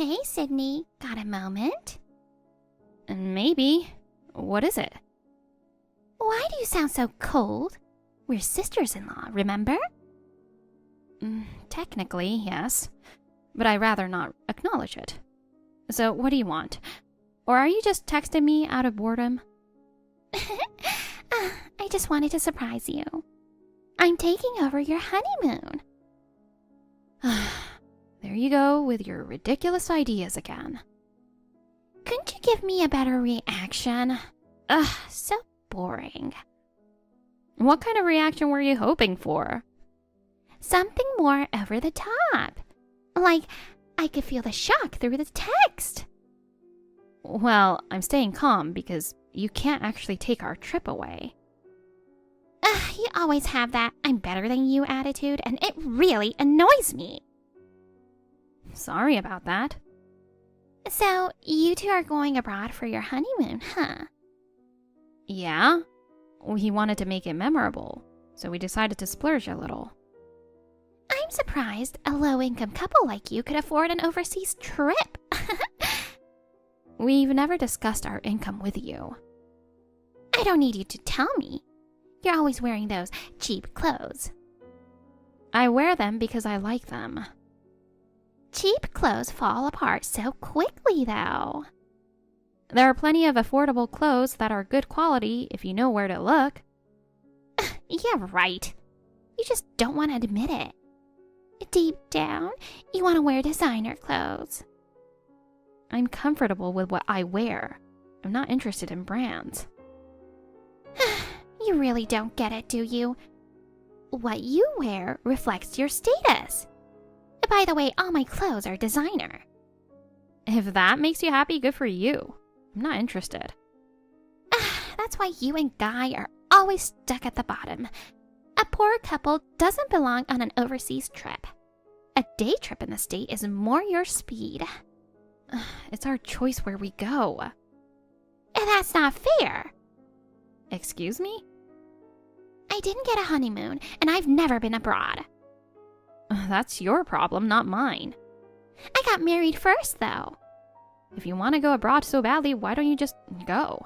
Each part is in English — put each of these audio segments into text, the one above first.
Hey, Sydney, got a moment? Maybe. What is it? Why do you sound so cold? We're sisters-in-law, remember? Technically, yes. But I'd rather not acknowledge it. So, what do you want? Or are you just texting me out of boredom? I just wanted to surprise you. I'm taking over your honeymoon. There you go with your ridiculous ideas again. Couldn't you give me a better reaction? Ugh, so boring. What kind of reaction were you hoping for? Something more over the top. Like, I could feel the shock through the text. Well, I'm staying calm because you can't actually take our trip away. You always have that I'm better than you attitude, and it really annoys me. Sorry about that. So, you two are going abroad for your honeymoon, huh? Yeah. He wanted to make it memorable, so we decided to splurge a little. I'm surprised a low-income couple like you could afford an overseas trip. We've never discussed our income with you. I don't need you to tell me. You're always wearing those cheap clothes. I wear them because I like them. Cheap clothes fall apart so quickly, though. There are plenty of affordable clothes that are good quality if you know where to look. Yeah, right. You just don't want to admit it. Deep down, you want to wear designer clothes. I'm comfortable with what I wear. I'm not interested in brands. You really don't get it, do you? What you wear reflects your status. By the way, all my clothes are designer. If that makes you happy, good for you. I'm not interested. That's why you and Guy are always stuck at the bottom. A poor couple doesn't belong on an overseas trip. A day trip in the state is more your speed. It's our choice where we go. That's not fair. Excuse me? I didn't get a honeymoon, and I've never been abroad. That's your problem, not mine. I got married first, though. If you want to go abroad so badly, why don't you just go?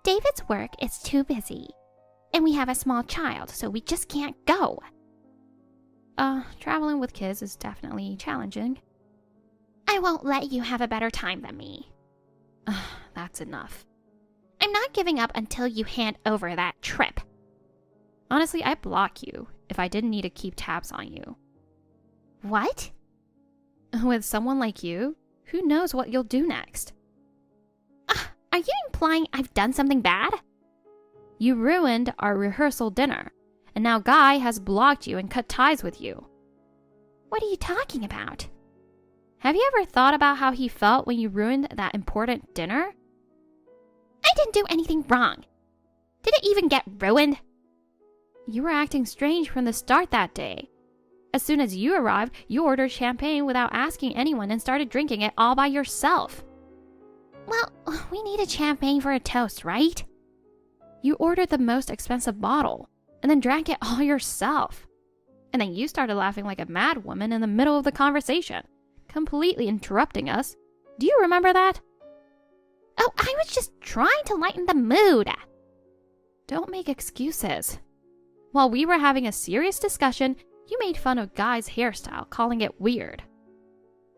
David's work is too busy. And we have a small child, so we just can't go. Traveling with kids is definitely challenging. I won't let you have a better time than me. That's enough. I'm not giving up until you hand over that trip. Honestly, I'd block you if I didn't need to keep tabs on you. What? With someone like you, who knows what you'll do next? Are you implying I've done something bad? You ruined our rehearsal dinner, and now Guy has blocked you and cut ties with you. What are you talking about? Have you ever thought about how he felt when you ruined that important dinner? I didn't do anything wrong. Did it even get ruined? You were acting strange from the start that day. As soon as you arrived, you ordered champagne without asking anyone and started drinking it all by yourself. Well, we needed champagne for a toast, right? You ordered the most expensive bottle and then drank it all yourself. And then you started laughing like a mad woman in the middle of the conversation, completely interrupting us. Do you remember that? Oh, I was just trying to lighten the mood. Don't make excuses. While we were having a serious discussion, you made fun of Guy's hairstyle, calling it weird.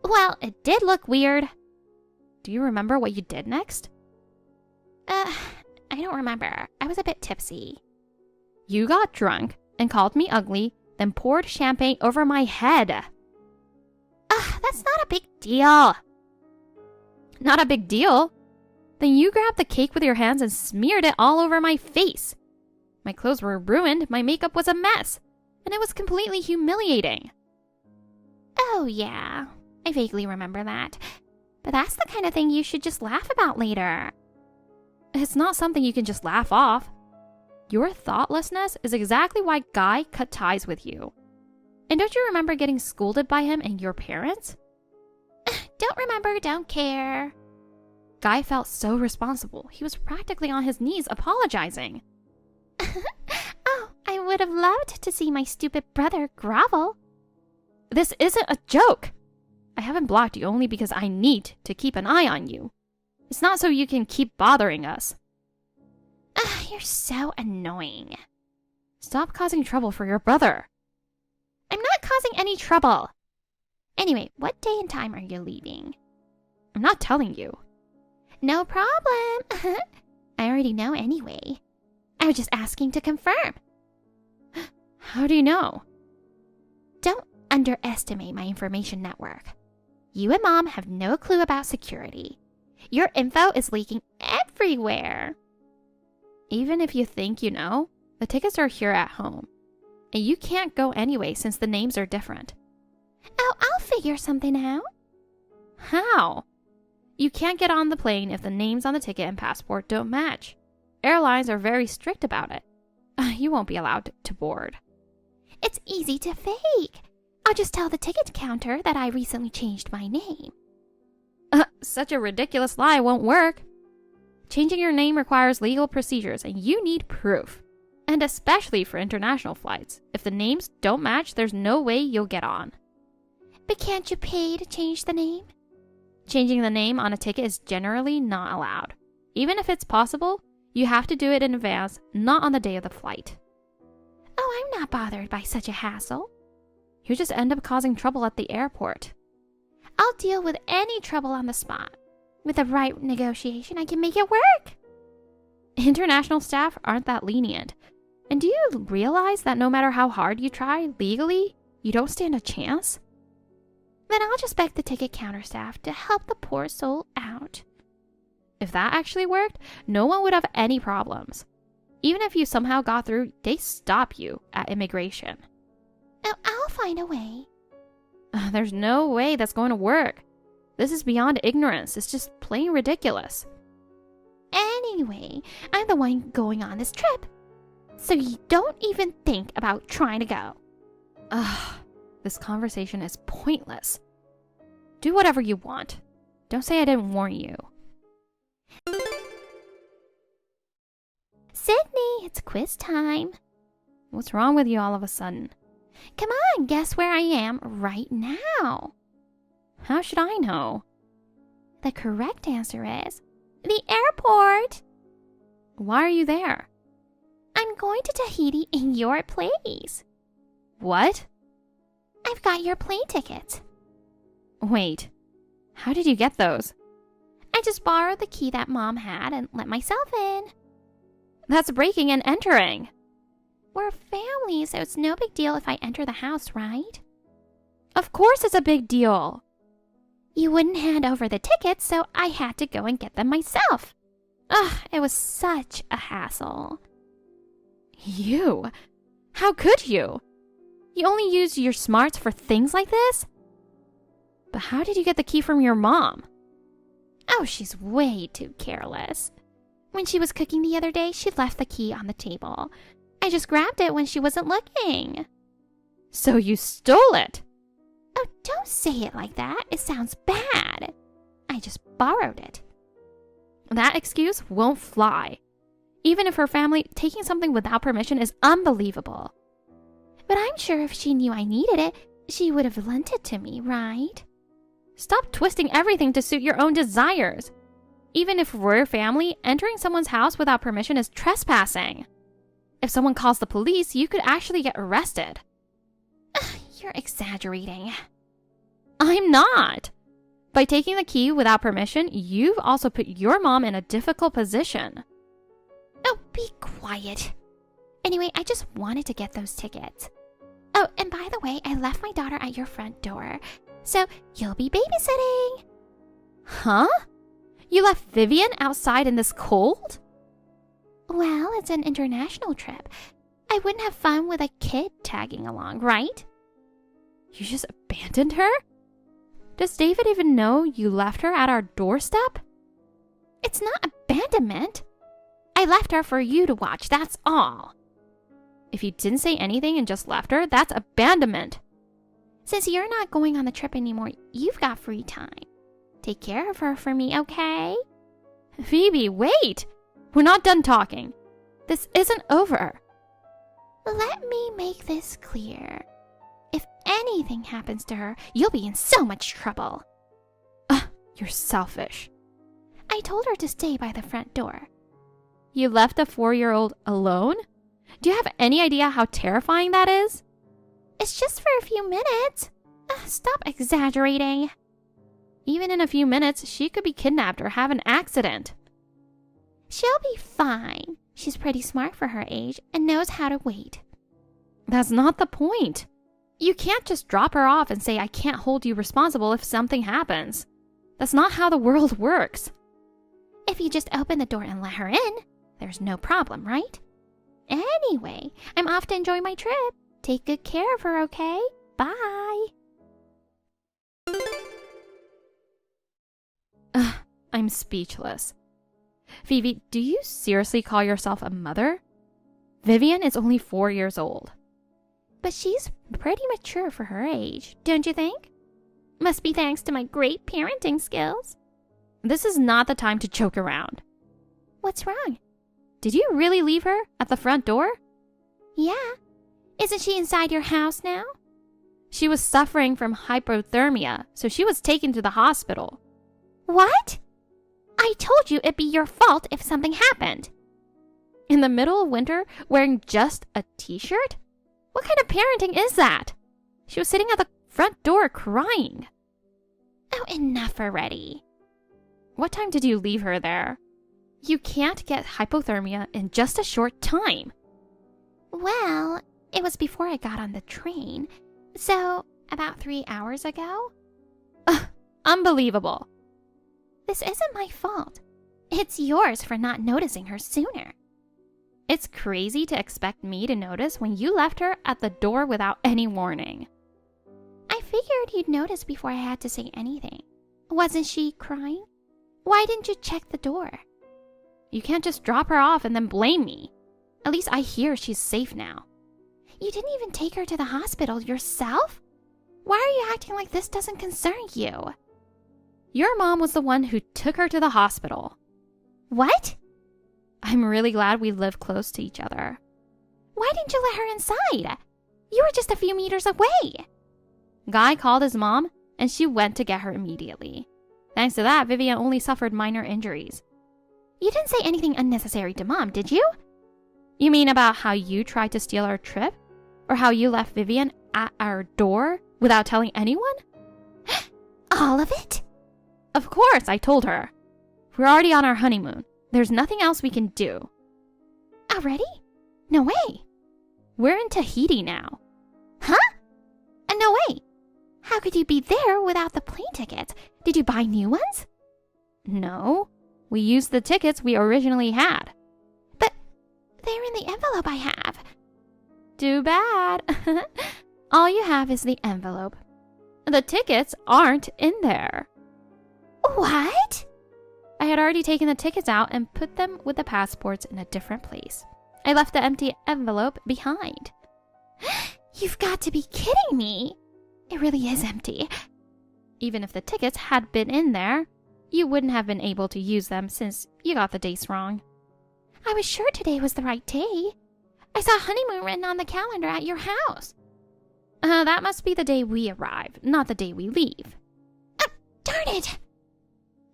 Well, it did look weird. Do you remember what you did next? I don't remember. I was a bit tipsy. You got drunk and called me ugly, then poured champagne over my head. That's not a big deal. Not a big deal? Then you grabbed the cake with your hands and smeared it all over my face. My clothes were ruined, my makeup was a mess, and it was completely humiliating. Oh, yeah. I vaguely remember that. But that's the kind of thing you should just laugh about later. It's not something you can just laugh off. Your thoughtlessness is exactly why Guy cut ties with you. And don't you remember getting scolded by him and your parents? Don't remember, don't care. Guy felt so responsible. He was practically on his knees apologizing. Oh, I would have loved to see my stupid brother grovel. This isn't a joke. I haven't blocked you only because I need to keep an eye on you. It's not so you can keep bothering us. Ugh, you're so annoying. Stop causing trouble for your brother. I'm not causing any trouble. Anyway, what day and time are you leaving? I'm not telling you. No problem. I already know anyway. I was just asking to confirm. How do you know? Don't underestimate my information network. You and Mom have no clue about security. Your info is leaking everywhere. Even if you think you know, the tickets are here at home. And you can't go anyway since the names are different. Oh, I'll figure something out. How? You can't get on the plane if the names on the ticket and passport don't match. Airlines are very strict about it. You won't be allowed to board. It's easy to fake. I'll just tell the ticket counter that I recently changed my name. Such a ridiculous lie won't work. Changing your name requires legal procedures and you need proof. And especially for international flights. If the names don't match, there's no way you'll get on. But can't you pay to change the name? Changing the name on a ticket is generally not allowed. Even if it's possible, you have to do it in advance, not on the day of the flight. Oh, I'm not bothered by such a hassle. You just end up causing trouble at the airport. I'll deal with any trouble on the spot. With the right negotiation, I can make it work. International staff aren't that lenient. And do you realize that no matter how hard you try legally, you don't stand a chance? Then I'll just beg the ticket counter staff to help the poor soul out. If that actually worked, no one would have any problems. Even if you somehow got through, they stop you at immigration. Oh, I'll find a way. There's no way that's going to work. This is beyond ignorance. It's just plain ridiculous. Anyway, I'm the one going on this trip. So you don't even think about trying to go. Ugh, this conversation is pointless. Do whatever you want. Don't say I didn't warn you. Sydney, it's quiz time. What's wrong with you all of a sudden? Come on, guess where I am right now. How should I know? The correct answer is the airport. Why are you there? I'm going to Tahiti in your place. What? I've got your plane tickets. Wait, how did you get those? I just borrowed the key that Mom had and let myself in. That's breaking and entering. We're family, so it's no big deal if I enter the house, right? Of course it's a big deal. You wouldn't hand over the tickets, so I had to go and get them myself. Ugh, it was such a hassle. You? How could you? You only use your smarts for things like this? But how did you get the key from your mom? Oh, she's way too careless. When she was cooking the other day, she left the key on the table. I just grabbed it when she wasn't looking. So you stole it? Oh, don't say it like that. It sounds bad. I just borrowed it. That excuse won't fly. Even if her family taking something without permission is unbelievable. But I'm sure if she knew I needed it, she would have lent it to me, right? Stop twisting everything to suit your own desires. Even if we're family, entering someone's house without permission is trespassing. If someone calls the police, you could actually get arrested. You're exaggerating. I'm not. By taking the key without permission, you've also put your mom in a difficult position. Oh, be quiet. Anyway, I just wanted to get those tickets. Oh, and by the way, I left my daughter at your front door. So you'll be babysitting. Huh? You left Vivian outside in this cold? Well, it's an international trip. I wouldn't have fun with a kid tagging along, right? You just abandoned her? Does David even know you left her at our doorstep? It's not abandonment. I left her for you to watch, that's all. If you didn't say anything and just left her, that's abandonment. Since you're not going on the trip anymore, you've got free time. Take care of her for me, okay? Phoebe, wait! We're not done talking. This isn't over. Let me make this clear. If anything happens to her, you'll be in so much trouble. You're selfish. I told her to stay by the front door. You left a 4-year-old alone? Do you have any idea how terrifying that is? It's just for a few minutes. Stop exaggerating. Even in a few minutes, she could be kidnapped or have an accident. She'll be fine. She's pretty smart for her age and knows how to wait. That's not the point. You can't just drop her off and say, I can't hold you responsible if something happens. That's not how the world works. If you just open the door and let her in, there's no problem, right? Anyway, I'm off to enjoy my trip. Take good care of her, okay? Bye. I'm speechless. Phoebe, do you seriously call yourself a mother? Vivian is only 4 years old. But she's pretty mature for her age, don't you think? Must be thanks to my great parenting skills. This is not the time to joke around. What's wrong? Did you really leave her at the front door? Yeah. Isn't she inside your house now? She was suffering from hypothermia, so she was taken to the hospital. What? I told you it'd be your fault if something happened. In the middle of winter, wearing just a t-shirt? What kind of parenting is that? She was sitting at the front door crying. Oh, enough already. What time did you leave her there? You can't get hypothermia in just a short time. Well, it was before I got on the train, so about 3 hours ago. Unbelievable. This isn't my fault. It's yours for not noticing her sooner. It's crazy to expect me to notice when you left her at the door without any warning. I figured you'd notice before I had to say anything. Wasn't she crying? Why didn't you check the door? You can't just drop her off and then blame me. At least I hear she's safe now. You didn't even take her to the hospital yourself? Why are you acting like this doesn't concern you? Your mom was the one who took her to the hospital. What? I'm really glad we live close to each other. Why didn't you let her inside? You were just a few meters away. Guy called his mom, and she went to get her immediately. Thanks to that, Vivian only suffered minor injuries. You didn't say anything unnecessary to Mom, did you? You mean about how you tried to steal our trip? Or how you left Vivian at our door without telling anyone? All of it? Of course, I told her. We're already on our honeymoon. There's nothing else we can do. Already? No way. We're in Tahiti now. Huh? No way. How could you be there without the plane tickets? Did you buy new ones? No. We used the tickets we originally had. But they're in the envelope I have. Too bad. All you have is the envelope. The tickets aren't in there. What? I had already taken the tickets out and put them with the passports in a different place. I left the empty envelope behind. You've got to be kidding me. It really is empty. Even if the tickets had been in there, you wouldn't have been able to use them since you got the dates wrong. I was sure today was the right day. I saw honeymoon written on the calendar at your house. That must be the day we arrive, not the day we leave. Darn it!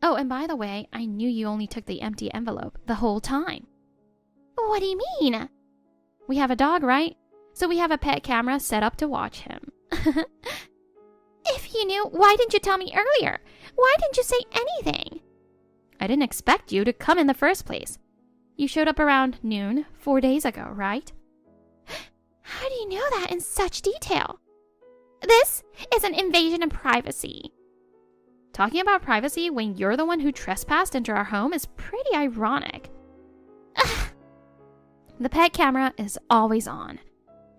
Oh, and by the way, I knew you only took the empty envelope the whole time. What do you mean? We have a dog, right? So we have a pet camera set up to watch him. If you knew, why didn't you tell me earlier? Why didn't you say anything? I didn't expect you to come in the first place. You showed up around noon 4 days ago, right? How do you know that in such detail? This is an invasion of privacy. Talking about privacy when you're the one who trespassed into our home is pretty ironic. The pet camera is always on,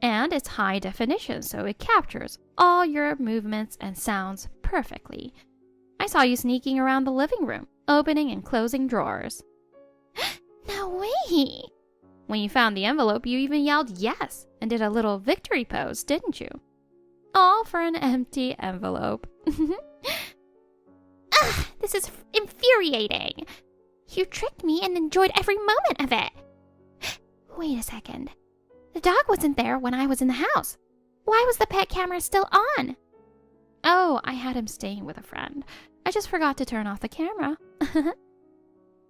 and it's high definition, so it captures all your movements and sounds perfectly. I saw you sneaking around the living room, opening and closing drawers. No way! When you found the envelope, you even yelled yes and did a little victory pose, didn't you? All for an empty envelope. This is infuriating. You tricked me and enjoyed every moment of it. Wait a second. The dog wasn't there when I was in the house. Why was the pet camera still on? Oh, I had him staying with a friend. I just forgot to turn off the camera.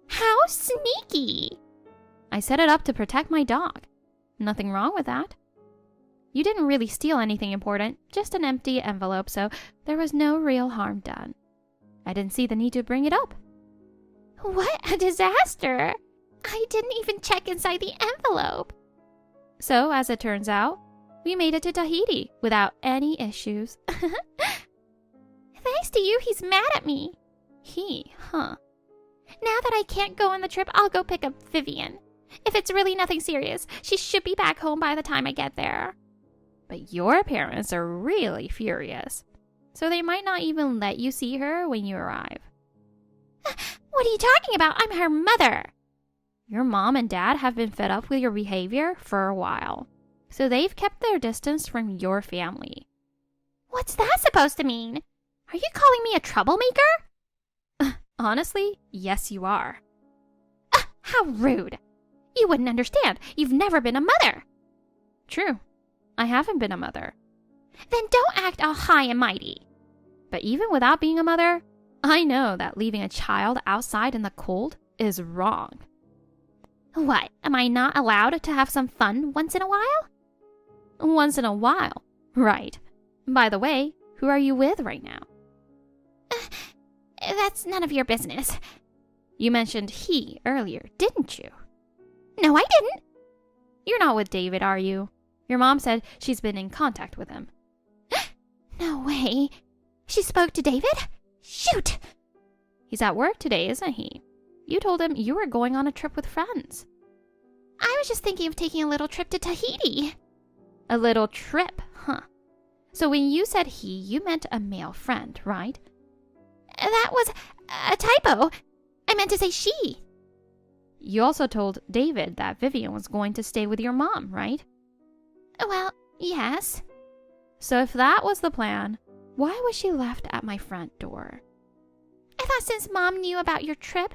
How sneaky! I set it up to protect my dog. Nothing wrong with that. You didn't really steal anything important, just an empty envelope, so there was no real harm done. I didn't see the need to bring it up. What a disaster! I didn't even check inside the envelope. So, as it turns out, we made it to Tahiti without any issues. Thanks to you, he's mad at me. He, huh? Now that I can't go on the trip, I'll go pick up Vivian. If it's really nothing serious, she should be back home by the time I get there. But your parents are really furious, so they might not even let you see her when you arrive. What are you talking about? I'm her mother. Your mom and dad have been fed up with your behavior for a while, so they've kept their distance from your family. What's that supposed to mean? Are you calling me a troublemaker? Honestly, yes you are. How rude. You wouldn't understand. You've never been a mother. True. I haven't been a mother. Then don't act all high and mighty. But even without being a mother, I know that leaving a child outside in the cold is wrong. What? Am I not allowed to have some fun once in a while? Once in a while. Right. By the way, who are you with right now? That's none of your business. You mentioned he earlier, didn't you? No, I didn't. You're not with David, are you? Your mom said she's been in contact with him. No way. She spoke to David? Shoot! He's at work today, isn't he? You told him you were going on a trip with friends. I was just thinking of taking a little trip to Tahiti. A little trip, huh? So when you said he, you meant a male friend, right? That was a typo. I meant to say she. You also told David that Vivian was going to stay with your mom, right? Well, yes. So if that was the plan, why was she left at my front door? I thought since Mom knew about your trip,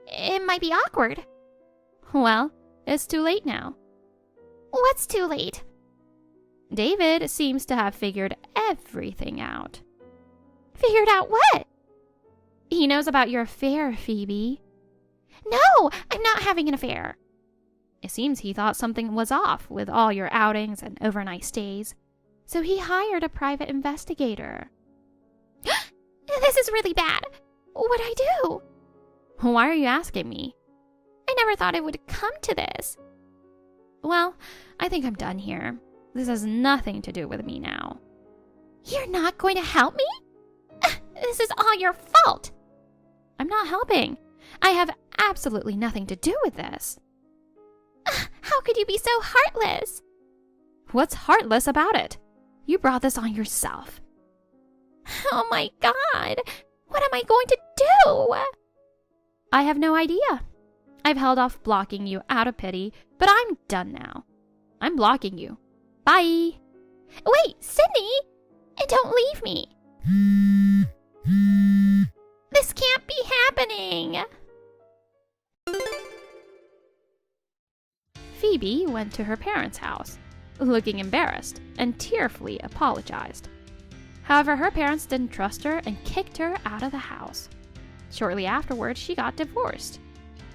it might be awkward. Well, it's too late now. What's too late? David seems to have figured everything out. Figured out what? He knows about your affair, Phoebe. No, I'm not having an affair. It seems he thought something was off with all your outings and overnight stays, so he hired a private investigator. This is really bad. What'd I do? Why are you asking me? I never thought it would come to this. Well, I think I'm done here. This has nothing to do with me now. You're not going to help me? This is all your fault. I'm not helping. I have absolutely nothing to do with this. How could you be so heartless? What's heartless about it? You brought this on yourself. Oh my God. What am I going to do? I have no idea. I've held off blocking you out of pity, but I'm done now. I'm blocking you. Bye. Wait, Sydney! Don't leave me. This can't be happening. Phoebe went to her parents' house, looking embarrassed, and tearfully apologized. However, her parents didn't trust her and kicked her out of the house. Shortly afterwards, she got divorced.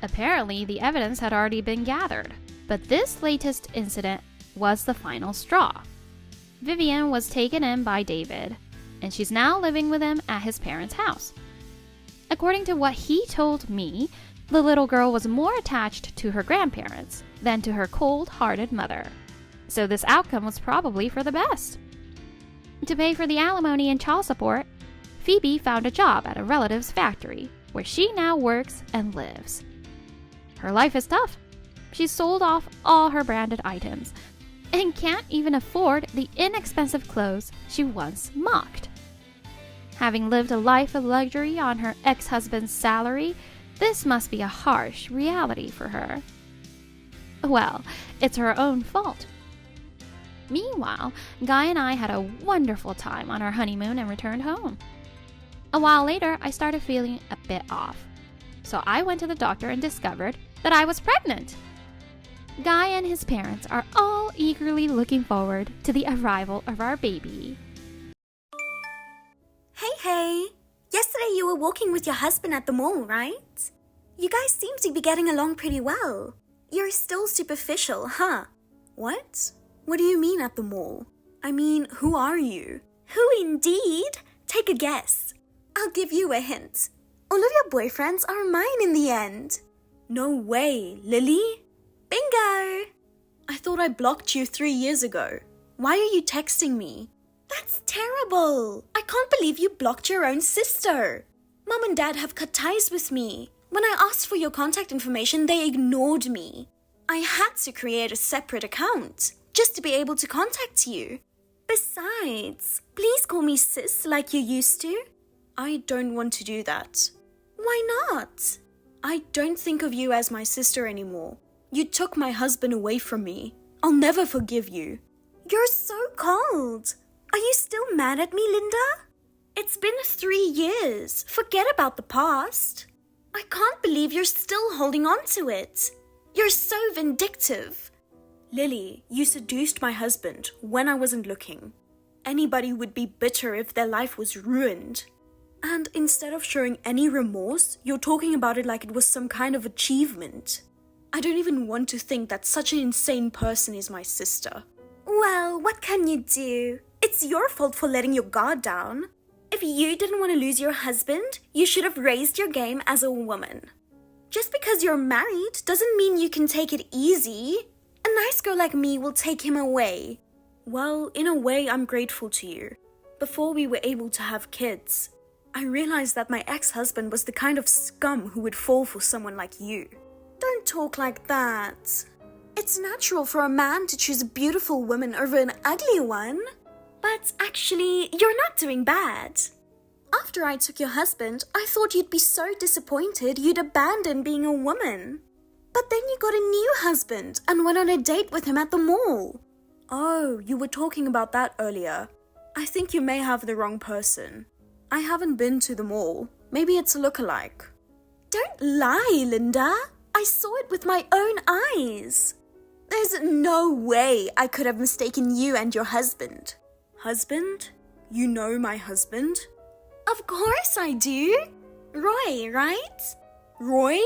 Apparently, the evidence had already been gathered, but this latest incident was the final straw. Vivian was taken in by David, and she's now living with him at his parents' house. According to what he told me, the little girl was more attached to her grandparents than to her cold-hearted mother. So this outcome was probably for the best. To pay for the alimony and child support, Phoebe found a job at a relative's factory, where she now works and lives. Her life is tough. She sold off all her branded items and can't even afford the inexpensive clothes she once mocked. Having lived a life of luxury on her ex-husband's salary, this must be a harsh reality for her. Well, it's her own fault. Meanwhile, Guy and I had a wonderful time on our honeymoon and returned home. A while later, I started feeling a bit off. So I went to the doctor and discovered that I was pregnant. Guy and his parents are all eagerly looking forward to the arrival of our baby. Hey. Yesterday you were walking with your husband at the mall, right? You guys seem to be getting along pretty well. You're still superficial, huh? What? What do you mean at the mall? I mean, who are you? Who indeed? Take a guess. I'll give you a hint. All of your boyfriends are mine in the end. No way, Lily. Bingo! I thought I blocked you 3 years ago. Why are you texting me? That's terrible. I can't believe you blocked your own sister. Mom and Dad have cut ties with me. When I asked for your contact information, they ignored me. I had to create a separate account just to be able to contact you. Besides, please call me sis like you used to. I don't want to do that. Why not? I don't think of you as my sister anymore. You took my husband away from me. I'll never forgive you. You're so cold. Are you still mad at me, Linda? It's been 3 years. Forget about the past. I can't believe you're still holding on to it. You're so vindictive. Lily, you seduced my husband when I wasn't looking. Anybody would be bitter if their life was ruined. And instead of showing any remorse, you're talking about it like it was some kind of achievement. I don't even want to think that such an insane person is my sister. Well, what can you do? It's your fault for letting your guard down. If you didn't want to lose your husband, you should have raised your game as a woman. Just because you're married doesn't mean you can take it easy. A nice girl like me will take him away. Well, in a way, I'm grateful to you. Before we were able to have kids, I realized that my ex-husband was the kind of scum who would fall for someone like you. Don't talk like that. It's natural for a man to choose a beautiful woman over an ugly one. But actually, you're not doing bad. After I took your husband, I thought you'd be so disappointed you'd abandon being a woman. But then you got a new husband and went on a date with him at the mall. Oh, you were talking about that earlier. I think you may have the wrong person. I haven't been to the mall. Maybe it's a lookalike. Don't lie, Linda. I saw it with my own eyes. There's no way I could have mistaken you and your husband. Husband? You know my husband? Of course I do. Roy, right? Roy?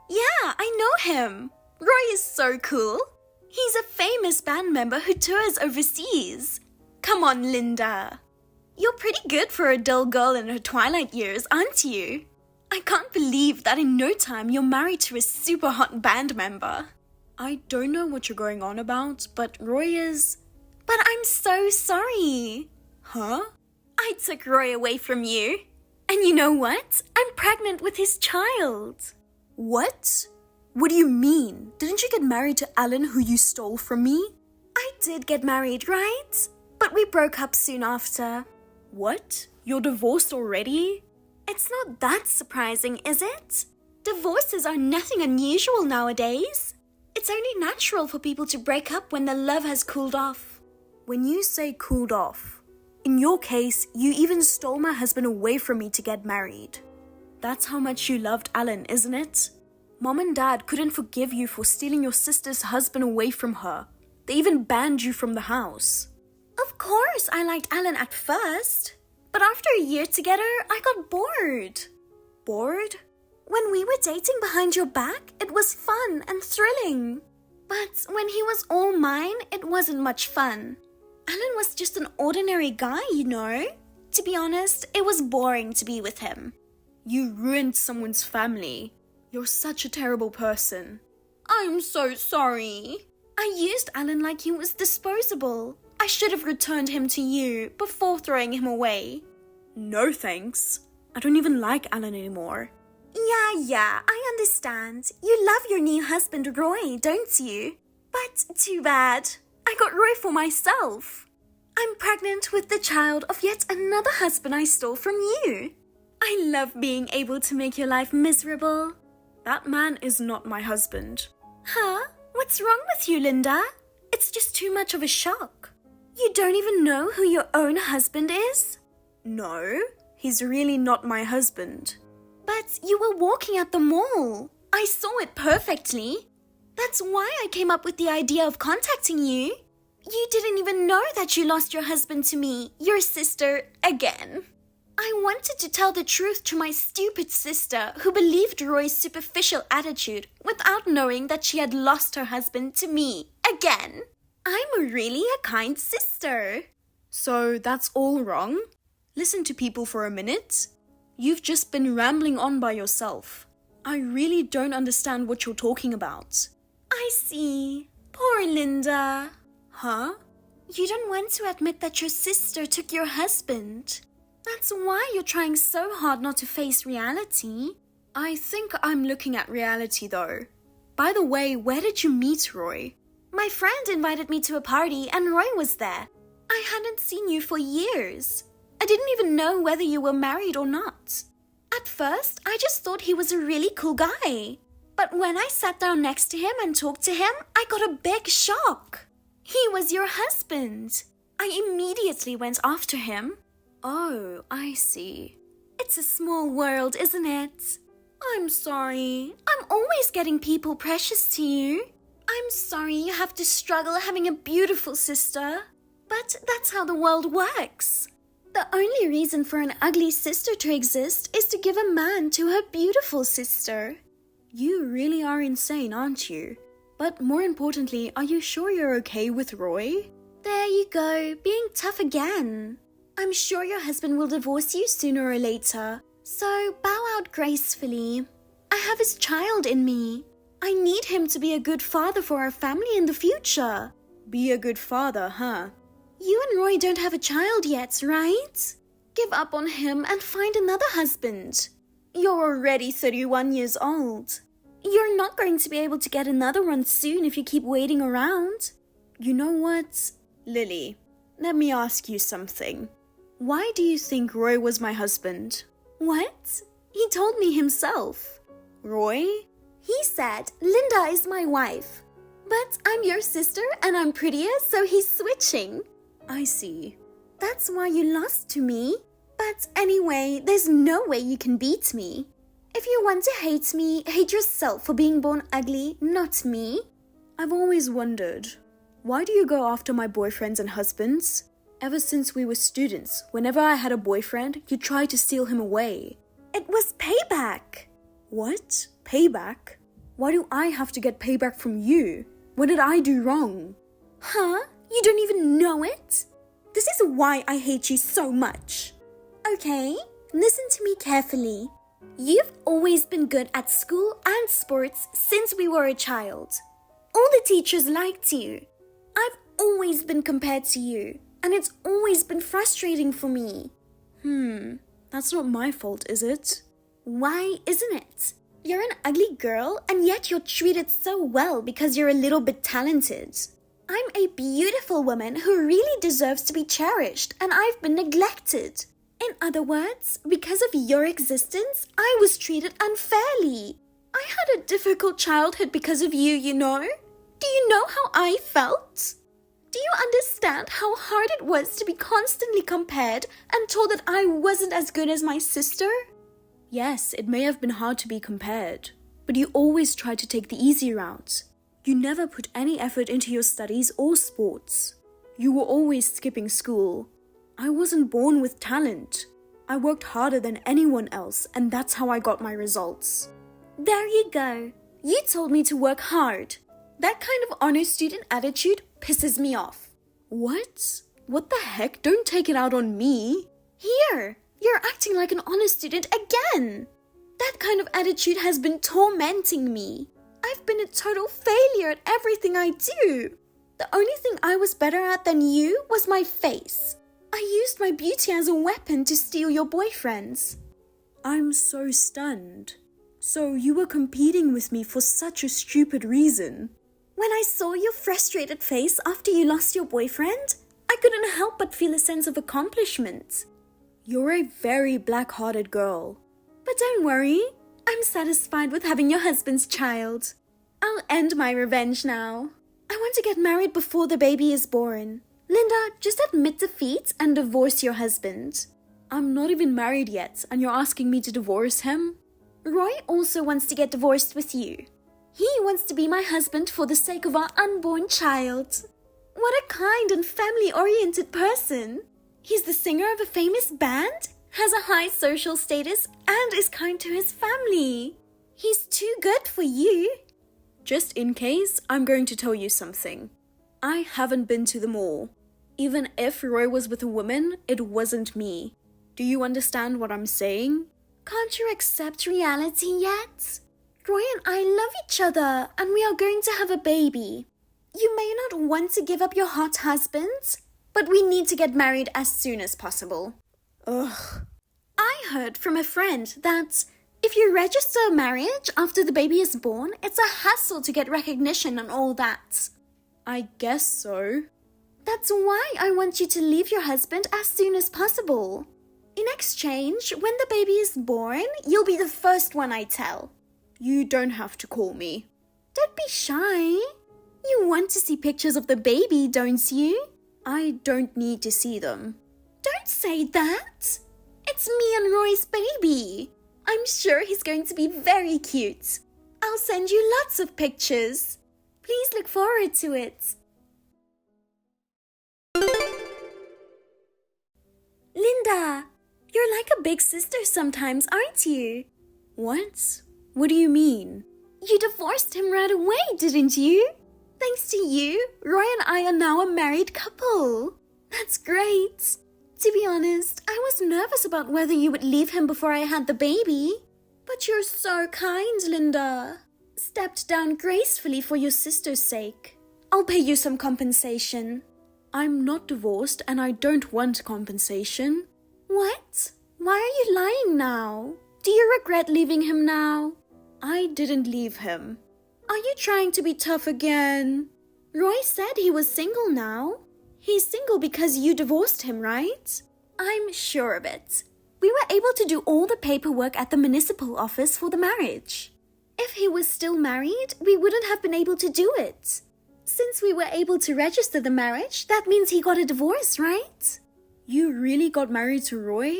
Yeah, I know him. Roy is so cool. He's a famous band member who tours overseas. Come on, Linda. You're pretty good for a dull girl in her twilight years, aren't you? I can't believe that in no time you're married to a super hot band member. I don't know what you're going on about, but Roy is... But I'm so sorry. Huh? I took Roy away from you. And you know what? I'm pregnant with his child. What? What do you mean? Didn't you get married to Alan who you stole from me? I did get married, right? But we broke up soon after. What? You're divorced already? It's not that surprising, is it? Divorces are nothing unusual nowadays. It's only natural for people to break up when their love has cooled off. When you say cooled off, in your case, you even stole my husband away from me to get married. That's how much you loved Alan, isn't it? Mom and Dad couldn't forgive you for stealing your sister's husband away from her. They even banned you from the house. Of course I liked Alan at first, but after a year together, I got bored. Bored? When we were dating behind your back, it was fun and thrilling. But when he was all mine, it wasn't much fun. Alan was just an ordinary guy, you know. To be honest, it was boring to be with him. You ruined someone's family. You're such a terrible person. I'm so sorry. I used Alan like he was disposable. I should have returned him to you before throwing him away. No thanks. I don't even like Alan anymore. Yeah, I understand. You love your new husband Roy, don't you? But too bad. I got Roy for myself. I'm pregnant with the child of yet another husband I stole from you. I love being able to make your life miserable. That man is not my husband. Huh? What's wrong with you, Linda? It's just too much of a shock. You don't even know who your own husband is? No, he's really not my husband. But you were walking at the mall. I saw it perfectly. That's why I came up with the idea of contacting you. You didn't even know that you lost your husband to me, your sister, again. I wanted to tell the truth to my stupid sister who believed Roy's superficial attitude without knowing that she had lost her husband to me, again. I'm really a kind sister. So that's all wrong? Listen to people for a minute. You've just been rambling on by yourself. I really don't understand what you're talking about. I see. Poor Linda. Huh? You don't want to admit that your sister took your husband. That's why you're trying so hard not to face reality. I think I'm looking at reality though. By the way, where did you meet Roy? My friend invited me to a party and Roy was there. I hadn't seen you for years. I didn't even know whether you were married or not. At first, I just thought he was a really cool guy. But when I sat down next to him and talked to him, I got a big shock. He was your husband. I immediately went after him. Oh, I see. It's a small world, isn't it? I'm sorry. I'm always getting people precious to you. I'm sorry you have to struggle having a beautiful sister. But that's how the world works. The only reason for an ugly sister to exist is to give a man to her beautiful sister. You really are insane, aren't you? But more importantly, are you sure you're okay with Roy? There you go, being tough again. I'm sure your husband will divorce you sooner or later. So bow out gracefully. I have his child in me. I need him to be a good father for our family in the future. Be a good father, huh? You and Roy don't have a child yet, right? Give up on him and find another husband. You're already 31 years old. You're not going to be able to get another one soon if you keep waiting around. You know what, Lily? Let me ask you something. Why do you think Roy was my husband? What? He told me himself. Roy? He said, Linda is my wife. But I'm your sister and I'm prettier, so he's switching. I see. That's why you lost to me. But anyway, there's no way you can beat me. If you want to hate me, hate yourself for being born ugly, not me. I've always wondered, why do you go after my boyfriends and husbands? Ever since we were students, whenever I had a boyfriend, you tried to steal him away. It was payback. What? Payback? Why do I have to get payback from you? What did I do wrong? Huh? You don't even know it? This is why I hate you so much. Okay, listen to me carefully. You've always been good at school and sports since we were a child. All the teachers liked you. I've always been compared to you, and it's always been frustrating for me. That's not my fault, is it? Why isn't it? You're an ugly girl, and yet you're treated so well because you're a little bit talented. I'm a beautiful woman who really deserves to be cherished, and I've been neglected. In other words, because of your existence, I was treated unfairly. I had a difficult childhood because of you, you know? Do you know how I felt? Do you understand how hard it was to be constantly compared and told that I wasn't as good as my sister? Yes, it may have been hard to be compared, but you always tried to take the easy route. You never put any effort into your studies or sports. You were always skipping school. I wasn't born with talent. I worked harder than anyone else, and that's how I got my results. There you go. You told me to work hard. That kind of honor student attitude pisses me off. What? What the heck? Don't take it out on me. Here, you're acting like an honor student again. That kind of attitude has been tormenting me. I've been a total failure at everything I do. The only thing I was better at than you was my face. I used my beauty as a weapon to steal your boyfriends. I'm so stunned. So you were competing with me for such a stupid reason. When I saw your frustrated face after you lost your boyfriend, I couldn't help but feel a sense of accomplishment. You're a very black-hearted girl. But don't worry, I'm satisfied with having your husband's child. I'll end my revenge now. I want to get married before the baby is born. Linda, just admit defeat and divorce your husband. I'm not even married yet, and you're asking me to divorce him? Roy also wants to get divorced with you. He wants to be my husband for the sake of our unborn child. What a kind and family-oriented person. He's the singer of a famous band, has a high social status, and is kind to his family. He's too good for you. Just in case, I'm going to tell you something. I haven't been to the mall. Even if Roy was with a woman, it wasn't me. Do you understand what I'm saying? Can't you accept reality yet? Roy and I love each other, and we are going to have a baby. You may not want to give up your hot husband, but we need to get married as soon as possible. Ugh. I heard from a friend that if you register a marriage after the baby is born, it's a hassle to get recognition and all that. I guess so. That's why I want you to leave your husband as soon as possible. In exchange, when the baby is born, you'll be the first one I tell. You don't have to call me. Don't be shy. You want to see pictures of the baby, don't you? I don't need to see them. Don't say that. It's me and Roy's baby. I'm sure he's going to be very cute. I'll send you lots of pictures. Please look forward to it. Linda, you're like a big sister sometimes, aren't you? What? What do you mean? You divorced him right away, didn't you? Thanks to you, Roy and I are now a married couple. That's great. To be honest, I was nervous about whether you would leave him before I had the baby. But you're so kind, Linda. Stepped down gracefully for your sister's sake. I'll pay you some compensation. I'm not divorced and I don't want compensation. What? Why are you lying now? Do you regret leaving him now? I didn't leave him. Are you trying to be tough again? Roy said he was single now. He's single because you divorced him, right? I'm sure of it. We were able to do all the paperwork at the municipal office for the marriage. If he was still married, we wouldn't have been able to do it. Since we were able to register the marriage, that means he got a divorce, right? You really got married to Roy?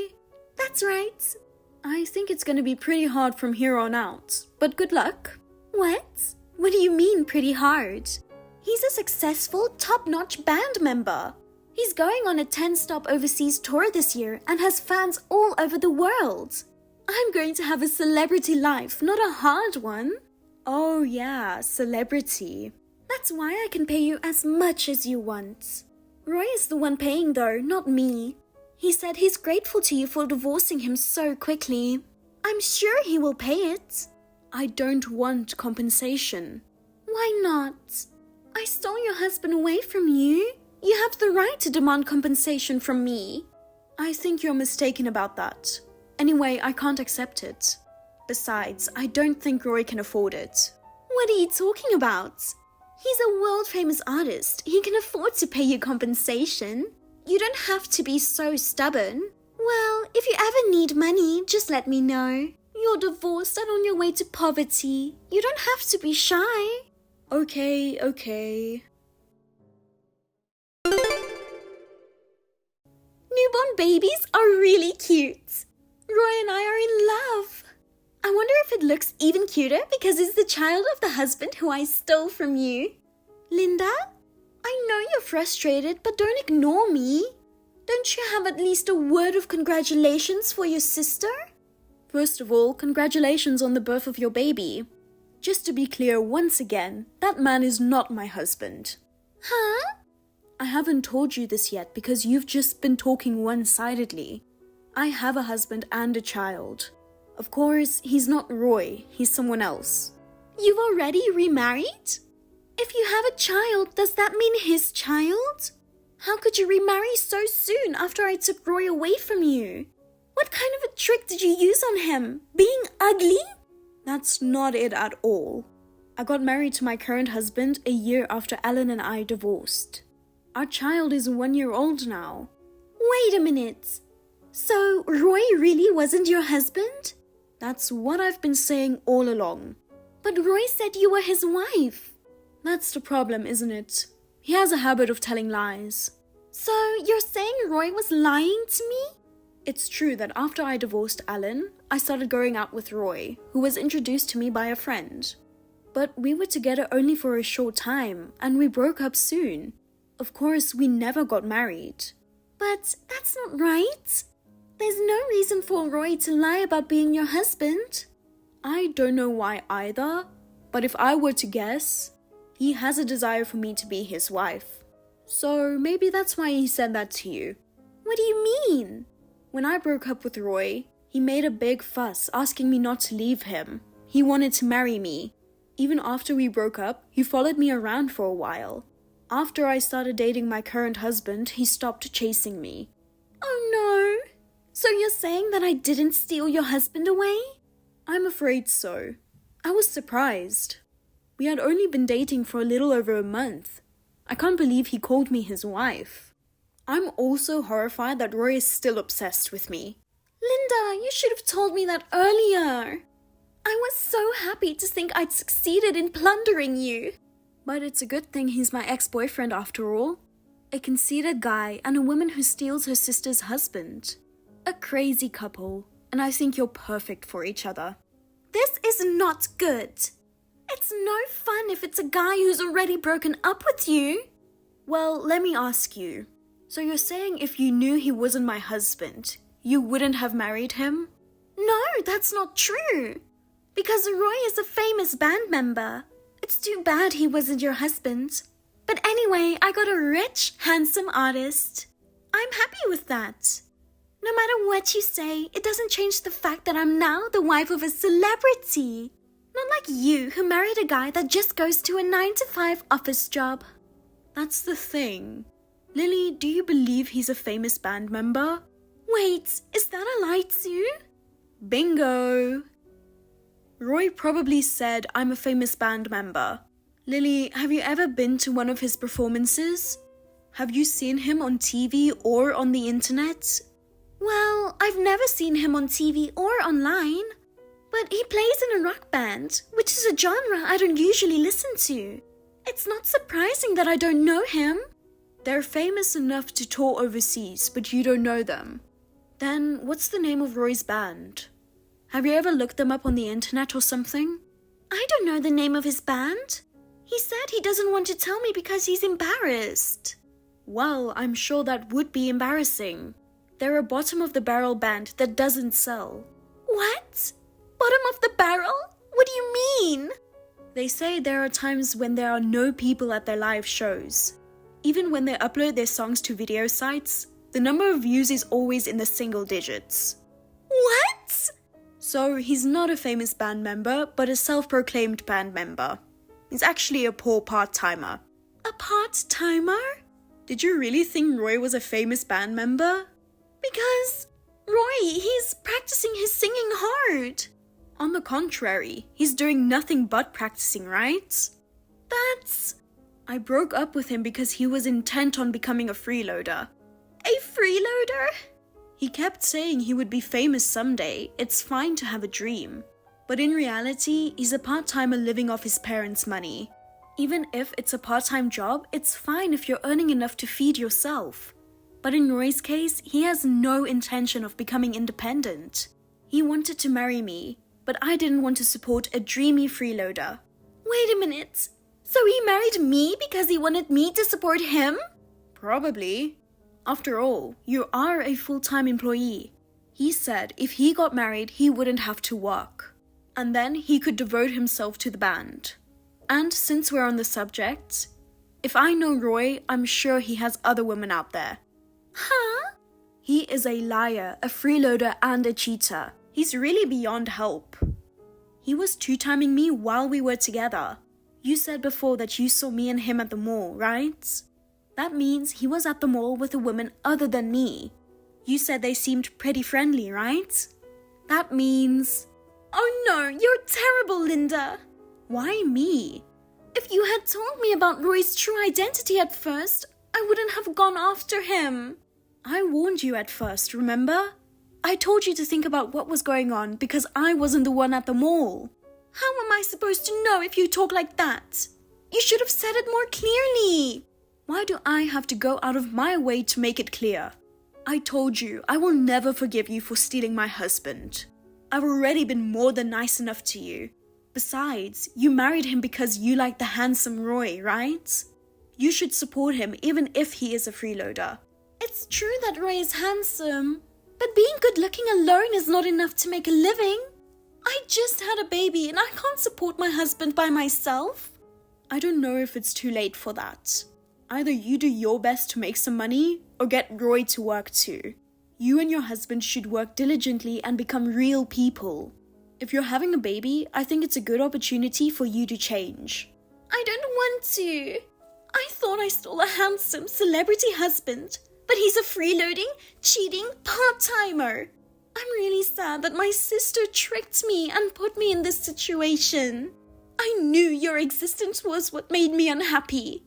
That's right. I think it's going to be pretty hard from here on out, but good luck. What? What do you mean pretty hard? He's a successful, top-notch band member. He's going on a 10-stop overseas tour this year and has fans all over the world. I'm going to have a celebrity life, not a hard one. Oh yeah, celebrity. That's why I can pay you as much as you want. Roy is the one paying though, not me. He said he's grateful to you for divorcing him so quickly. I'm sure he will pay it. I don't want compensation. Why not? I stole your husband away from you. You have the right to demand compensation from me. I think you're mistaken about that. Anyway, I can't accept it. Besides, I don't think Roy can afford it. What are you talking about? He's a world-famous artist. He can afford to pay you compensation. You don't have to be so stubborn. Well, if you ever need money, just let me know. You're divorced and on your way to poverty. You don't have to be shy. Okay. Newborn babies are really cute. Roy and I are in love. I wonder if it looks even cuter because it's the child of the husband who I stole from you. Linda, I know you're frustrated, but don't ignore me. Don't you have at least a word of congratulations for your sister? First of all, congratulations on the birth of your baby. Just to be clear once again, that man is not my husband. Huh? I haven't told you this yet because you've just been talking one-sidedly. I have a husband and a child. Of course, he's not Roy, he's someone else. You've already remarried? If you have a child, does that mean his child? How could you remarry so soon after I took Roy away from you? What kind of a trick did you use on him? Being ugly? That's not it at all. I got married to my current husband a year after Alan and I divorced. Our child is 1 year old now. Wait a minute. So, Roy really wasn't your husband? That's what I've been saying all along. But Roy said you were his wife. That's the problem, isn't it? He has a habit of telling lies. So, you're saying Roy was lying to me? It's true that after I divorced Alan, I started going out with Roy, who was introduced to me by a friend. But we were together only for a short time, and we broke up soon. Of course, we never got married. But that's not right. There's no reason for Roy to lie about being your husband. I don't know why either, but if I were to guess, he has a desire for me to be his wife. So maybe that's why he said that to you. What do you mean? When I broke up with Roy, he made a big fuss asking me not to leave him. He wanted to marry me. Even after we broke up, he followed me around for a while. After I started dating my current husband, he stopped chasing me. Oh no! So you're saying that I didn't steal your husband away? I'm afraid so. I was surprised. We had only been dating for a little over a month. I can't believe he called me his wife. I'm also horrified that Roy is still obsessed with me. Linda, you should have told me that earlier. I was so happy to think I'd succeeded in plundering you. But it's a good thing he's my ex-boyfriend after all. A conceited guy and a woman who steals her sister's husband. A crazy couple, and I think you're perfect for each other. This is not good. It's no fun if it's a guy who's already broken up with you. Well, let me ask you. So you're saying if you knew he wasn't my husband, you wouldn't have married him? No, that's not true. Because Roy is a famous band member. It's too bad he wasn't your husband. But anyway, I got a rich, handsome artist. I'm happy with that. No matter what you say, it doesn't change the fact that I'm now the wife of a celebrity. Not like you, who married a guy that just goes to a 9-to-5 office job. That's the thing. Lily, do you believe he's a famous band member? Wait, is that a lie too? Bingo! Roy probably said I'm a famous band member. Lily, have you ever been to one of his performances? Have you seen him on TV or on the internet? Well, I've never seen him on TV or online. But he plays in a rock band, which is a genre I don't usually listen to. It's not surprising that I don't know him. They're famous enough to tour overseas, but you don't know them. Then what's the name of Roy's band? Have you ever looked them up on the internet or something? I don't know the name of his band. He said he doesn't want to tell me because he's embarrassed. Well, I'm sure that would be embarrassing. They're a bottom-of-the-barrel band that doesn't sell. What? Bottom of the barrel? What do you mean? They say there are times when there are no people at their live shows. Even when they upload their songs to video sites, the number of views is always in the single digits. What? So he's not a famous band member, but a self-proclaimed band member. He's actually a poor part-timer. A part-timer? Did you really think Roy was a famous band member? Because Roy, he's practicing his singing hard. On the contrary, he's doing nothing but practicing, right? I broke up with him because he was intent on becoming a freeloader. A freeloader? He kept saying he would be famous someday. It's fine to have a dream. But in reality, he's a part-timer living off his parents' money. Even if it's a part-time job, it's fine if you're earning enough to feed yourself. But in Roy's case, he has no intention of becoming independent. He wanted to marry me, but I didn't want to support a dreamy freeloader. Wait a minute. So he married me because he wanted me to support him? Probably. After all, you are a full-time employee. He said if he got married, he wouldn't have to work. And then he could devote himself to the band. And since we're on the subject, if I know Roy, I'm sure he has other women out there. Huh? He is a liar, a freeloader, and a cheater. He's really beyond help. He was two-timing me while we were together. You said before that you saw me and him at the mall, right? That means he was at the mall with a woman other than me. You said they seemed pretty friendly, right? That means... Oh no, you're terrible, Linda. Why me? If you had told me about Roy's true identity at first, I wouldn't have gone after him. I warned you at first, remember? I told you to think about what was going on because I wasn't the one at the mall. How am I supposed to know if you talk like that? You should have said it more clearly. Why do I have to go out of my way to make it clear? I told you I will never forgive you for stealing my husband. I've already been more than nice enough to you. Besides, you married him because you like the handsome Roy, right? You should support him even if he is a freeloader. It's true that Roy is handsome, but being good looking alone is not enough to make a living. I just had a baby and I can't support my husband by myself. I don't know if it's too late for that. Either you do your best to make some money or get Roy to work too. You and your husband should work diligently and become real people. If you're having a baby, I think it's a good opportunity for you to change. I don't want to. I thought I stole a handsome celebrity husband, but he's a freeloading, cheating part-timer. I'm really sad that my sister tricked me and put me in this situation. I knew your existence was what made me unhappy.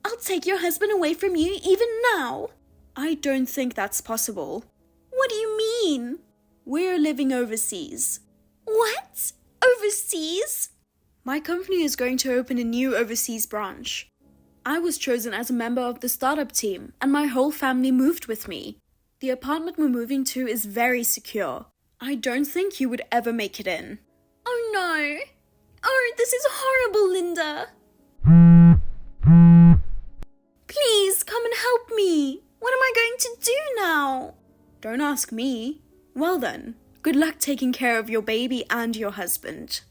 I'll take your husband away from you even now. I don't think that's possible. What do you mean? We're living overseas. What? Overseas? My company is going to open a new overseas branch. I was chosen as a member of the startup team, and my whole family moved with me. The apartment we're moving to is very secure. I don't think you would ever make it in. Oh no. Oh, this is horrible, Linda. Please, come and help me. What am I going to do now? Don't ask me. Well then, good luck taking care of your baby and your husband.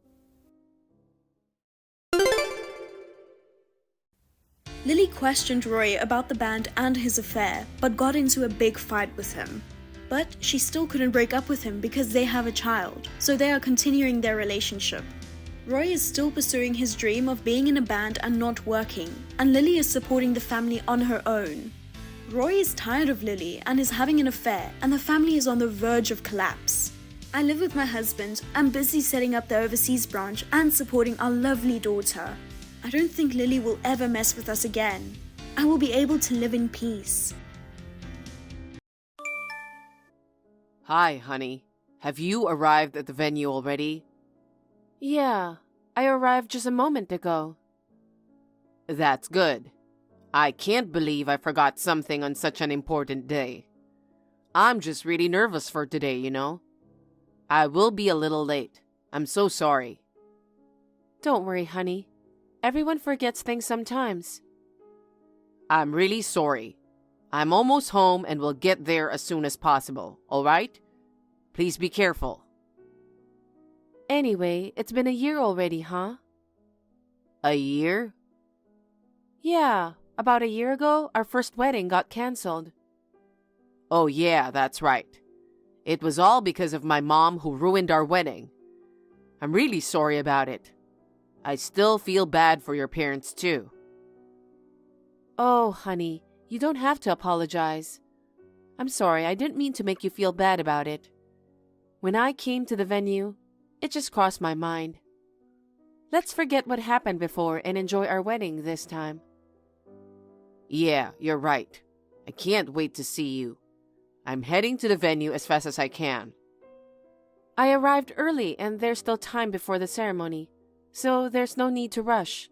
Lily questioned Roy about the band and his affair, but got into a big fight with him. But she still couldn't break up with him because they have a child, so they are continuing their relationship. Roy is still pursuing his dream of being in a band and not working, and Lily is supporting the family on her own. Roy is tired of Lily and is having an affair, and the family is on the verge of collapse. I live with my husband. I'm busy setting up the overseas branch and supporting our lovely daughter. I don't think Lily will ever mess with us again. I will be able to live in peace. Hi, honey. Have you arrived at the venue already? Yeah, I arrived just a moment ago. That's good. I can't believe I forgot something on such an important day. I'm just really nervous for today, you know. I will be a little late. I'm so sorry. Don't worry, honey. Everyone forgets things sometimes. I'm really sorry. I'm almost home and will get there as soon as possible, all right? Please be careful. Anyway, it's been a year already, huh? A year? Yeah, about a year ago, our first wedding got canceled. Oh yeah, that's right. It was all because of my mom who ruined our wedding. I'm really sorry about it. I still feel bad for your parents too. Oh, honey, you don't have to apologize. I'm sorry, I didn't mean to make you feel bad about it. When I came to the venue, it just crossed my mind. Let's forget what happened before and enjoy our wedding this time. Yeah, you're right. I can't wait to see you. I'm heading to the venue as fast as I can. I arrived early and there's still time before the ceremony, so there's no need to rush.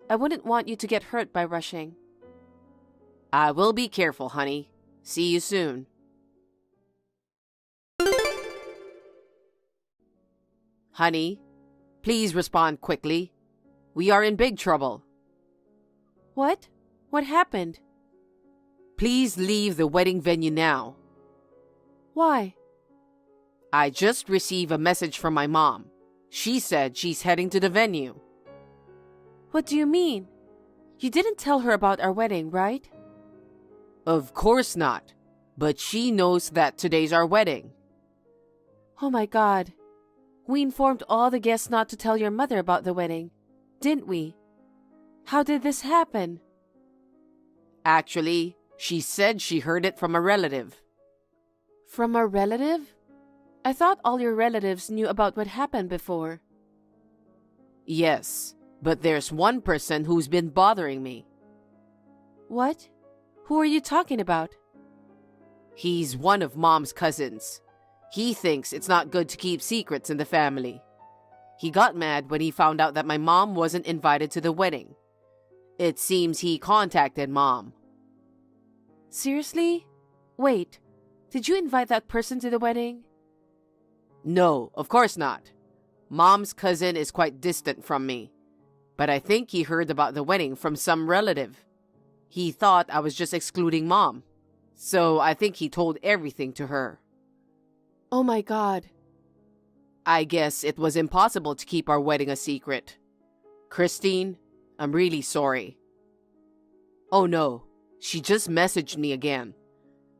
I wouldn't want you to get hurt by rushing. I will be careful, honey. See you soon. Honey, please respond quickly. We are in big trouble. What? What happened? Please leave the wedding venue now. Why? I just received a message from my mom. She said she's heading to the venue. What do you mean? You didn't tell her about our wedding, right? Of course not. But she knows that today's our wedding. Oh my God. We informed all the guests not to tell your mother about the wedding, didn't we? How did this happen? Actually, she said she heard it from a relative. From a relative? I thought all your relatives knew about what happened before. Yes, but there's one person who's been bothering me. What? Who are you talking about? He's one of Mom's cousins. He thinks it's not good to keep secrets in the family. He got mad when he found out that my mom wasn't invited to the wedding. It seems he contacted Mom. Seriously? Wait, did you invite that person to the wedding? No, of course not. Mom's cousin is quite distant from me, but I think he heard about the wedding from some relative. He thought I was just excluding Mom, so I think he told everything to her. Oh my God. I guess it was impossible to keep our wedding a secret. Christine, I'm really sorry. Oh no, she just messaged me again.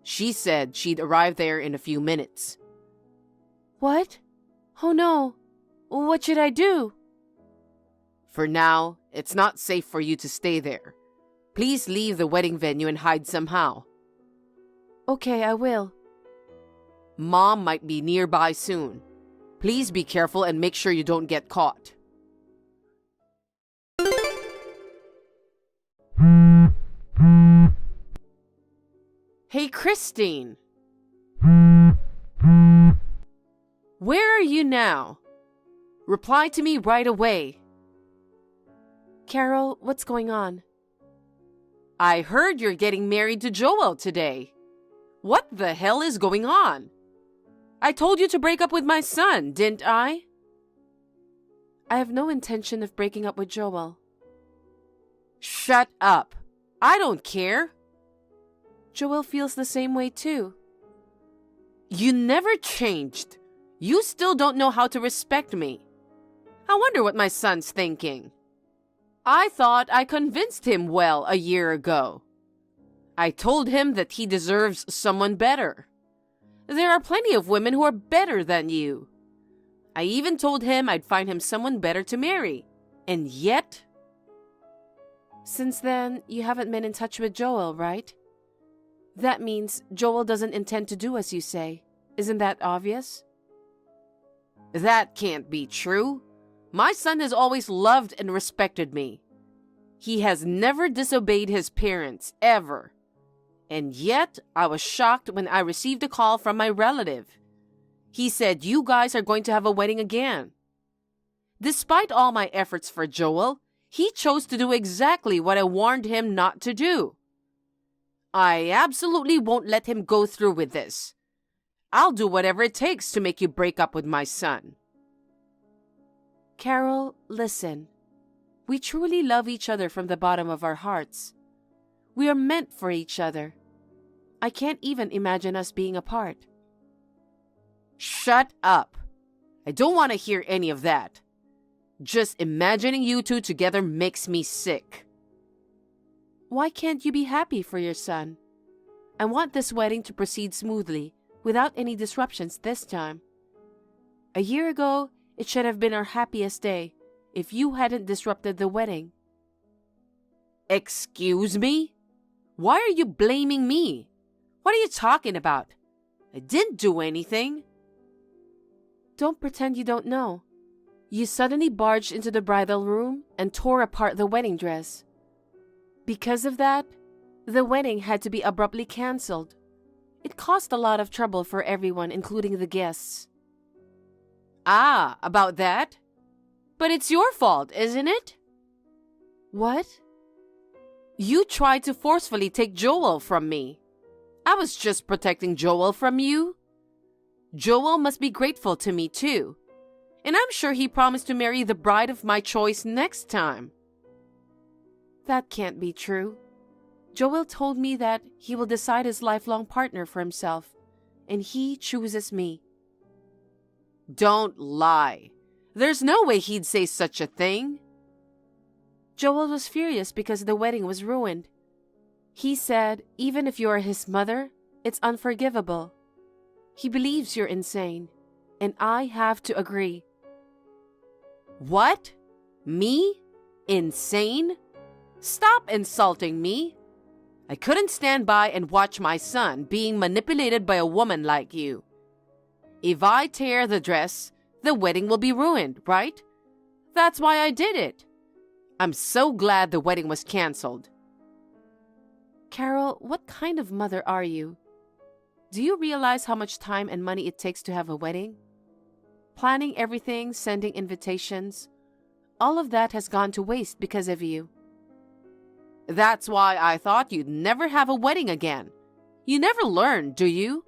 She said she'd arrive there in a few minutes. What? Oh no. What should I do? For now, it's not safe for you to stay there. Please leave the wedding venue and hide somehow. Okay, I will. Mom might be nearby soon. Please be careful and make sure you don't get caught. Hey, Christine. Where are you now? Reply to me right away. Carol, what's going on? I heard you're getting married to Joel today. What the hell is going on? I told you to break up with my son, didn't I? I have no intention of breaking up with Joel. Shut up. I don't care. Joel feels the same way too. You never changed. You still don't know how to respect me. I wonder what my son's thinking. I thought I convinced him well a year ago. I told him that he deserves someone better. There are plenty of women who are better than you. I even told him I'd find him someone better to marry. And yet... Since then, you haven't been in touch with Joel, right? That means Joel doesn't intend to do as you say. Isn't that obvious? That can't be true. My son has always loved and respected me. He has never disobeyed his parents, ever. And yet, I was shocked when I received a call from my relative. He said you guys are going to have a wedding again. Despite all my efforts for Joel, he chose to do exactly what I warned him not to do. I absolutely won't let him go through with this. I'll do whatever it takes to make you break up with my son. Carol, listen. We truly love each other from the bottom of our hearts. We are meant for each other. I can't even imagine us being apart. Shut up. I don't want to hear any of that. Just imagining you two together makes me sick. Why can't you be happy for your son? I want this wedding to proceed smoothly, without any disruptions this time. A year ago, it should have been our happiest day if you hadn't disrupted the wedding. Excuse me? Why are you blaming me? What are you talking about? I didn't do anything. Don't pretend you don't know. You suddenly barged into the bridal room and tore apart the wedding dress. Because of that, the wedding had to be abruptly cancelled. It caused a lot of trouble for everyone, including the guests. Ah, about that? But it's your fault, isn't it? What? You tried to forcefully take Joel from me. I was just protecting Joel from you. Joel must be grateful to me too. And I'm sure he promised to marry the bride of my choice next time. That can't be true. Joel told me that he will decide his lifelong partner for himself, and he chooses me. Don't lie. There's no way he'd say such a thing. Joel was furious because the wedding was ruined. He said, even if you are his mother, it's unforgivable. He believes you're insane, and I have to agree. What? Me? Insane? Stop insulting me. I couldn't stand by and watch my son being manipulated by a woman like you. If I tear the dress, the wedding will be ruined, right? That's why I did it. I'm so glad the wedding was canceled. Carol, what kind of mother are you? Do you realize how much time and money it takes to have a wedding? Planning everything, sending invitations, all of that has gone to waste because of you. That's why I thought you'd never have a wedding again. You never learn, do you?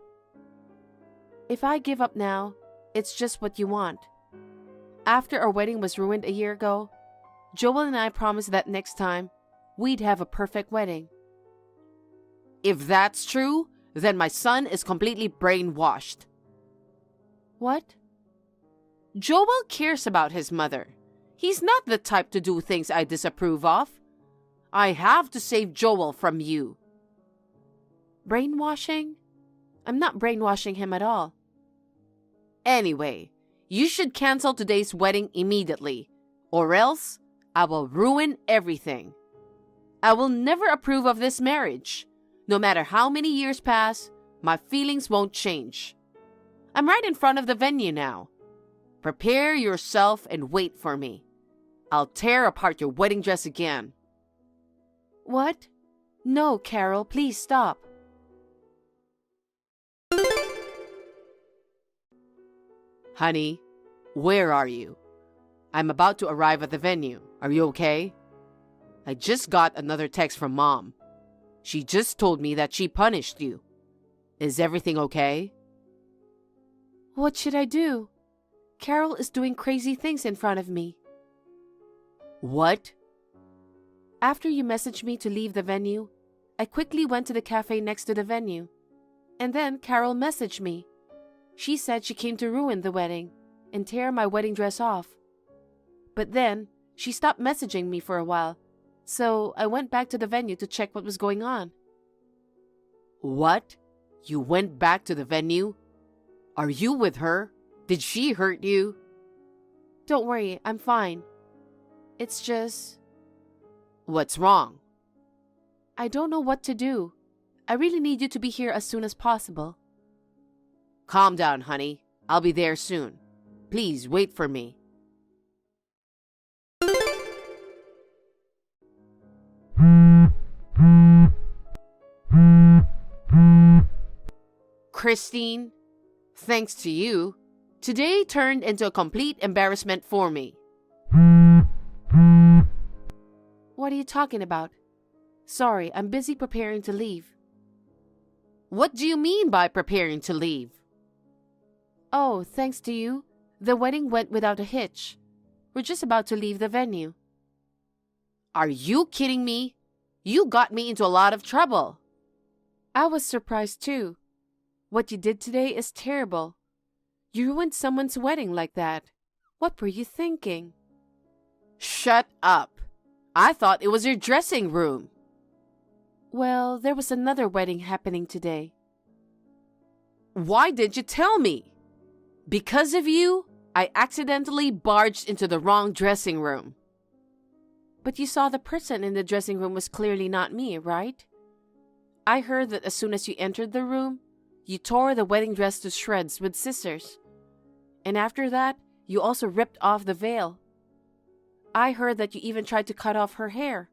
If I give up now, it's just what you want. After our wedding was ruined a year ago, Joel and I promised that next time, we'd have a perfect wedding. If that's true, then my son is completely brainwashed. What? Joel cares about his mother. He's not the type to do things I disapprove of. I have to save Joel from you. Brainwashing? I'm not brainwashing him at all. Anyway, you should cancel today's wedding immediately, or else I will ruin everything. I will never approve of this marriage. No matter how many years pass, my feelings won't change. I'm right in front of the venue now. Prepare yourself and wait for me. I'll tear apart your wedding dress again. What? No, Carol, please stop. Honey, where are you? I'm about to arrive at the venue. Are you okay? I just got another text from Mom. She just told me that she punished you. Is everything okay? What should I do? Carol is doing crazy things in front of me. What? After you messaged me to leave the venue, I quickly went to the cafe next to the venue. And then Carol messaged me. She said she came to ruin the wedding and tear my wedding dress off. But then she stopped messaging me for a while, so I went back to the venue to check what was going on. What? You went back to the venue? Are you with her? Did she hurt you? Don't worry, I'm fine. It's just... What's wrong? I don't know what to do. I really need you to be here as soon as possible. Calm down, honey. I'll be there soon. Please wait for me. Christine, thanks to you, today turned into a complete embarrassment for me. What are you talking about? Sorry, I'm busy preparing to leave. What do you mean by preparing to leave? Oh, thanks to you, the wedding went without a hitch. We're just about to leave the venue. Are you kidding me? You got me into a lot of trouble. I was surprised too. What you did today is terrible. You ruined someone's wedding like that. What were you thinking? Shut up. I thought it was your dressing room. Well, there was another wedding happening today. Why didn't you tell me? Because of you, I accidentally barged into the wrong dressing room. But you saw the person in the dressing room was clearly not me, right? I heard that as soon as you entered the room, you tore the wedding dress to shreds with scissors. And after that, you also ripped off the veil. I heard that you even tried to cut off her hair.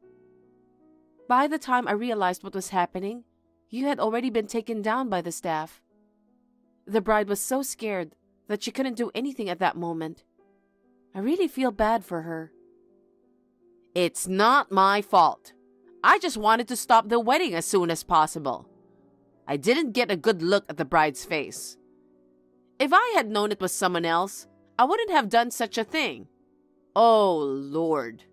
By the time I realized what was happening, you had already been taken down by the staff. The bride was so scared that she couldn't do anything at that moment. I really feel bad for her. It's not my fault. I just wanted to stop the wedding as soon as possible. I didn't get a good look at the bride's face. If I had known it was someone else, I wouldn't have done such a thing. Oh, Lord.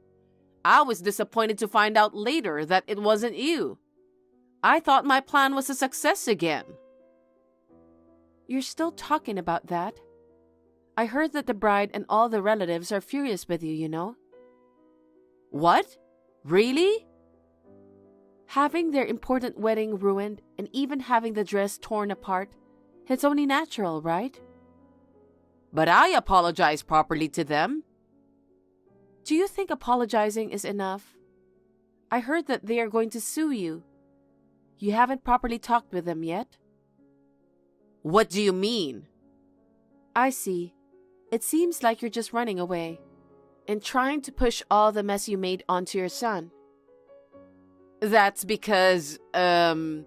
I was disappointed to find out later that it wasn't you. I thought my plan was a success again. You're still talking about that? I heard that the bride and all the relatives are furious with you, you know? What? Really? Having their important wedding ruined and even having the dress torn apart, it's only natural, right? But I apologized properly to them. Do you think apologizing is enough? I heard that they are going to sue you. You haven't properly talked with them yet? What do you mean? I see. It seems like you're just running away and trying to push all the mess you made onto your son. That's because, I'm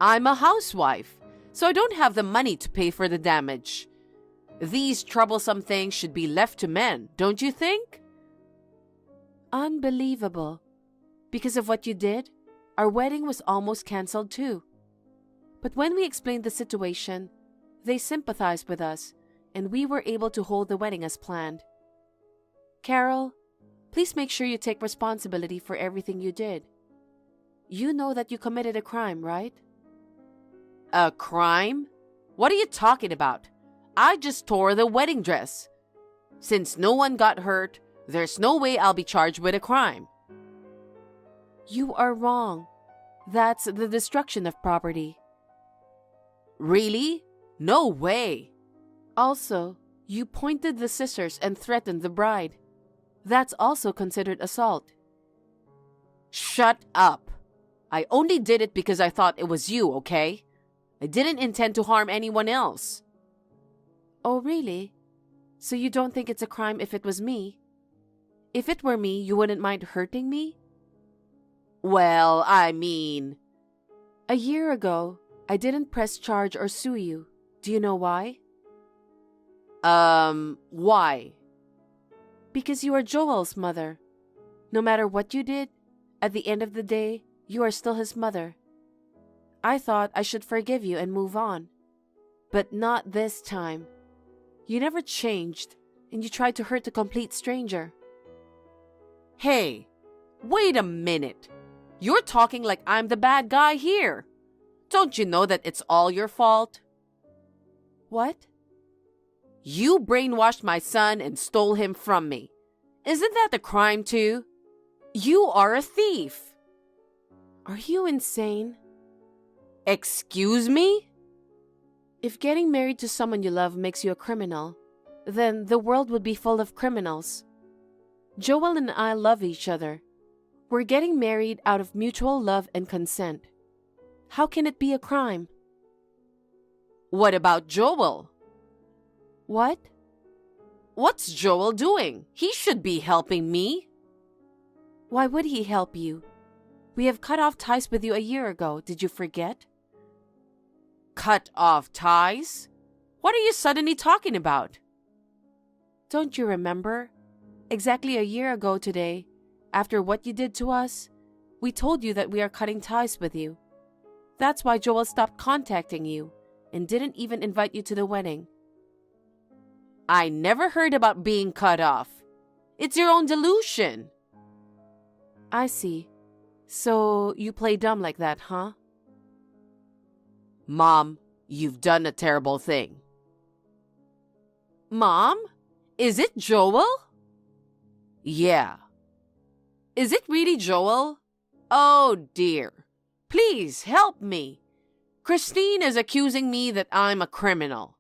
a housewife, so I don't have the money to pay for the damage. These troublesome things should be left to men, don't you think? Unbelievable. Because of what you did, our wedding was almost canceled too. But when we explained the situation, they sympathized with us, and we were able to hold the wedding as planned. Carol, please make sure you take responsibility for everything you did. You know that you committed a crime, right? A crime? What are you talking about? I just tore the wedding dress. Since no one got hurt, there's no way I'll be charged with a crime. You are wrong. That's the destruction of property. Really? No way. Also, you pointed the scissors and threatened the bride. That's also considered assault. Shut up. I only did it because I thought it was you, okay? I didn't intend to harm anyone else. Oh, really? So you don't think it's a crime if it was me? If it were me, you wouldn't mind hurting me? Well, I mean... A year ago, I didn't press charge or sue you. Do you know why? Why? Because you are Joel's mother. No matter what you did, at the end of the day, you are still his mother. I thought I should forgive you and move on. But not this time. You never changed, and you tried to hurt a complete stranger. Hey, wait a minute. You're talking like I'm the bad guy here. Don't you know that it's all your fault? What? You brainwashed my son and stole him from me. Isn't that a crime too? You are a thief. Are you insane? Excuse me? If getting married to someone you love makes you a criminal, then the world would be full of criminals. Joel and I love each other. We're getting married out of mutual love and consent. How can it be a crime? What about Joel? What? What's Joel doing? He should be helping me. Why would he help you? We have cut off ties with you a year ago. Did you forget? Cut off ties? What are you suddenly talking about? Don't you remember? Exactly a year ago today, after what you did to us, we told you that we are cutting ties with you. That's why Joel stopped contacting you and didn't even invite you to the wedding. I never heard about being cut off. It's your own delusion. I see. So you play dumb like that, huh? Mom, you've done a terrible thing. Mom? Is it Joel? Yeah. Is it really Joel? Oh dear. Please help me. Christine is accusing me that I'm a criminal.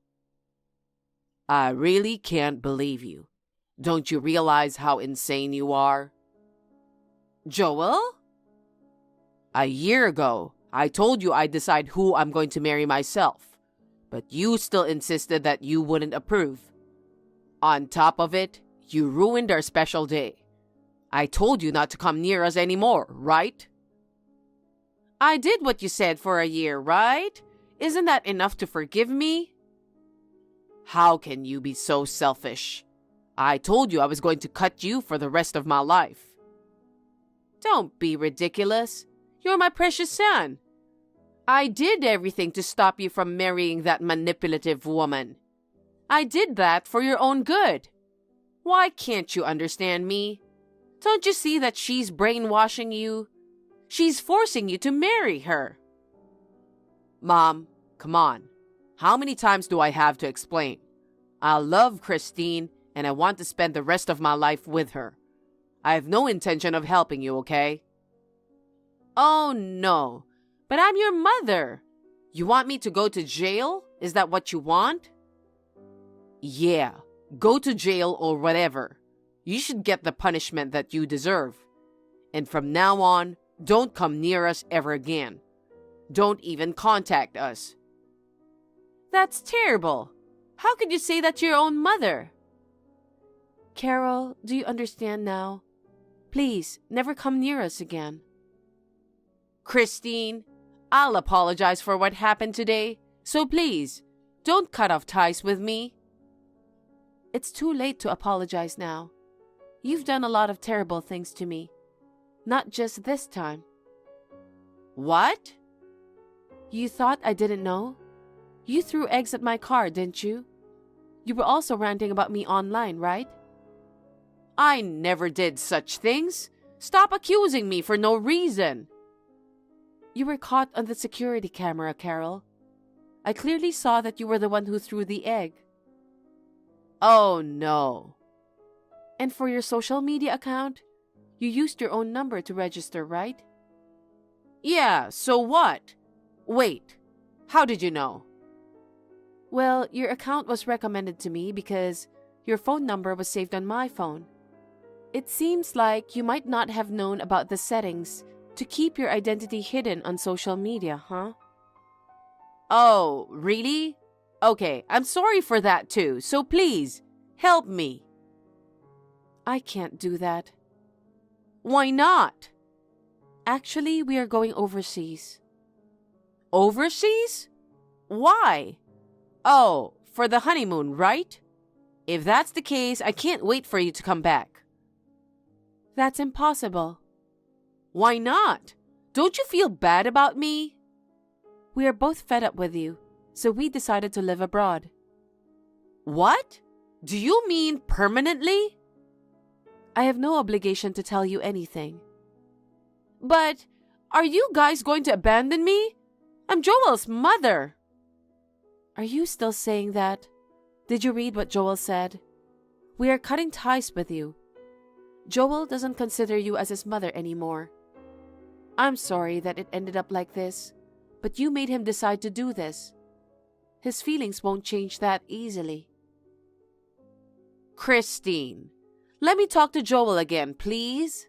I really can't believe you. Don't you realize how insane you are? Joel? A year ago, I told you I'd decide who I'm going to marry myself, but you still insisted that you wouldn't approve. On top of it, you ruined our special day. I told you not to come near us anymore, right? I did what you said for a year, right? Isn't that enough to forgive me? How can you be so selfish? I told you I was going to cut you for the rest of my life. Don't be ridiculous. You're my precious son. I did everything to stop you from marrying that manipulative woman. I did that for your own good. Why can't you understand me? Don't you see that she's brainwashing you? She's forcing you to marry her. Mom, come on. How many times do I have to explain? I love Christine and I want to spend the rest of my life with her. I have no intention of helping you, okay? Oh no, but I'm your mother. You want me to go to jail? Is that what you want? Yeah, go to jail or whatever. You should get the punishment that you deserve. And from now on, don't come near us ever again. Don't even contact us. That's terrible. How could you say that to your own mother? Carol, do you understand now? Please, never come near us again. Christine, I'll apologize for what happened today, so please, don't cut off ties with me. It's too late to apologize now. You've done a lot of terrible things to me. Not just this time. What? You thought I didn't know? You threw eggs at my car, didn't you? You were also ranting about me online, right? I never did such things. Stop accusing me for no reason. You were caught on the security camera, Carol. I clearly saw that you were the one who threw the egg. Oh, no. And for your social media account, you used your own number to register, right? Yeah, so what? Wait, how did you know? Well, your account was recommended to me because your phone number was saved on my phone. It seems like you might not have known about the settings to keep your identity hidden on social media, huh? Oh, really? Okay, I'm sorry for that too, so please, help me. I can't do that. Why not? Actually, we are going overseas. Overseas? Why? Oh, for the honeymoon, right? If that's the case, I can't wait for you to come back. That's impossible. Why not? Don't you feel bad about me? We are both fed up with you, so we decided to live abroad. What? Do you mean permanently? I have no obligation to tell you anything. But are you guys going to abandon me? I'm Joel's mother. Are you still saying that? Did you read what Joel said? We are cutting ties with you. Joel doesn't consider you as his mother anymore. I'm sorry that it ended up like this, but you made him decide to do this. His feelings won't change that easily. Christine, let me talk to Joel again, please.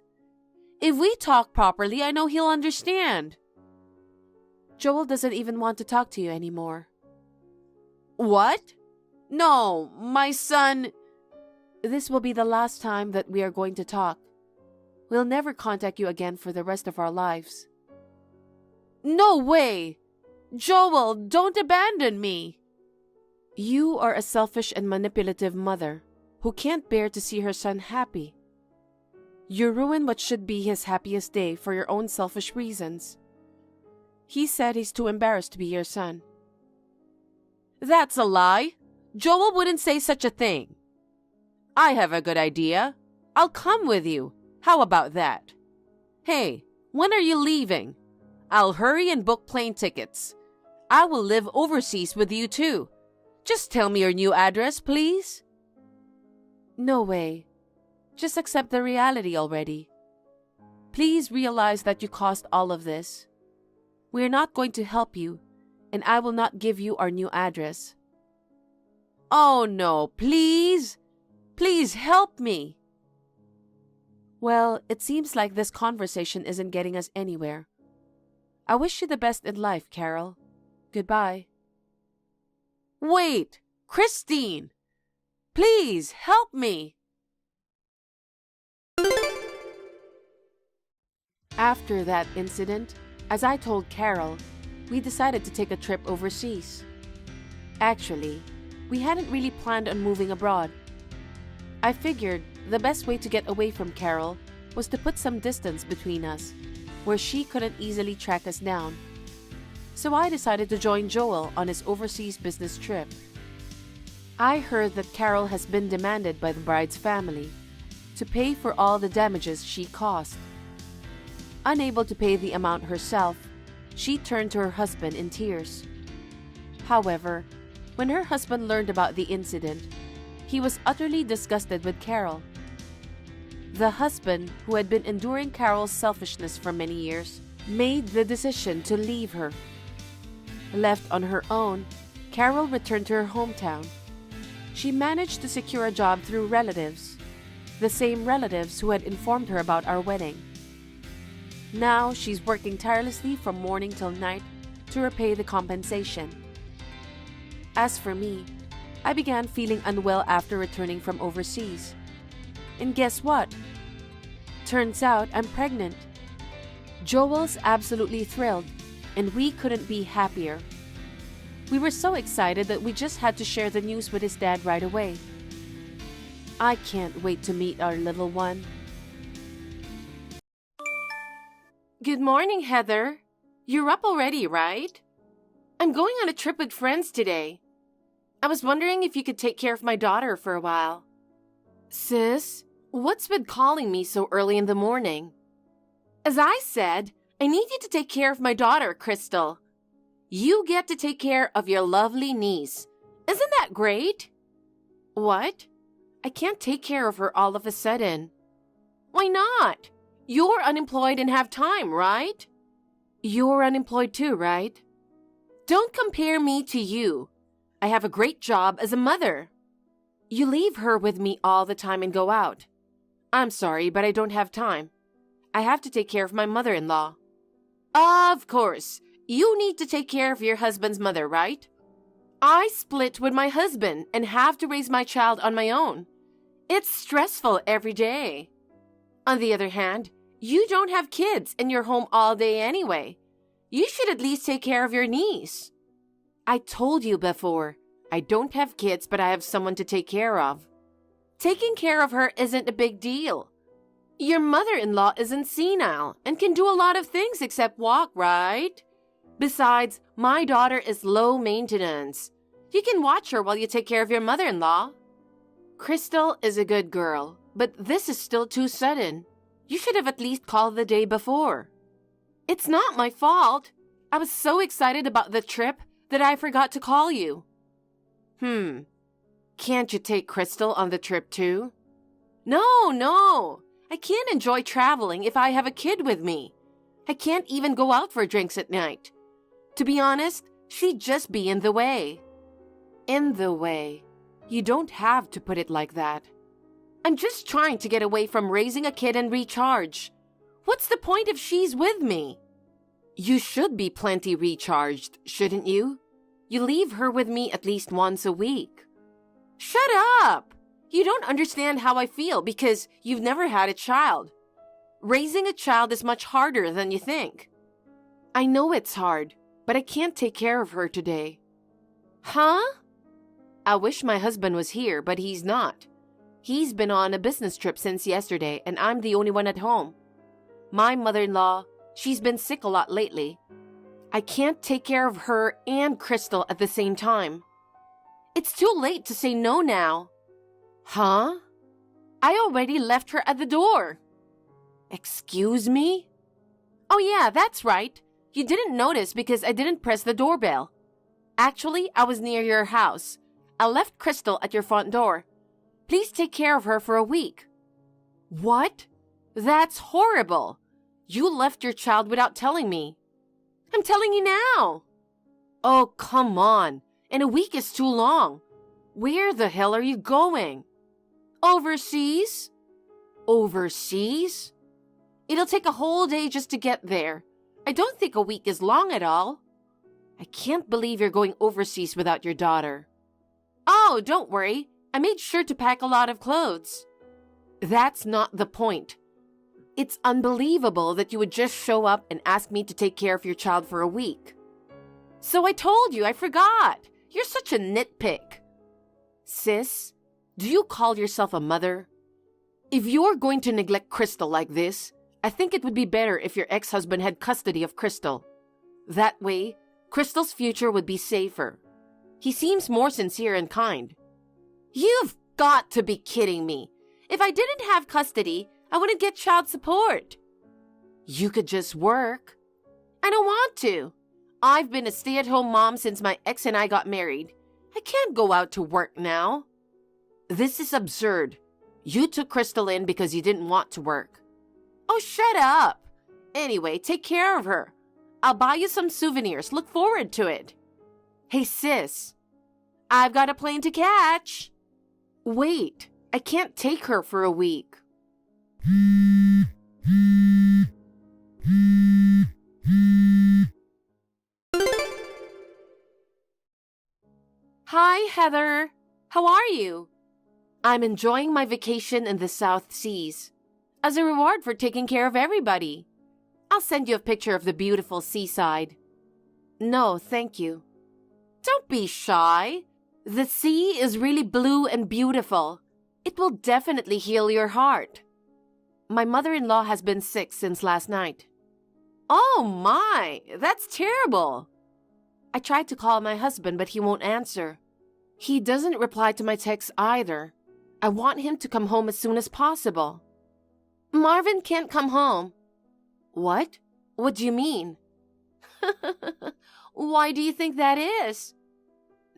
If we talk properly, I know he'll understand. Joel doesn't even want to talk to you anymore. What? No, my son... This will be the last time that we are going to talk. We'll never contact you again for the rest of our lives. No way! Joel, don't abandon me! You are a selfish and manipulative mother who can't bear to see her son happy. You ruin what should be his happiest day for your own selfish reasons. He said he's too embarrassed to be your son. That's a lie. Joel wouldn't say such a thing. I have a good idea. I'll come with you. How about that? Hey, when are you leaving? I'll hurry and book plane tickets. I will live overseas with you too. Just tell me your new address, please. No way. Just accept the reality already. Please realize that you caused all of this. We are not going to help you, and I will not give you our new address. Oh no, please! Please help me! Well, it seems like this conversation isn't getting us anywhere. I wish you the best in life, Carol. Goodbye. Wait! Christine! Please help me! After that incident, as I told Carol, we decided to take a trip overseas. Actually, we hadn't really planned on moving abroad. I figured the best way to get away from Carol was to put some distance between us, where she couldn't easily track us down. So I decided to join Joel on his overseas business trip. I heard that Carol has been demanded by the bride's family to pay for all the damages she caused. Unable to pay the amount herself, she turned to her husband in tears. However, when her husband learned about the incident, he was utterly disgusted with Carol. The husband, who had been enduring Carol's selfishness for many years, made the decision to leave her. Left on her own, Carol returned to her hometown. She managed to secure a job through relatives, the same relatives who had informed her about our wedding. Now she's working tirelessly from morning till night to repay the compensation. As for me, I began feeling unwell after returning from overseas. And guess what? Turns out I'm pregnant. Joel's absolutely thrilled, and we couldn't be happier. We were so excited that we just had to share the news with his dad right away. I can't wait to meet our little one. Good morning, Heather. You're up already, right? I'm going on a trip with friends today. I was wondering if you could take care of my daughter for a while. Sis, What's with calling me so early in the morning? As I said, I need you to take care of my daughter, Crystal. You get to take care of your lovely niece. Isn't that great? What? I can't take care of her all of a sudden. Why not? You're unemployed and have time, right? You're unemployed too, right? Don't compare me to you. I have a great job as a mother. You leave her with me all the time and go out. I'm sorry, but I don't have time. I have to take care of my mother-in-law. Of course, you need to take care of your husband's mother, right? I split with my husband and have to raise my child on my own. It's stressful every day. On the other hand, you don't have kids and you're home all day anyway. You should at least take care of your niece. I told you before, I don't have kids, but I have someone to take care of. Taking care of her isn't a big deal. Your mother-in-law isn't senile and can do a lot of things except walk, right? Besides, my daughter is low maintenance. You can watch her while you take care of your mother-in-law. Crystal is a good girl, but this is still too sudden. You should have at least called the day before. It's not my fault. I was so excited about the trip that I forgot to call you. Can't you take Crystal on the trip too? No. I can't enjoy traveling if I have a kid with me. I can't even go out for drinks at night. To be honest, she'd just be in the way. In the way. You don't have to put it like that. I'm just trying to get away from raising a kid and recharge. What's the point if she's with me? You should be plenty recharged, shouldn't you? You leave her with me at least once a week. Shut up! You don't understand how I feel because you've never had a child. Raising a child is much harder than you think. I know it's hard, but I can't take care of her today. Huh? I wish my husband was here, but he's not. He's been on a business trip since yesterday, and I'm the only one at home. My mother-in-law, she's been sick a lot lately. I can't take care of her and Crystal at the same time. It's too late to say no now. Huh? I already left her at the door. Excuse me? Oh yeah, that's right. You didn't notice because I didn't press the doorbell. Actually, I was near your house. I left Crystal at your front door. Please take care of her for a week. What? That's horrible. You left your child without telling me. I'm telling you now. Oh, come on. And a week is too long. Where the hell are you going? Overseas? Overseas? It'll take a whole day just to get there. I don't think a week is long at all. I can't believe you're going overseas without your daughter. Oh, don't worry. I made sure to pack a lot of clothes. That's not the point. It's unbelievable that you would just show up and ask me to take care of your child for a week. So I told you, I forgot. You're such a nitpick. Sis, do you call yourself a mother? If you're going to neglect Crystal like this, I think it would be better if your ex-husband had custody of Crystal. That way, Crystal's future would be safer. He seems more sincere and kind. You've got to be kidding me. If I didn't have custody, I wouldn't get child support. You could just work. I don't want to. I've been a stay-at-home mom since my ex and I got married. I can't go out to work now. This is absurd. You took Crystal in because you didn't want to work. Oh, shut up. Anyway, take care of her. I'll buy you some souvenirs. Look forward to it. Hey, sis. I've got a plane to catch. Wait, I can't take her for a week. Hi, Heather. How are you? I'm enjoying my vacation in the South Seas. As a reward for taking care of everybody. I'll send you a picture of the beautiful seaside. No, thank you. Don't be shy. The sea is really blue and beautiful. It will definitely heal your heart. My mother-in-law has been sick since last night. Oh my, that's terrible. I tried to call my husband, but he won't answer. He doesn't reply to my texts either. I want him to come home as soon as possible. Marvin can't come home. What? What do you mean? Why do you think that is?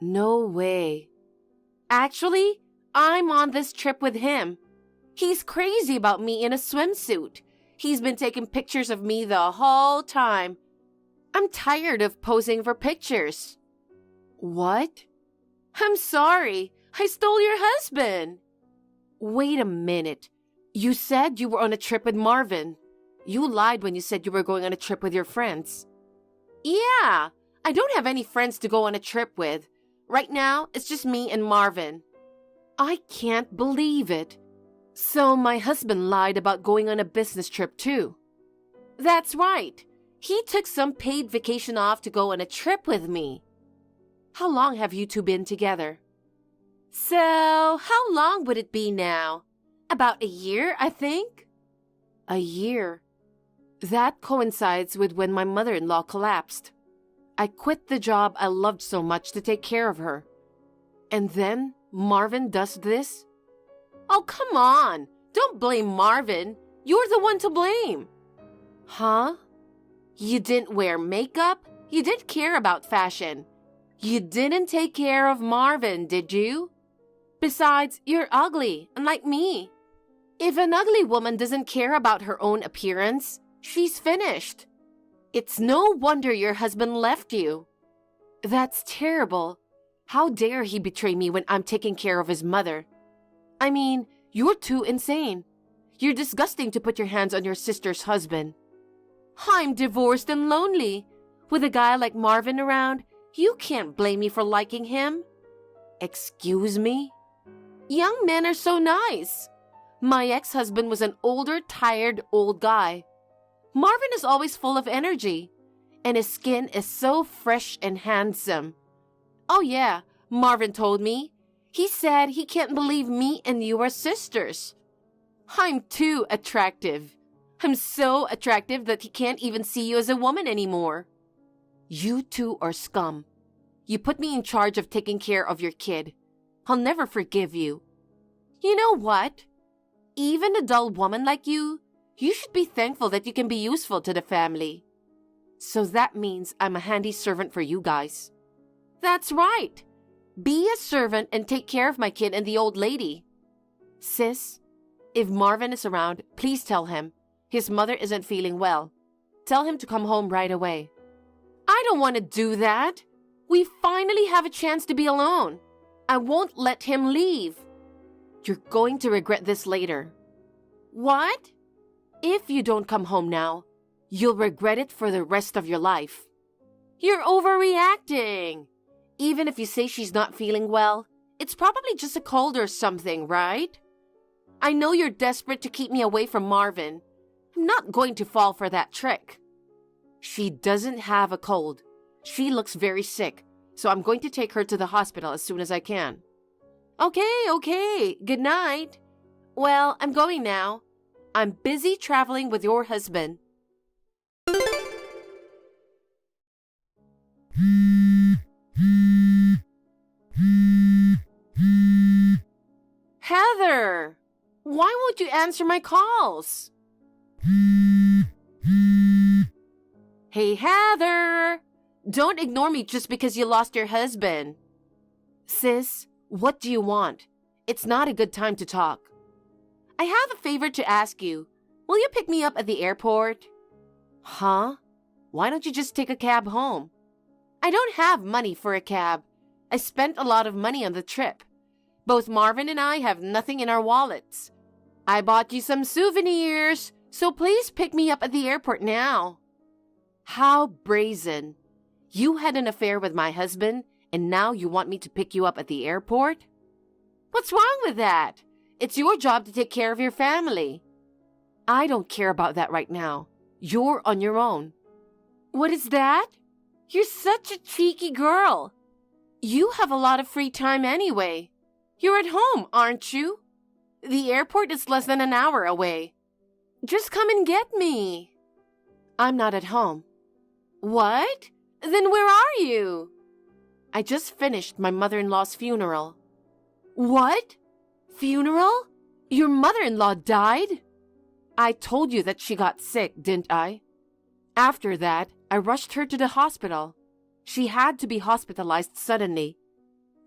No way. Actually, I'm on this trip with him. He's crazy about me in a swimsuit. He's been taking pictures of me the whole time. I'm tired of posing for pictures. What? I'm sorry. I stole your husband. Wait a minute. You said you were on a trip with Marvin. You lied when you said you were going on a trip with your friends. Yeah, I don't have any friends to go on a trip with. Right now, it's just me and Marvin. I can't believe it. So my husband lied about going on a business trip too. That's right. He took some paid vacation off to go on a trip with me. How long have you two been together? So, how long would it be now? About a year, I think. A year. That coincides with when my mother-in-law collapsed. I quit the job I loved so much to take care of her. And then Marvin does this? Oh, come on. Don't blame Marvin. You're the one to blame. Huh? You didn't wear makeup? You did care about fashion. You didn't take care of Marvin, did you? Besides, you're ugly, unlike me. If an ugly woman doesn't care about her own appearance, she's finished. It's no wonder your husband left you. That's terrible. How dare he betray me when I'm taking care of his mother? I mean, you're too insane. You're disgusting to put your hands on your sister's husband. I'm divorced and lonely. With a guy like Marvin around, you can't blame me for liking him. Excuse me? Young men are so nice. My ex-husband was an older, tired, old guy. Marvin is always full of energy, and his skin is so fresh and handsome. Oh yeah, Marvin told me. He said he can't believe me and you are sisters. I'm too attractive. I'm so attractive that he can't even see you as a woman anymore. You two are scum. You put me in charge of taking care of your kid. I'll never forgive you. You know what? Even a dull woman like you should be thankful that you can be useful to the family. So that means I'm a handy servant for you guys. That's right. Be a servant and take care of my kid and the old lady. Sis, if Marvin is around, please tell him. His mother isn't feeling well. Tell him to come home right away. I don't want to do that. We finally have a chance to be alone. I won't let him leave. You're going to regret this later. What? If you don't come home now, you'll regret it for the rest of your life. You're overreacting. Even if you say she's not feeling well, it's probably just a cold or something, right? I know you're desperate to keep me away from Marvin. I'm not going to fall for that trick. She doesn't have a cold. She looks very sick, so I'm going to take her to the hospital as soon as I can. Okay. Good night. Well, I'm going now. I'm busy traveling with your husband. Heather, why won't you answer my calls? Hey, Heather, don't ignore me just because you lost your husband. Sis, what do you want? It's not a good time to talk. I have a favor to ask you. Will you pick me up at the airport? Huh? Why don't you just take a cab home? I don't have money for a cab. I spent a lot of money on the trip. Both Marvin and I have nothing in our wallets. I bought you some souvenirs, so please pick me up at the airport now. How brazen. You had an affair with my husband, and now you want me to pick you up at the airport? What's wrong with that? It's your job to take care of your family. I don't care about that right now. You're on your own. What is that? You're such a cheeky girl. You have a lot of free time anyway. You're at home, aren't you? The airport is less than an hour away. Just come and get me. I'm not at home. What? Then where are you? I just finished my mother-in-law's funeral. What? Funeral? Your mother-in-law died? I told you that she got sick, didn't I? After that, I rushed her to the hospital. She had to be hospitalized suddenly.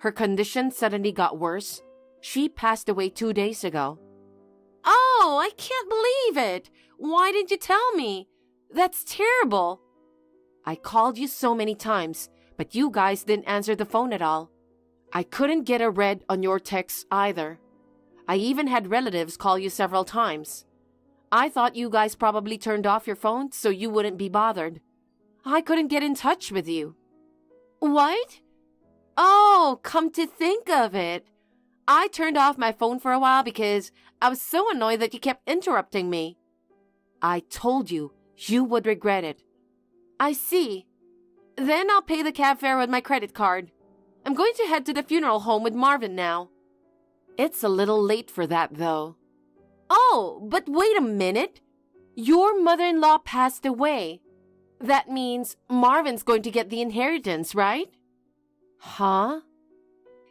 Her condition suddenly got worse. She passed away 2 days ago. Oh, I can't believe it! Why didn't you tell me? That's terrible. I called you so many times, but you guys didn't answer the phone at all. I couldn't get a read on your texts either. I even had relatives call you several times. I thought you guys probably turned off your phone so you wouldn't be bothered. I couldn't get in touch with you. What? Oh, come to think of it. I turned off my phone for a while because I was so annoyed that you kept interrupting me. I told you, you would regret it. I see. Then I'll pay the cab fare with my credit card. I'm going to head to the funeral home with Marvin now. It's a little late for that, though. Oh, but wait a minute. Your mother-in-law passed away. That means Marvin's going to get the inheritance, right? Huh?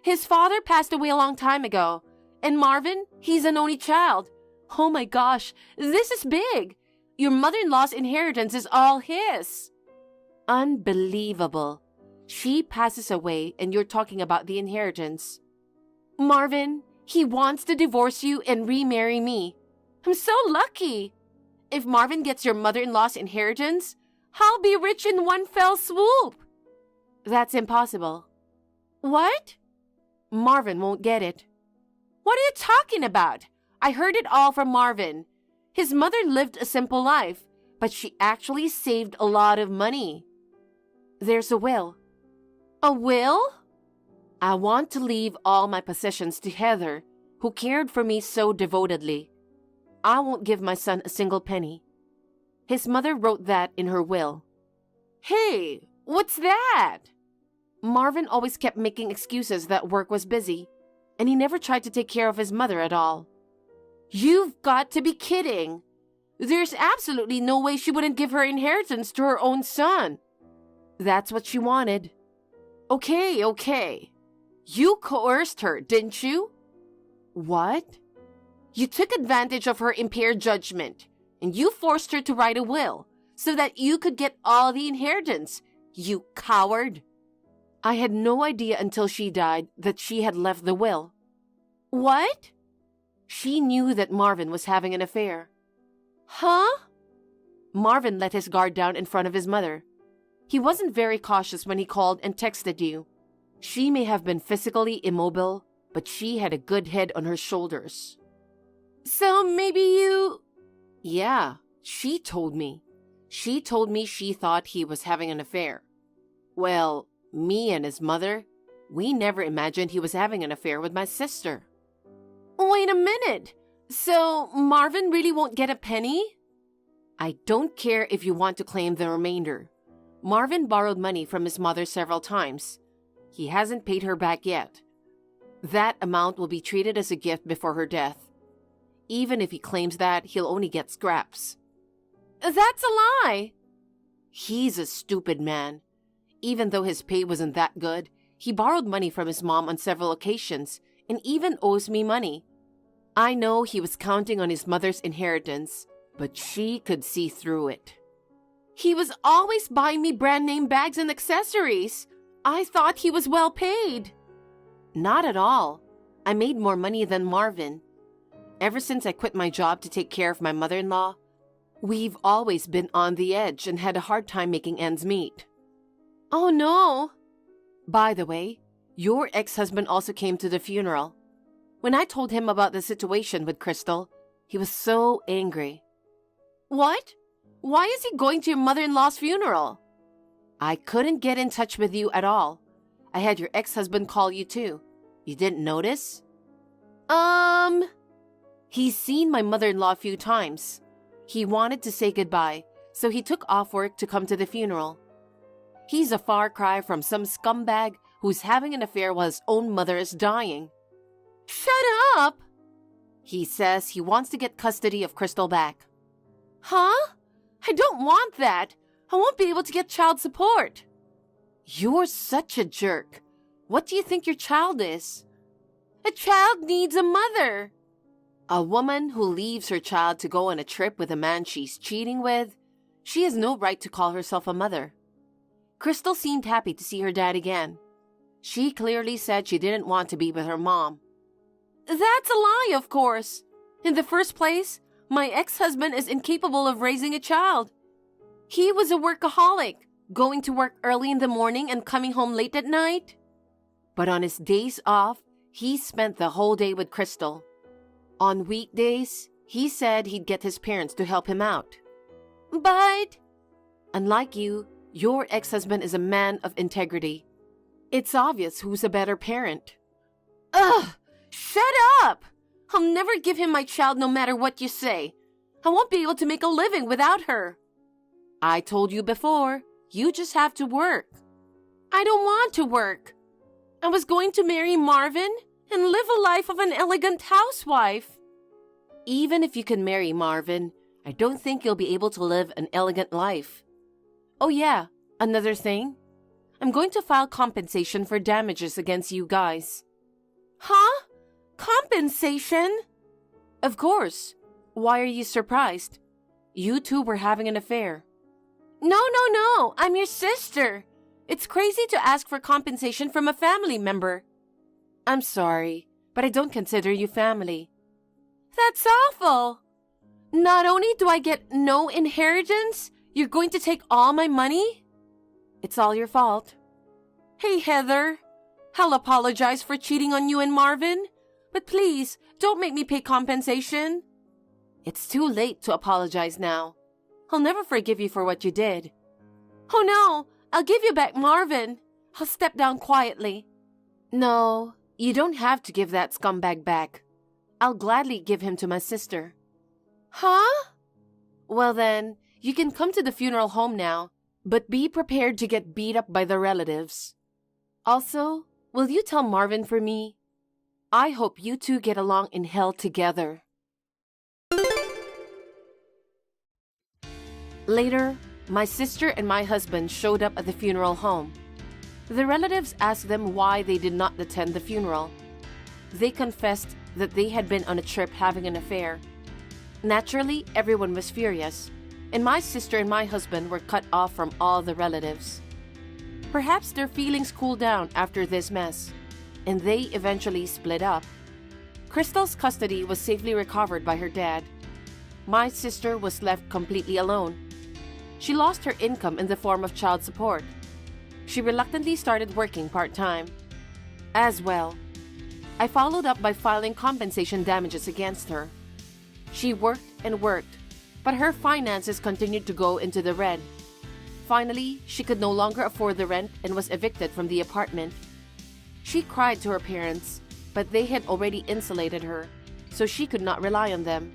His father passed away a long time ago. And Marvin, he's an only child. Oh my gosh, this is big. Your mother-in-law's inheritance is all his. Unbelievable. She passes away and you're talking about the inheritance. Marvin, he wants to divorce you and remarry me. I'm so lucky. If Marvin gets your mother-in-law's inheritance, I'll be rich in one fell swoop. That's impossible. What? Marvin won't get it. What are you talking about? I heard it all from Marvin. His mother lived a simple life, but she actually saved a lot of money. There's a will. A will? I want to leave all my possessions to Heather, who cared for me so devotedly. I won't give my son a single penny. His mother wrote that in her will. Hey, what's that? Marvin always kept making excuses that work was busy, and he never tried to take care of his mother at all. You've got to be kidding. There's absolutely no way she wouldn't give her inheritance to her own son. That's what she wanted. Okay. You coerced her, didn't you? What? You took advantage of her impaired judgment, and you forced her to write a will so that you could get all the inheritance, you coward. I had no idea until she died that she had left the will. What? She knew that Marvin was having an affair. Huh? Marvin let his guard down in front of his mother. He wasn't very cautious when he called and texted you. She may have been physically immobile, but she had a good head on her shoulders. So maybe you... Yeah, she told me. She told me she thought he was having an affair. Well, me and his mother, we never imagined he was having an affair with my sister. Wait a minute. So Marvin really won't get a penny? I don't care if you want to claim the remainder. Marvin borrowed money from his mother several times. He hasn't paid her back yet. That amount will be treated as a gift before her death. Even if he claims that, he'll only get scraps. That's a lie! He's a stupid man. Even though his pay wasn't that good, he borrowed money from his mom on several occasions and even owes me money. I know he was counting on his mother's inheritance, but she could see through it. He was always buying me brand name bags and accessories. I thought he was well paid. Not at all. I made more money than Marvin. Ever since I quit my job to take care of my mother-in-law, we've always been on the edge and had a hard time making ends meet. Oh no! By the way, your ex-husband also came to the funeral. When I told him about the situation with Crystal, he was so angry. What? Why is he going to your mother-in-law's funeral? I couldn't get in touch with you at all. I had your ex-husband call you too. You didn't notice? He's seen my mother-in-law a few times. He wanted to say goodbye, so he took off work to come to the funeral. He's a far cry from some scumbag who's having an affair while his own mother is dying. Shut up! He says he wants to get custody of Crystal back. Huh? I don't want that. I won't be able to get child support. You're such a jerk. What do you think your child is? A child needs a mother. A woman who leaves her child to go on a trip with a man she's cheating with, she has no right to call herself a mother. Crystal seemed happy to see her dad again. She clearly said she didn't want to be with her mom. That's a lie, of course. In the first place, my ex-husband is incapable of raising a child. He was a workaholic, going to work early in the morning and coming home late at night. But on his days off, he spent the whole day with Crystal. On weekdays, he said he'd get his parents to help him out. But, unlike you, your ex-husband is a man of integrity. It's obvious who's a better parent. Ugh! Shut up! I'll never give him my child no matter what you say. I won't be able to make a living without her. I told you before, you just have to work. I don't want to work. I was going to marry Marvin and live a life of an elegant housewife. Even if you can marry Marvin, I don't think you'll be able to live an elegant life. Oh yeah, another thing. I'm going to file compensation for damages against you guys. Huh? Compensation? Of course. Why are you surprised? You two were having an affair. No, I'm your sister. It's crazy to ask for compensation from a family member. I'm sorry, but I don't consider you family. That's awful. Not only do I get no inheritance, you're going to take all my money? It's all your fault. Hey, Heather. I'll apologize for cheating on you and Marvin, but please don't make me pay compensation. It's too late to apologize now. I'll never forgive you for what you did. Oh no, I'll give you back Marvin. I'll step down quietly. No, you don't have to give that scumbag back. I'll gladly give him to my sister. Huh? Well then, you can come to the funeral home now, but be prepared to get beat up by the relatives. Also, will you tell Marvin for me? I hope you two get along in hell together. Later, my sister and my husband showed up at the funeral home. The relatives asked them why they did not attend the funeral. They confessed that they had been on a trip having an affair. Naturally, everyone was furious, and my sister and my husband were cut off from all the relatives. Perhaps their feelings cooled down after this mess, and they eventually split up. Crystal's custody was safely recovered by her dad. My sister was left completely alone. She lost her income in the form of child support. She reluctantly started working part-time. As well, I followed up by filing compensation damages against her. She worked and worked, but her finances continued to go into the red. Finally, she could no longer afford the rent and was evicted from the apartment. She cried to her parents, but they had already insulated her, so she could not rely on them.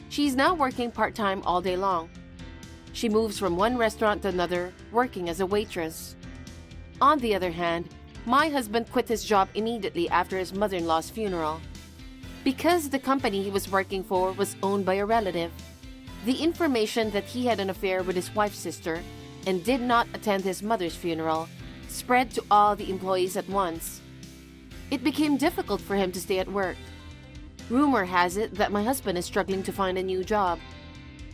She's now working part-time all day long. She moves from one restaurant to another, working as a waitress. On the other hand, my husband quit his job immediately after his mother-in-law's funeral. Because the company he was working for was owned by a relative, the information that he had an affair with his wife's sister and did not attend his mother's funeral spread to all the employees at once. It became difficult for him to stay at work. Rumor has it that my husband is struggling to find a new job.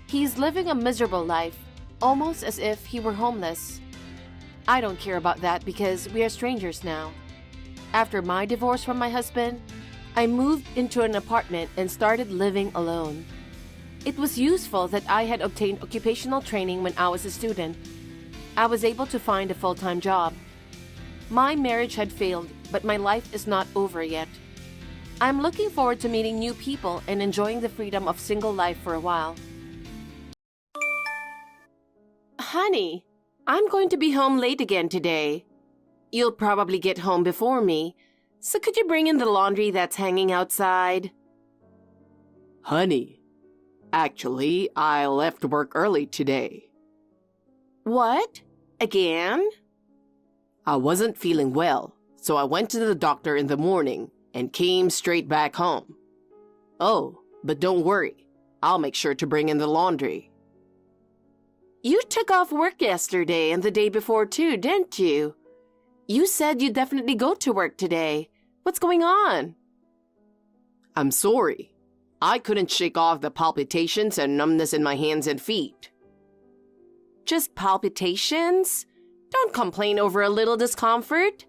He is living a miserable life, almost as if he were homeless. I don't care about that because we are strangers now. After my divorce from my husband, I moved into an apartment and started living alone. It was useful that I had obtained occupational training when I was a student. I was able to find a full-time job. My marriage had failed, but my life is not over yet. I'm looking forward to meeting new people and enjoying the freedom of single life for a while. Honey, I'm going to be home late again today. You'll probably get home before me, so could you bring in the laundry that's hanging outside? Honey, actually, I left work early today. What? Again? I wasn't feeling well, so I went to the doctor in the morning and came straight back home. Oh, but don't worry. I'll make sure to bring in the laundry. You took off work yesterday and the day before too, didn't you? You said you'd definitely go to work today. What's going on? I'm sorry. I couldn't shake off the palpitations and numbness in my hands and feet. Just palpitations? Don't complain over a little discomfort.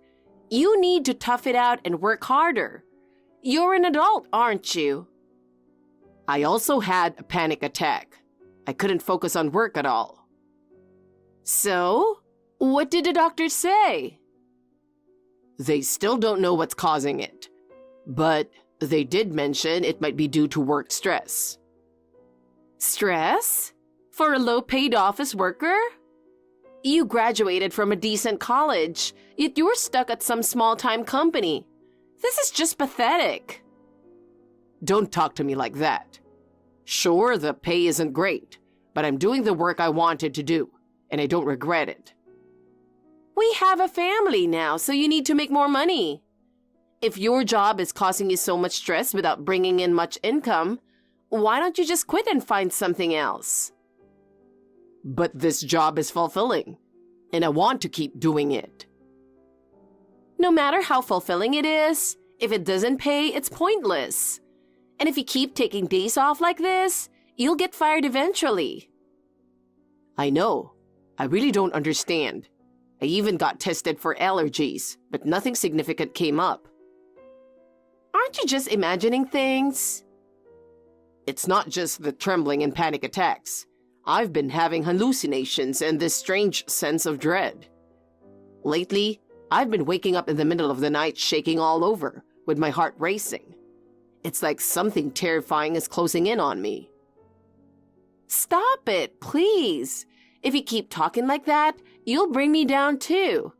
You need to tough it out and work harder. You're an adult, aren't you? I also had a panic attack. I couldn't focus on work at all. So, what did the doctor say? They still don't know what's causing it, but they did mention it might be due to work stress. Stress? For a low-paid office worker? You graduated from a decent college, yet you're stuck at some small-time company. This is just pathetic. Don't talk to me like that. Sure, the pay isn't great, but I'm doing the work I wanted to do, and I don't regret it. We have a family now, so you need to make more money. If your job is causing you so much stress without bringing in much income, why don't you just quit and find something else? But this job is fulfilling, and I want to keep doing it. No matter how fulfilling it is, if it doesn't pay, it's pointless. And if you keep taking days off like this, you'll get fired eventually. I know. I really don't understand. I even got tested for allergies, but nothing significant came up. Aren't you just imagining things? It's not just the trembling and panic attacks. I've been having hallucinations and this strange sense of dread. Lately, I've been waking up in the middle of the night shaking all over, with my heart racing. It's like something terrifying is closing in on me. Stop it, please. If you keep talking like that, you'll bring me down too.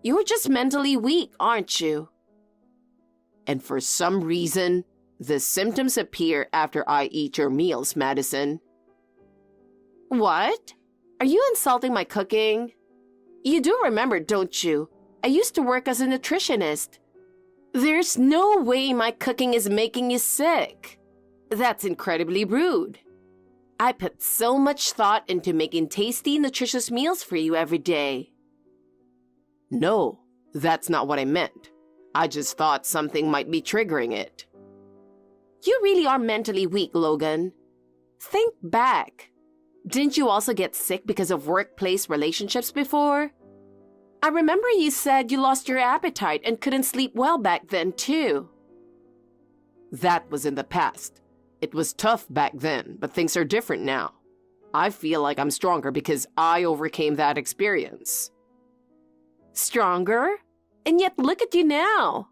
You're just mentally weak, aren't you? And for some reason, the symptoms appear after I eat your meals, Madison. What? Are you insulting my cooking? You do remember, don't you? I used to work as a nutritionist. There's no way my cooking is making you sick. That's incredibly rude. I put so much thought into making tasty, nutritious meals for you every day. No, that's not what I meant. I just thought something might be triggering it. You really are mentally weak, Logan. Think back. Didn't you also get sick because of workplace relationships before? I remember you said you lost your appetite and couldn't sleep well back then, too. That was in the past. It was tough back then, but things are different now. I feel like I'm stronger because I overcame that experience. Stronger? And yet look at you now.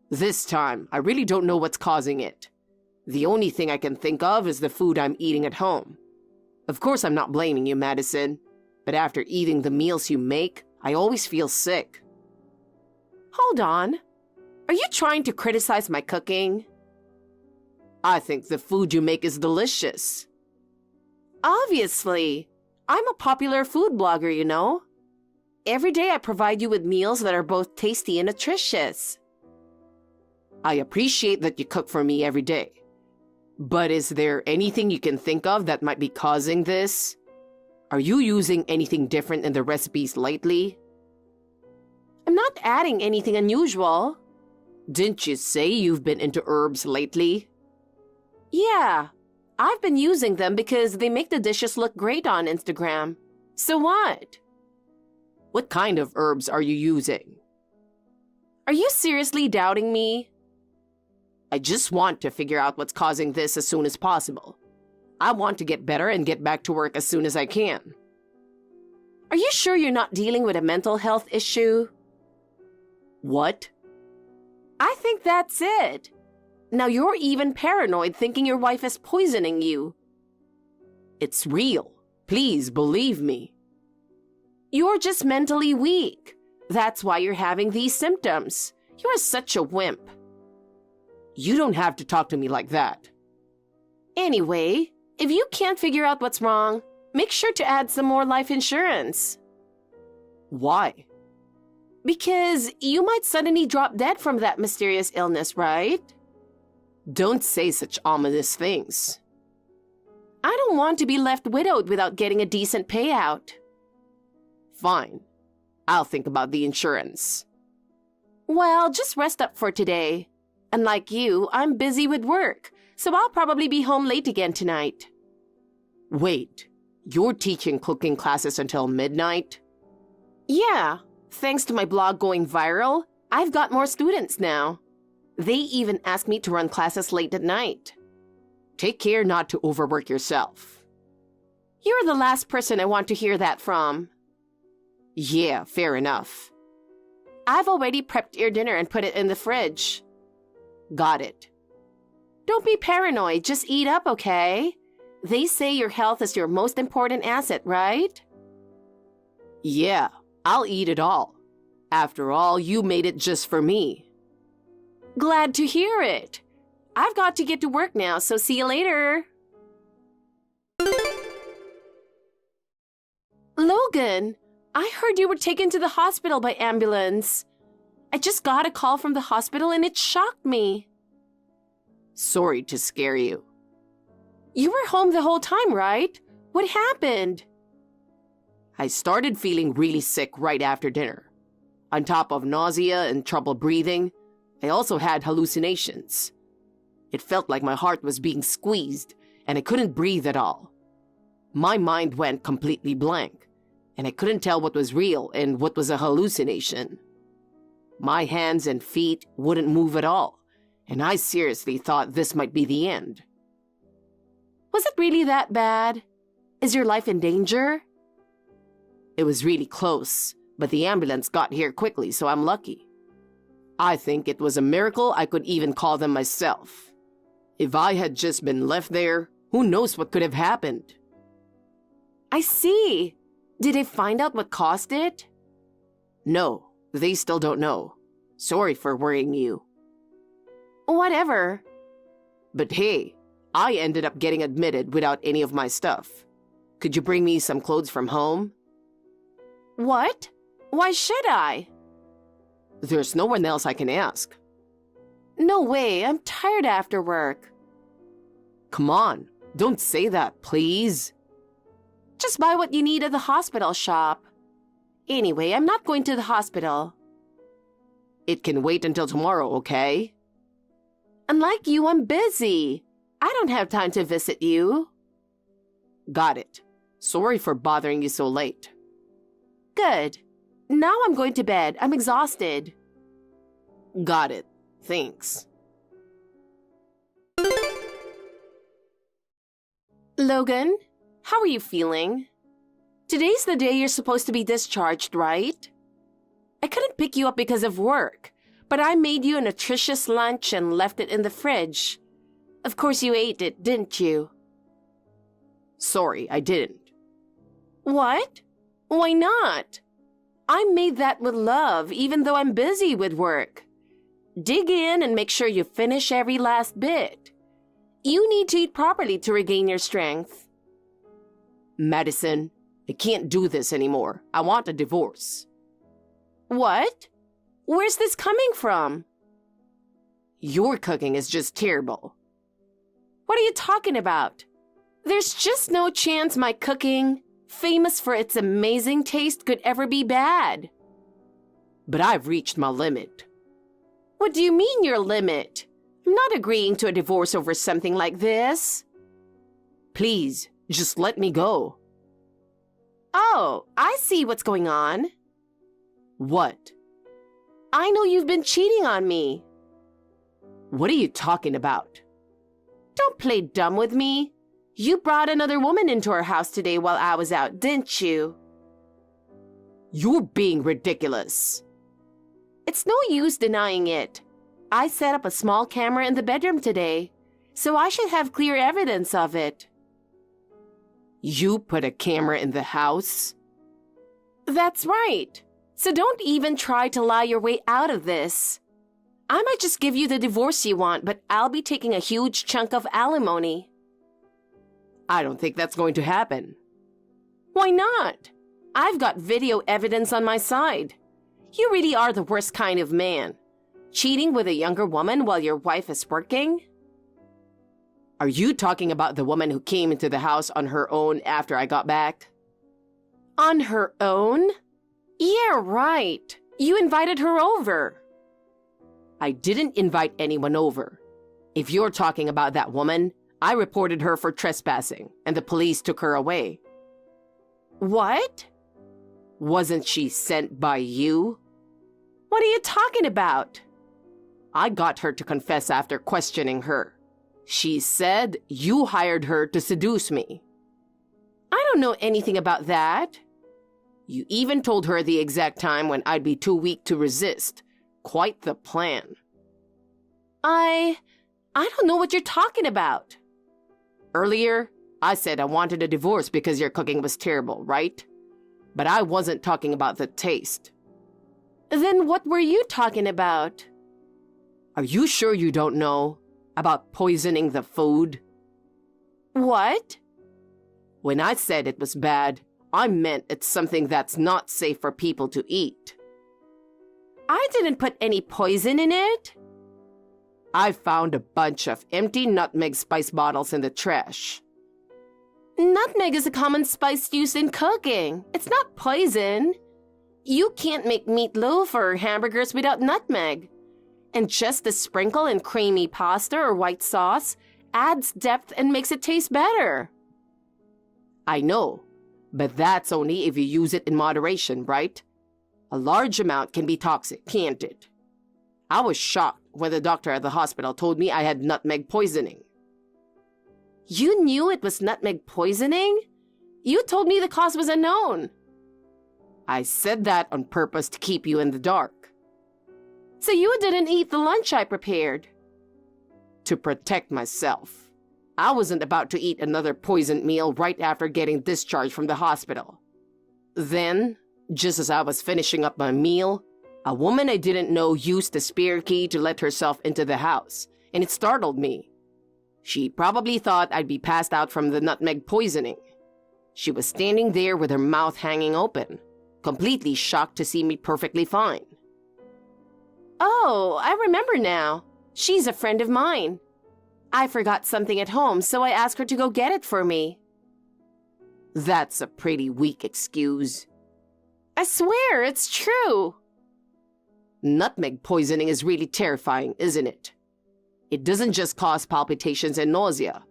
This time, I really don't know what's causing it. The only thing I can think of is the food I'm eating at home. Of course, I'm not blaming you, Madison, but after eating the meals you make, I always feel sick. Hold on. Are you trying to criticize my cooking? I think the food you make is delicious. Obviously. I'm a popular food blogger, you know. Every day I provide you with meals that are both tasty and nutritious. I appreciate that you cook for me every day. But is there anything you can think of that might be causing this? Are you using anything different in the recipes lately? I'm not adding anything unusual. Didn't you say you've been into herbs lately? Yeah, I've been using them because they make the dishes look great on Instagram. So what? What kind of herbs are you using? Are you seriously doubting me? I just want to figure out what's causing this as soon as possible. I want to get better and get back to work as soon as I can. Are you sure you're not dealing with a mental health issue? What? I think that's it. Now you're even paranoid thinking your wife is poisoning you. It's real. Please believe me. You're just mentally weak. That's why you're having these symptoms. You're such a wimp. You don't have to talk to me like that. Anyway, if you can't figure out what's wrong, make sure to add some more life insurance. Why? Because you might suddenly drop dead from that mysterious illness, right? Don't say such ominous things. I don't want to be left widowed without getting a decent payout. Fine. I'll think about the insurance. Well, just rest up for today. Unlike you, I'm busy with work, so I'll probably be home late again tonight. Wait, you're teaching cooking classes until midnight? Yeah, thanks to my blog going viral, I've got more students now. They even ask me to run classes late at night. Take care not to overwork yourself. You're the last person I want to hear that from. Yeah, fair enough. I've already prepped your dinner and put it in the fridge. Got it. Don't be paranoid, just eat up, okay? They say your health is your most important asset, right? Yeah, I'll eat it all. After all, you made it just for me. Glad to hear it. I've got to get to work now, so see you later. Logan, I heard you were taken to the hospital by ambulance. I just got a call from the hospital and it shocked me. Sorry to scare you. You were home the whole time, right? What happened? I started feeling really sick right after dinner. On top of nausea and trouble breathing, I also had hallucinations. It felt like my heart was being squeezed and I couldn't breathe at all. My mind went completely blank and I couldn't tell what was real and what was a hallucination. My hands and feet wouldn't move at all, and I seriously thought this might be the end. Was it really that bad? Is your life in danger? It was really close, but the ambulance got here quickly, so I'm lucky. I think it was a miracle I could even call them myself. If I had just been left there, who knows what could have happened? I see. Did they find out what caused it? No, they still don't know. Sorry for worrying you. Whatever. But hey, I ended up getting admitted without any of my stuff. Could you bring me some clothes from home? What? Why should I? There's no one else I can ask. No way, I'm tired after work. Come on, don't say that, please. Just buy what you need at the hospital shop. Anyway, I'm not going to the hospital. It can wait until tomorrow, okay? Unlike you, I'm busy. I don't have time to visit you. Got it. Sorry for bothering you so late. Good. Now I'm going to bed. I'm exhausted. Got it. Thanks. Logan, how are you feeling? Today's the day you're supposed to be discharged, right? I couldn't pick you up because of work, but I made you a nutritious lunch and left it in the fridge. Of course you ate it, didn't you? Sorry, I didn't. What? Why not? I made that with love, even though I'm busy with work. Dig in and make sure you finish every last bit. You need to eat properly to regain your strength. Madison, I can't do this anymore. I want a divorce. What? Where's this coming from? Your cooking is just terrible. What are you talking about? There's just no chance my cooking, famous for its amazing taste, could ever be bad. But I've reached my limit. What do you mean your limit? I'm not agreeing to a divorce over something like this. Please, just let me go. Oh, I see what's going on. What? I know you've been cheating on me. What are you talking about? Don't play dumb with me. You brought another woman into our house today while I was out, didn't you? You're being ridiculous. It's no use denying it. I set up a small camera in the bedroom today, so I should have clear evidence of it. You put a camera in the house? That's right. So don't even try to lie your way out of this. I might just give you the divorce you want, but I'll be taking a huge chunk of alimony. I don't think that's going to happen. Why not? I've got video evidence on my side. You really are the worst kind of man. Cheating with a younger woman while your wife is working? Are you talking about the woman who came into the house on her own after I got back? On her own? Yeah, right. You invited her over. I didn't invite anyone over. If you're talking about that woman, I reported her for trespassing, and the police took her away. What? Wasn't she sent by you? What are you talking about? I got her to confess after questioning her. She said you hired her to seduce me. I don't know anything about that. You even told her the exact time when I'd be too weak to resist. Quite the plan. I don't know what you're talking about. Earlier, I said I wanted a divorce because your cooking was terrible, right? But I wasn't talking about the taste. Then what were you talking about? Are you sure you don't know about poisoning the food? What? When I said it was bad, I meant it's something that's not safe for people to eat. I didn't put any poison in it. I found a bunch of empty nutmeg spice bottles in the trash. Nutmeg is a common spice used in cooking. It's not poison. You can't make meatloaf or hamburgers without nutmeg. And just a sprinkle in creamy pasta or white sauce adds depth and makes it taste better. I know, but that's only if you use it in moderation, right? A large amount can be toxic, can't it? I was shocked when the doctor at the hospital told me I had nutmeg poisoning. You knew it was nutmeg poisoning? You told me the cause was unknown. I said that on purpose to keep you in the dark. So you didn't eat the lunch I prepared? To protect myself. I wasn't about to eat another poisoned meal right after getting discharged from the hospital. Then, just as I was finishing up my meal, a woman I didn't know used the spare key to let herself into the house, and it startled me. She probably thought I'd be passed out from the nutmeg poisoning. She was standing there with her mouth hanging open, completely shocked to see me perfectly fine. Oh, I remember now. She's a friend of mine. I forgot something at home, so I asked her to go get it for me. That's a pretty weak excuse. I swear, it's true. Nutmeg poisoning is really terrifying, isn't it? It doesn't just cause palpitations and nausea.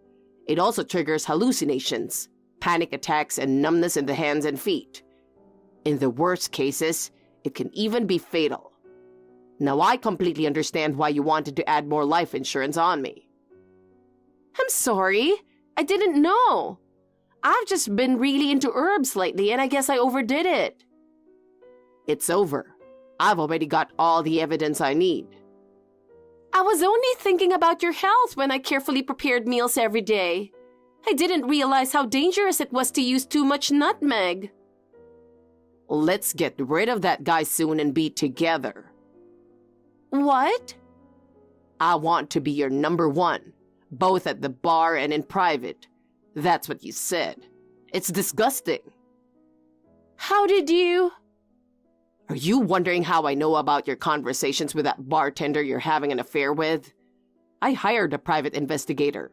It also triggers hallucinations, panic attacks, and numbness in the hands and feet. In the worst cases, it can even be fatal. Now I completely understand why you wanted to add more life insurance on me. I'm sorry. I didn't know. I've just been really into herbs lately, and I guess I overdid it. It's over. I've already got all the evidence I need. I was only thinking about your health when I carefully prepared meals every day. I didn't realize how dangerous it was to use too much nutmeg. Let's get rid of that guy soon and be together. What? I want to be your number one, both at the bar and in private. That's what you said. It's disgusting. How did you? Are you wondering how I know about your conversations with that bartender you're having an affair with? I hired a private investigator.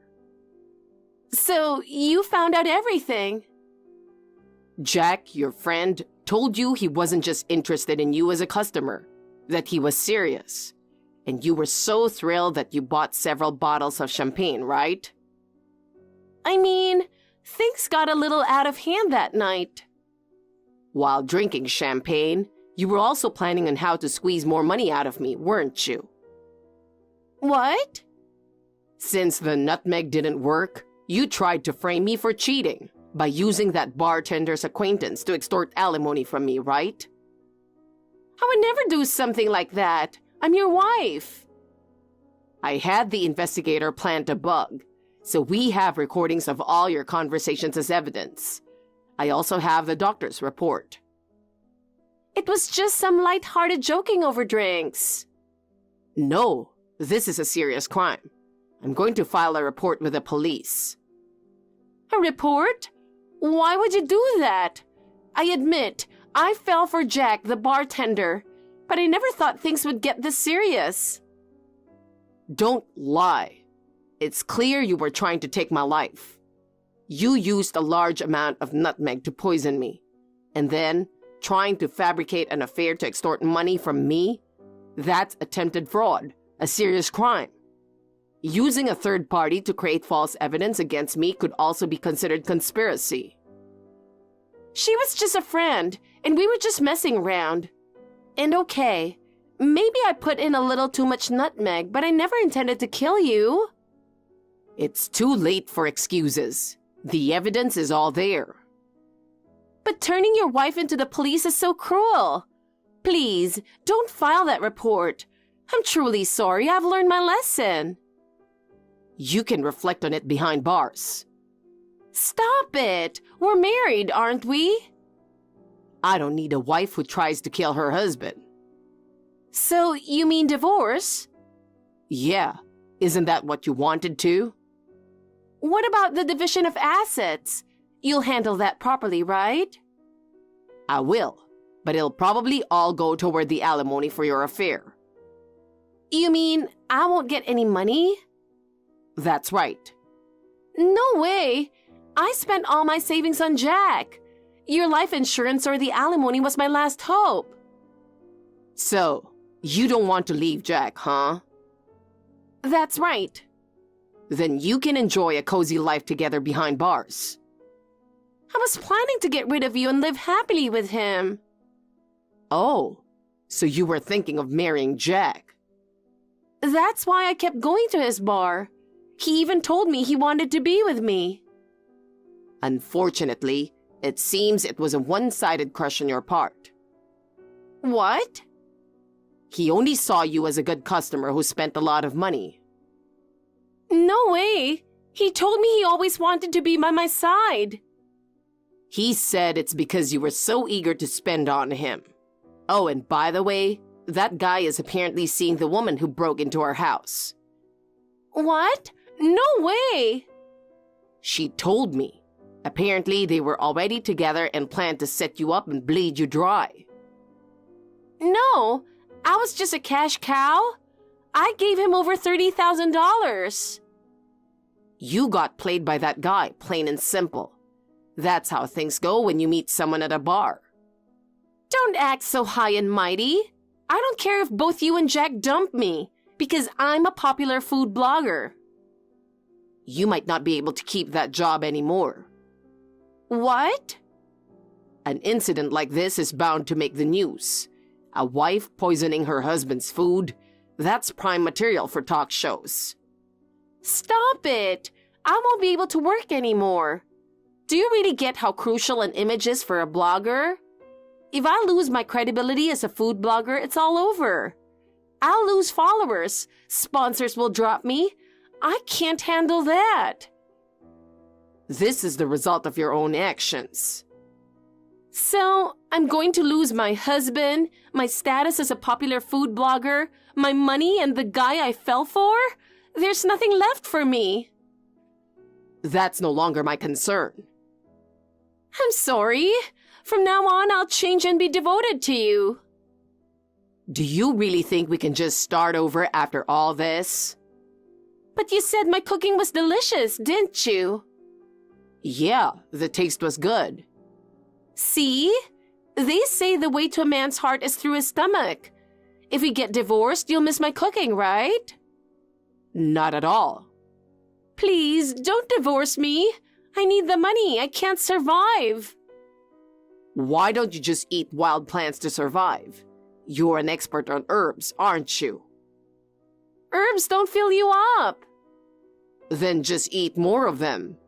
So you found out everything? Jack, your friend, told you he wasn't just interested in you as a customer, that he was serious. And you were so thrilled that you bought several bottles of champagne, right? I mean, things got a little out of hand that night. While drinking champagne, you were also planning on how to squeeze more money out of me, weren't you? What? Since the nutmeg didn't work, you tried to frame me for cheating by using that bartender's acquaintance to extort alimony from me, right? I would never do something like that. I'm your wife. I had the investigator plant a bug, so we have recordings of all your conversations as evidence. I also have the doctor's report. It was just some light-hearted joking over drinks. No, this is a serious crime. I'm going to file a report with the police. A report? Why would you do that? I admit, I fell for Jack, the bartender, but I never thought things would get this serious. Don't lie. It's clear you were trying to take my life. You used a large amount of nutmeg to poison me, and then trying to fabricate an affair to extort money from me? That's attempted fraud, a serious crime. Using a third party to create false evidence against me could also be considered conspiracy. She was just a friend, and we were just messing around. And okay, maybe I put in a little too much nutmeg, but I never intended to kill you. It's too late for excuses. The evidence is all there. But turning your wife into the police is so cruel. Please, don't file that report. I'm truly sorry. I've learned my lesson. You can reflect on it behind bars. Stop it! We're married, aren't we? I don't need a wife who tries to kill her husband. So, you mean divorce? Yeah. Isn't that what you wanted to? What about the division of assets? You'll handle that properly, right? I will, but it'll probably all go toward the alimony for your affair. You mean I won't get any money? That's right. No way! I spent all my savings on Jack. Your life insurance or the alimony was my last hope. So, you don't want to leave Jack, huh? That's right. Then you can enjoy a cozy life together behind bars. I was planning to get rid of you and live happily with him. Oh, so you were thinking of marrying Jack. That's why I kept going to his bar. He even told me he wanted to be with me. Unfortunately, it seems it was a one-sided crush on your part. What? He only saw you as a good customer who spent a lot of money. No way! He told me he always wanted to be by my side. He said it's because you were so eager to spend on him. Oh, and by the way, that guy is apparently seeing the woman who broke into our house. What? No way! She told me. Apparently, they were already together and planned to set you up and bleed you dry. No, I was just a cash cow. I gave him over $30,000. You got played by that guy, plain and simple. That's how things go when you meet someone at a bar. Don't act so high and mighty. I don't care if both you and Jack dump me, because I'm a popular food blogger. You might not be able to keep that job anymore. What? An incident like this is bound to make the news. A wife poisoning her husband's food, that's prime material for talk shows. Stop it! I won't be able to work anymore. Do you really get how crucial an image is for a blogger? If I lose my credibility as a food blogger, it's all over. I'll lose followers. Sponsors will drop me. I can't handle that. This is the result of your own actions. So, I'm going to lose my husband, my status as a popular food blogger, my money, and the guy I fell for? There's nothing left for me. That's no longer my concern. I'm sorry. From now on, I'll change and be devoted to you. Do you really think we can just start over after all this? But you said my cooking was delicious, didn't you? Yeah, the taste was good. See? They say the way to a man's heart is through his stomach. If we get divorced, you'll miss my cooking, right? Not at all. Please, don't divorce me. I need the money. I can't survive. Why don't you just eat wild plants to survive? You're an expert on herbs, aren't you? Herbs don't fill you up. Then just eat more of them.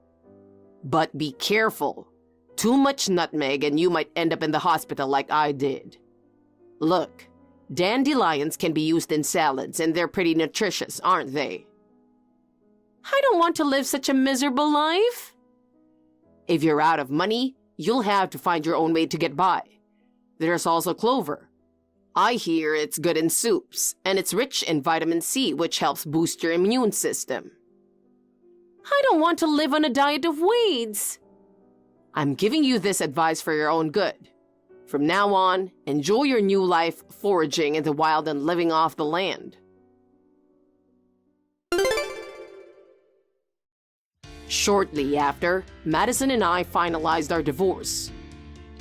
But be careful. Too much nutmeg and you might end up in the hospital like I did. Look, dandelions can be used in salads and they're pretty nutritious, aren't they? I don't want to live such a miserable life. If you're out of money, you'll have to find your own way to get by. There's also clover. I hear it's good in soups, and it's rich in vitamin C, which helps boost your immune system. I don't want to live on a diet of weeds. I'm giving you this advice for your own good. From now on, enjoy your new life foraging in the wild and living off the land. Shortly after, Madison and I finalized our divorce.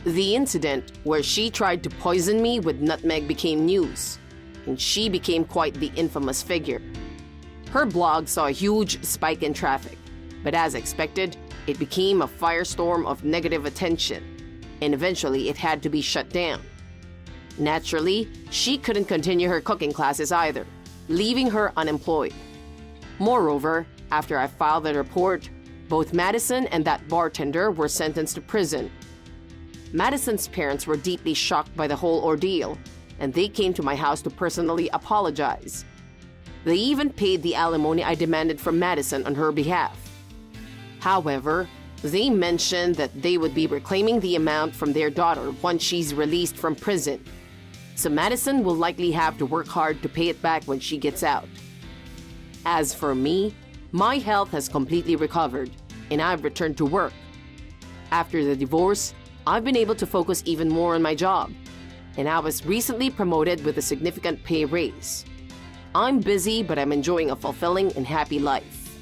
The incident where she tried to poison me with nutmeg became news. and she became quite the infamous figure. Her blog saw a huge spike in traffic, but as expected, it became a firestorm of negative attention, and eventually it had to be shut down. Naturally, she couldn't continue her cooking classes either, leaving her unemployed. Moreover, after I filed the report, both Madison and that bartender were sentenced to prison. Madison's parents were deeply shocked by the whole ordeal, and they came to my house to personally apologize. They even paid the alimony I demanded from Madison on her behalf. However, they mentioned that they would be reclaiming the amount from their daughter once she's released from prison. So Madison will likely have to work hard to pay it back when she gets out. As for me, my health has completely recovered, and I've returned to work. After the divorce, I've been able to focus even more on my job, and I was recently promoted with a significant pay raise. I'm busy, but I'm enjoying a fulfilling and happy life.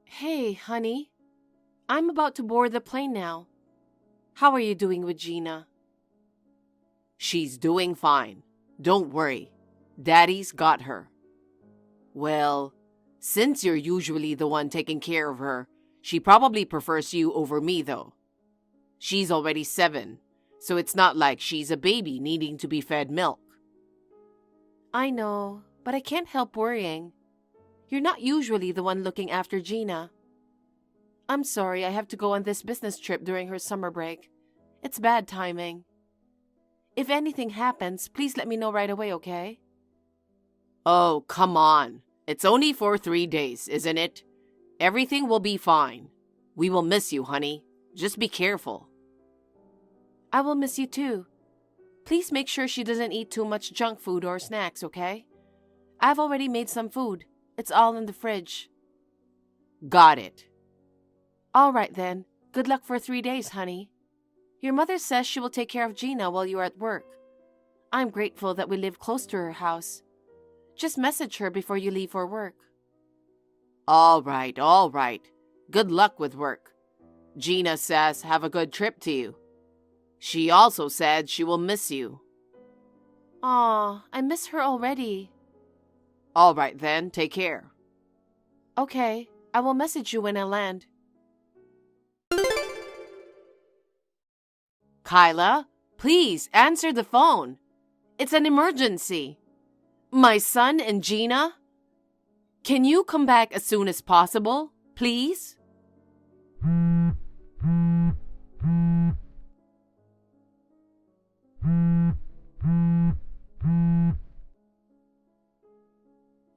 Hey, honey. I'm about to board the plane now. How are you doing with Gina? She's doing fine. Don't worry. Daddy's got her. Well, since you're usually the one taking care of her, she probably prefers you over me, though. She's already 7, so it's not like she's a baby needing to be fed milk. I know, but I can't help worrying. You're not usually the one looking after Gina. I'm sorry I have to go on this business trip during her summer break. It's bad timing. If anything happens, please let me know right away, okay? Oh, come on. It's only for 3 days, isn't it? Everything will be fine. We will miss you, honey. Just be careful. I will miss you too. Please make sure she doesn't eat too much junk food or snacks, okay? I've already made some food. It's all in the fridge. Got it. All right then. Good luck for 3 days, honey. Your mother says she will take care of Gina while you are at work. I'm grateful that we live close to her house. Just message her before you leave for work. All right, all right. Good luck with work. Gina says have a good trip to you. She also said she will miss you. Aw, I miss her already. All right then, take care. Okay, I will message you when I land. Kyla, please answer the phone. It's an emergency. My son and Gina. Can you come back as soon as possible, please?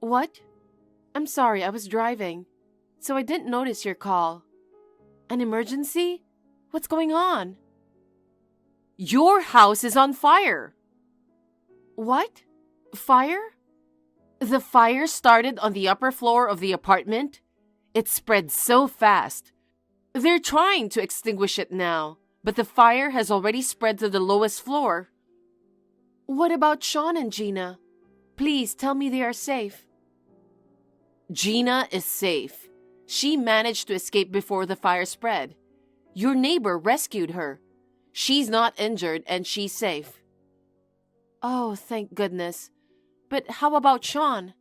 What? I'm sorry, I was driving, so I didn't notice your call. An emergency? What's going on? Your house is on fire. What? Fire? The fire started on the upper floor of the apartment. It spread so fast. They're trying to extinguish it now, but the fire has already spread to the lowest floor. What about Sean and Gina? Please tell me they are safe. Gina is safe. She managed to escape before the fire spread. Your neighbor rescued her. She's not injured and she's safe. Oh, thank goodness. But how about Sean?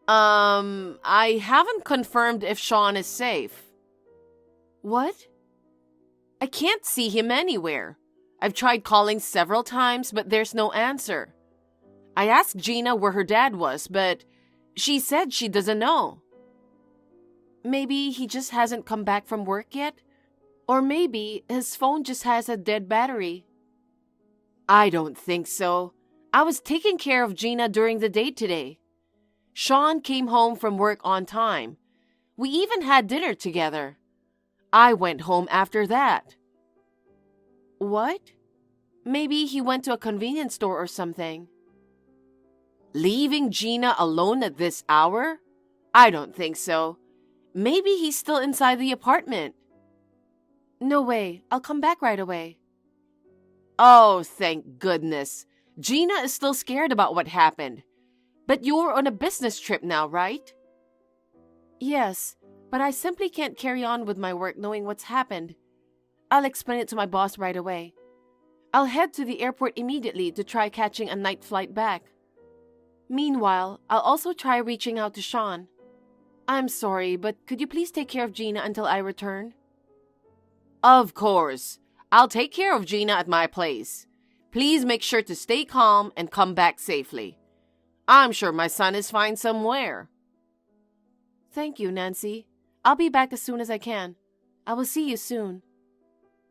I haven't confirmed if Sean is safe. What? I can't see him anywhere. I've tried calling several times, but there's no answer. I asked Gina where her dad was, but she said she doesn't know. Maybe he just hasn't come back from work yet? Or maybe his phone just has a dead battery. I don't think so. I was taking care of Gina during the day today. Sean came home from work on time. We even had dinner together. I went home after that. What? Maybe he went to a convenience store or something. Leaving Gina alone at this hour? I don't think so. Maybe he's still inside the apartment. No way. I'll come back right away. Oh, thank goodness. Gina is still scared about what happened. But you're on a business trip now, right? Yes, but I simply can't carry on with my work knowing what's happened. I'll explain it to my boss right away. I'll head to the airport immediately to try catching a night flight back. Meanwhile, I'll also try reaching out to Sean. I'm sorry, but could you please take care of Gina until I return? Of course. I'll take care of Gina at my place. Please make sure to stay calm and come back safely. I'm sure my son is fine somewhere. Thank you, Nancy. I'll be back as soon as I can. I will see you soon.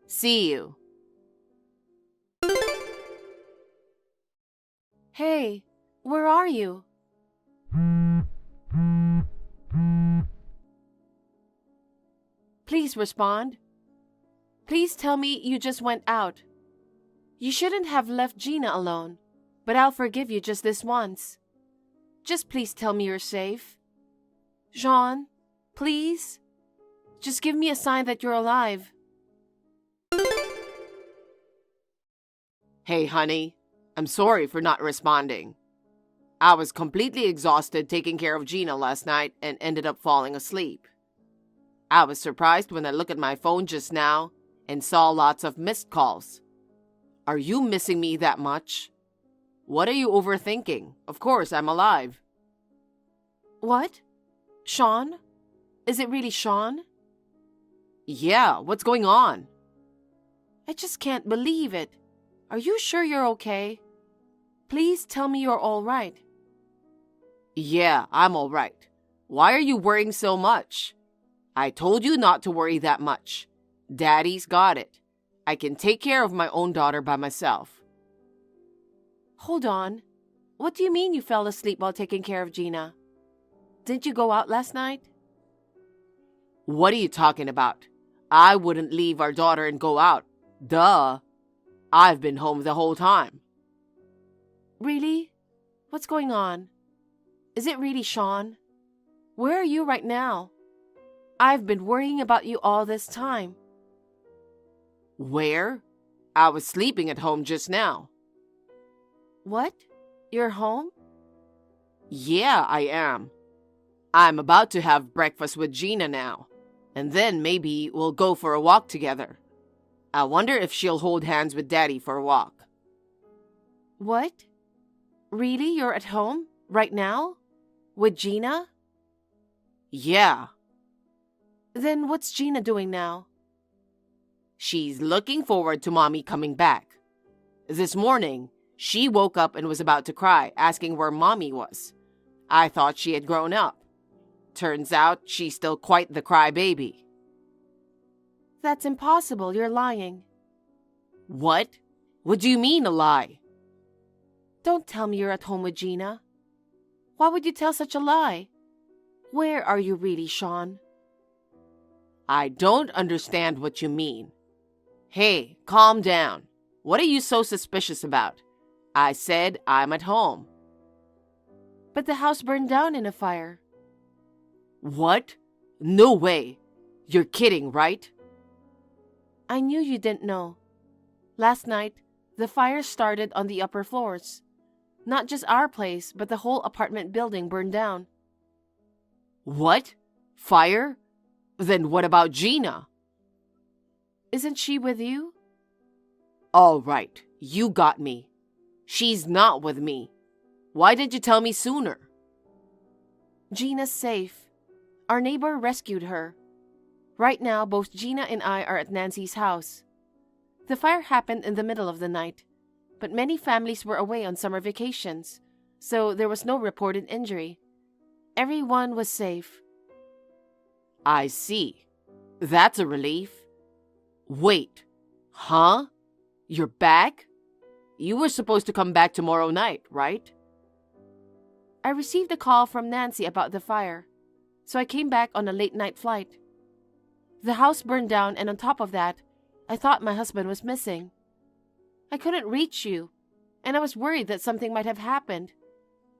See you. Hey, where are you? Please respond. Please tell me you just went out. You shouldn't have left Gina alone, but I'll forgive you just this once. Just please tell me you're safe. Jean, please? Just give me a sign that you're alive. Hey, honey. I'm sorry for not responding. I was completely exhausted taking care of Gina last night and ended up falling asleep. I was surprised when I looked at my phone just now and saw lots of missed calls. Are you missing me that much? What are you overthinking? Of course, I'm alive. What? Sean? Is it really Sean? Yeah, what's going on? I just can't believe it. Are you sure you're okay? Please tell me you're all right. Yeah, I'm all right. Why are you worrying so much? I told you not to worry that much. Daddy's got it. I can take care of my own daughter by myself. Hold on. What do you mean you fell asleep while taking care of Gina? Didn't you go out last night? What are you talking about? I wouldn't leave our daughter and go out. Duh. I've been home the whole time. Really? What's going on? Is it really Sean? Where are you right now? I've been worrying about you all this time. Where? I was sleeping at home just now. What? You're home? Yeah, I am. I'm about to have breakfast with Gina now, and then maybe we'll go for a walk together. I wonder if she'll hold hands with Daddy for a walk. What? Really? You're at home? Right now? With Gina? Yeah. Then what's Gina doing now? She's looking forward to Mommy coming back. This morning, she woke up and was about to cry, asking where Mommy was. I thought she had grown up. Turns out she's still quite the crybaby. That's impossible. You're lying. What? What do you mean a lie? Don't tell me you're at home with Gina. Why would you tell such a lie? Where are you really, Sean? I don't understand what you mean. Hey, calm down. What are you so suspicious about? I said I'm at home. But the house burned down in a fire. What? No way. You're kidding, right? I knew you didn't know. Last night, the fire started on the upper floors. Not just our place, but the whole apartment building burned down. What? Fire? Then what about Gina? Isn't she with you? All right, you got me. She's not with me. Why didn't you tell me sooner? Gina's safe. Our neighbor rescued her. Right now, both Gina and I are at Nancy's house. The fire happened in the middle of the night, but many families were away on summer vacations, so there was no reported injury. Everyone was safe. I see. That's a relief. Wait. Huh? You're back? You were supposed to come back tomorrow night, right? I received a call from Nancy about the fire, so I came back on a late-night flight. The house burned down, and on top of that, I thought my husband was missing. I couldn't reach you, and I was worried that something might have happened,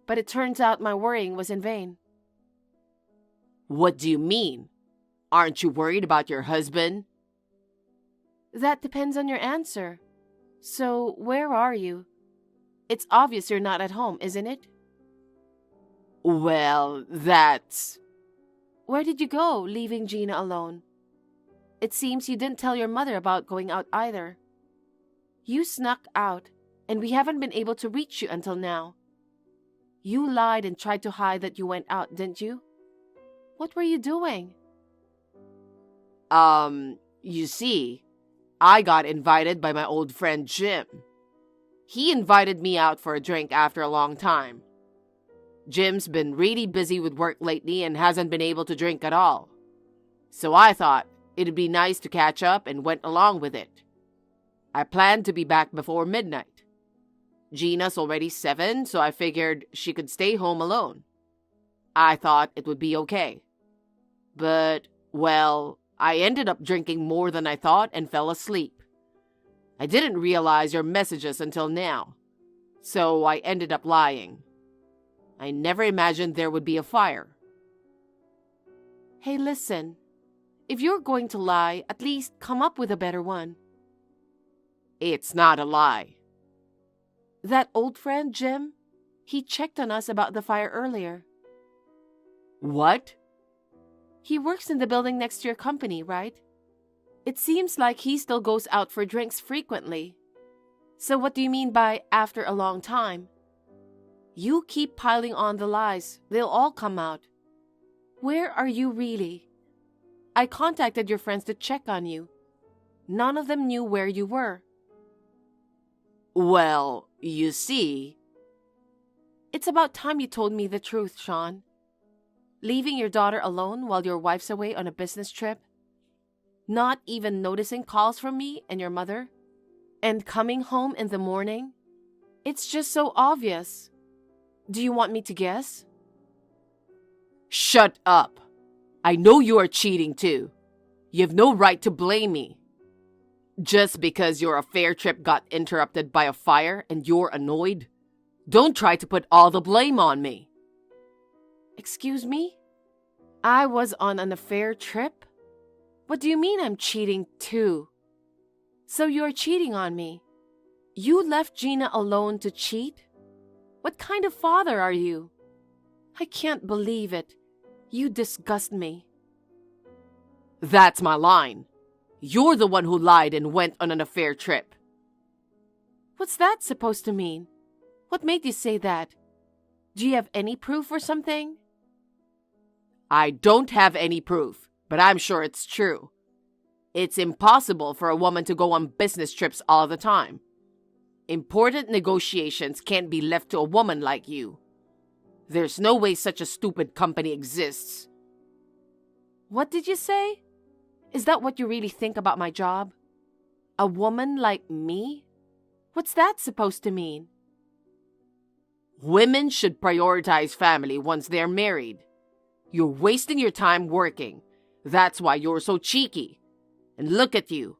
but it turns out my worrying was in vain. What do you mean? Aren't you worried about your husband? That depends on your answer. So, where are you? It's obvious you're not at home, isn't it? Well, that's... Where did you go, leaving Gina alone? It seems you didn't tell your mother about going out either. You snuck out, and we haven't been able to reach you until now. You lied and tried to hide that you went out, didn't you? What were you doing? You see, I got invited by my old friend Jim. He invited me out for a drink after a long time. Jim's been really busy with work lately and hasn't been able to drink at all. So I thought it'd be nice to catch up and went along with it. I planned to be back before midnight. Gina's already 7, so I figured she could stay home alone. I thought it would be okay. But, well, I ended up drinking more than I thought and fell asleep. I didn't realize your messages until now, so I ended up lying. I never imagined there would be a fire. Hey, listen. If you're going to lie, at least come up with a better one. It's not a lie. That old friend, Jim, he checked on us about the fire earlier. What? He works in the building next to your company, right? It seems like he still goes out for drinks frequently. So what do you mean by after a long time? You keep piling on the lies. They'll all come out. Where are you really? I contacted your friends to check on you. None of them knew where you were. Well, you see... It's about time you told me the truth, Sean. Leaving your daughter alone while your wife's away on a business trip? Not even noticing calls from me and your mother? And coming home in the morning? It's just so obvious. Do you want me to guess? Shut up. I know you are cheating too. You have no right to blame me. Just because your affair trip got interrupted by a fire and you're annoyed, don't try to put all the blame on me. Excuse me? I was on an affair trip? What do you mean I'm cheating too? So you're cheating on me. You left Gina alone to cheat? What kind of father are you? I can't believe it. You disgust me. That's my line. You're the one who lied and went on an affair trip. What's that supposed to mean? What made you say that? Do you have any proof or something? I don't have any proof, but I'm sure it's true. It's impossible for a woman to go on business trips all the time. Important negotiations can't be left to a woman like you. There's no way such a stupid company exists. What did you say? Is that what you really think about my job? A woman like me? What's that supposed to mean? Women should prioritize family once they're married. You're wasting your time working. That's why you're so cheeky. And look at you.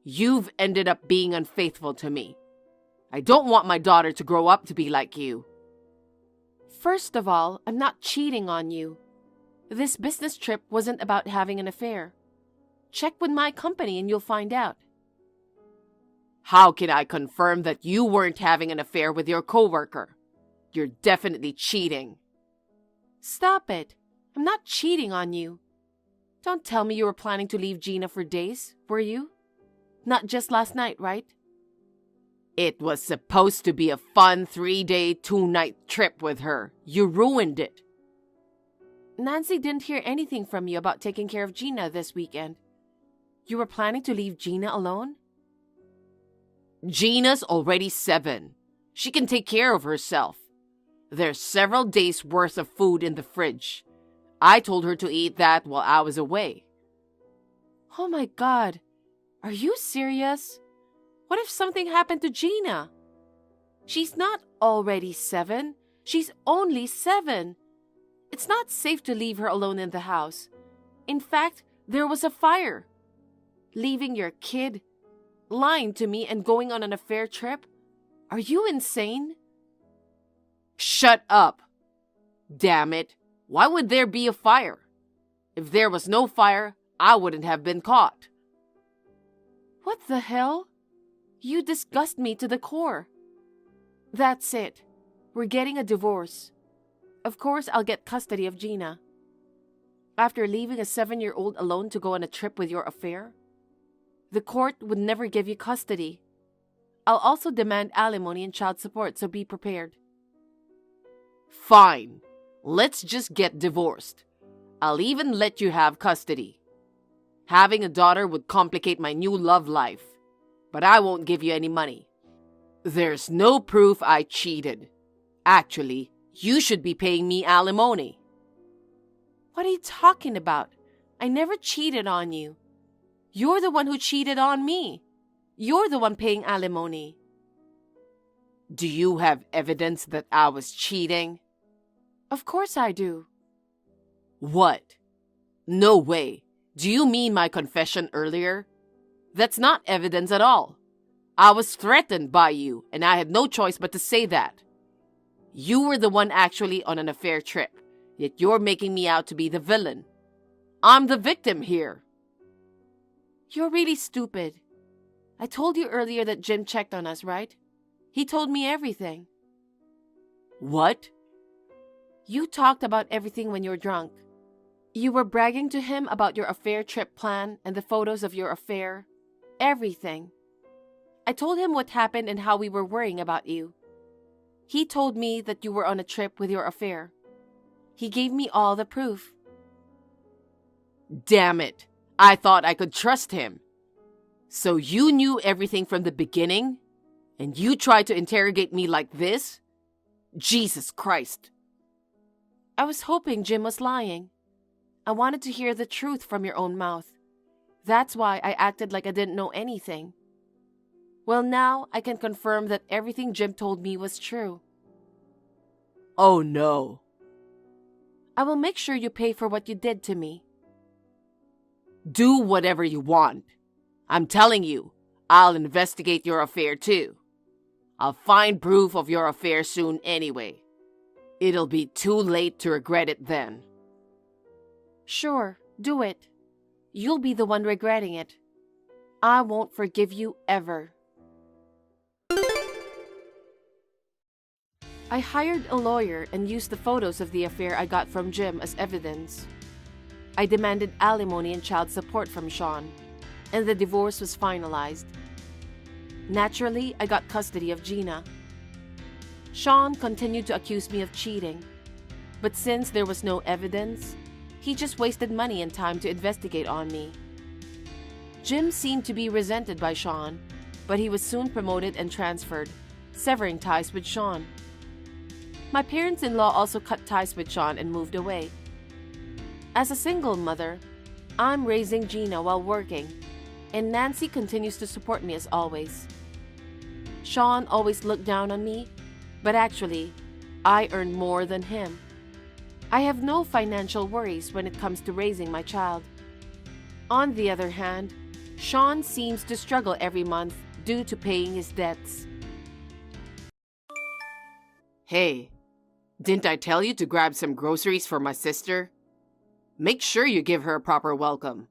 You've ended up being unfaithful to me. I don't want my daughter to grow up to be like you. First of all, I'm not cheating on you. This business trip wasn't about having an affair. Check with my company and you'll find out. How can I confirm that you weren't having an affair with your coworker? You're definitely cheating. Stop it. I'm not cheating on you. Don't tell me you were planning to leave Gina for days, were you? Not just last night, right? It was supposed to be a fun 3-day, 2-night trip with her. You ruined it. Nancy didn't hear anything from you about taking care of Gina this weekend. You were planning to leave Gina alone? Gina's already 7. She can take care of herself. There's several days' worth of food in the fridge. I told her to eat that while I was away. Oh my God. Are you serious? What if something happened to Gina? She's not already 7. She's only 7. It's not safe to leave her alone in the house. In fact, there was a fire. Leaving your kid, lying to me, and going on an affair trip? Are you insane? Shut up. Damn it. Why would there be a fire? If there was no fire, I wouldn't have been caught. What the hell? You disgust me to the core. That's it. We're getting a divorce. Of course, I'll get custody of Gina. After leaving a 7-year-old alone to go on a trip with your affair? The court would never give you custody. I'll also demand alimony and child support, so be prepared. Fine. Let's just get divorced. I'll even let you have custody. Having a daughter would complicate my new love life, but I won't give you any money. There's no proof I cheated. Actually, you should be paying me alimony. What are you talking about? I never cheated on you. You're the one who cheated on me. You're the one paying alimony. Do you have evidence that I was cheating? Of course I do. What? No way. Do you mean my confession earlier? That's not evidence at all. I was threatened by you, and I had no choice but to say that. You were the one actually on an affair trip, yet you're making me out to be the villain. I'm the victim here. You're really stupid. I told you earlier that Jim checked on us, right? He told me everything. What? You talked about everything when you were drunk. You were bragging to him about your affair trip plan and the photos of your affair. Everything. I told him what happened and how we were worrying about you. He told me that you were on a trip with your affair. He gave me all the proof. Damn it. I thought I could trust him. So you knew everything from the beginning? And you tried to interrogate me like this? Jesus Christ. I was hoping Jim was lying. I wanted to hear the truth from your own mouth. That's why I acted like I didn't know anything. Well, now I can confirm that everything Jim told me was true. Oh no. I will make sure you pay for what you did to me. Do whatever you want. I'm telling you, I'll investigate your affair too. I'll find proof of your affair soon anyway. It'll be too late to regret it then. Sure, do it. You'll be the one regretting it. I won't forgive you ever. I hired a lawyer and used the photos of the affair I got from Jim as evidence. I demanded alimony and child support from Sean, and the divorce was finalized. Naturally, I got custody of Gina. Sean continued to accuse me of cheating, but since there was no evidence, he just wasted money and time to investigate on me. Jim seemed to be resented by Sean, but he was soon promoted and transferred, severing ties with Sean. My parents-in-law also cut ties with Sean and moved away. As a single mother, I'm raising Gina while working, and Nancy continues to support me as always. Sean always looked down on me, but actually, I earn more than him. I have no financial worries when it comes to raising my child. On the other hand, Sean seems to struggle every month due to paying his debts. Hey, didn't I tell you to grab some groceries for my sister? Make sure you give her a proper welcome.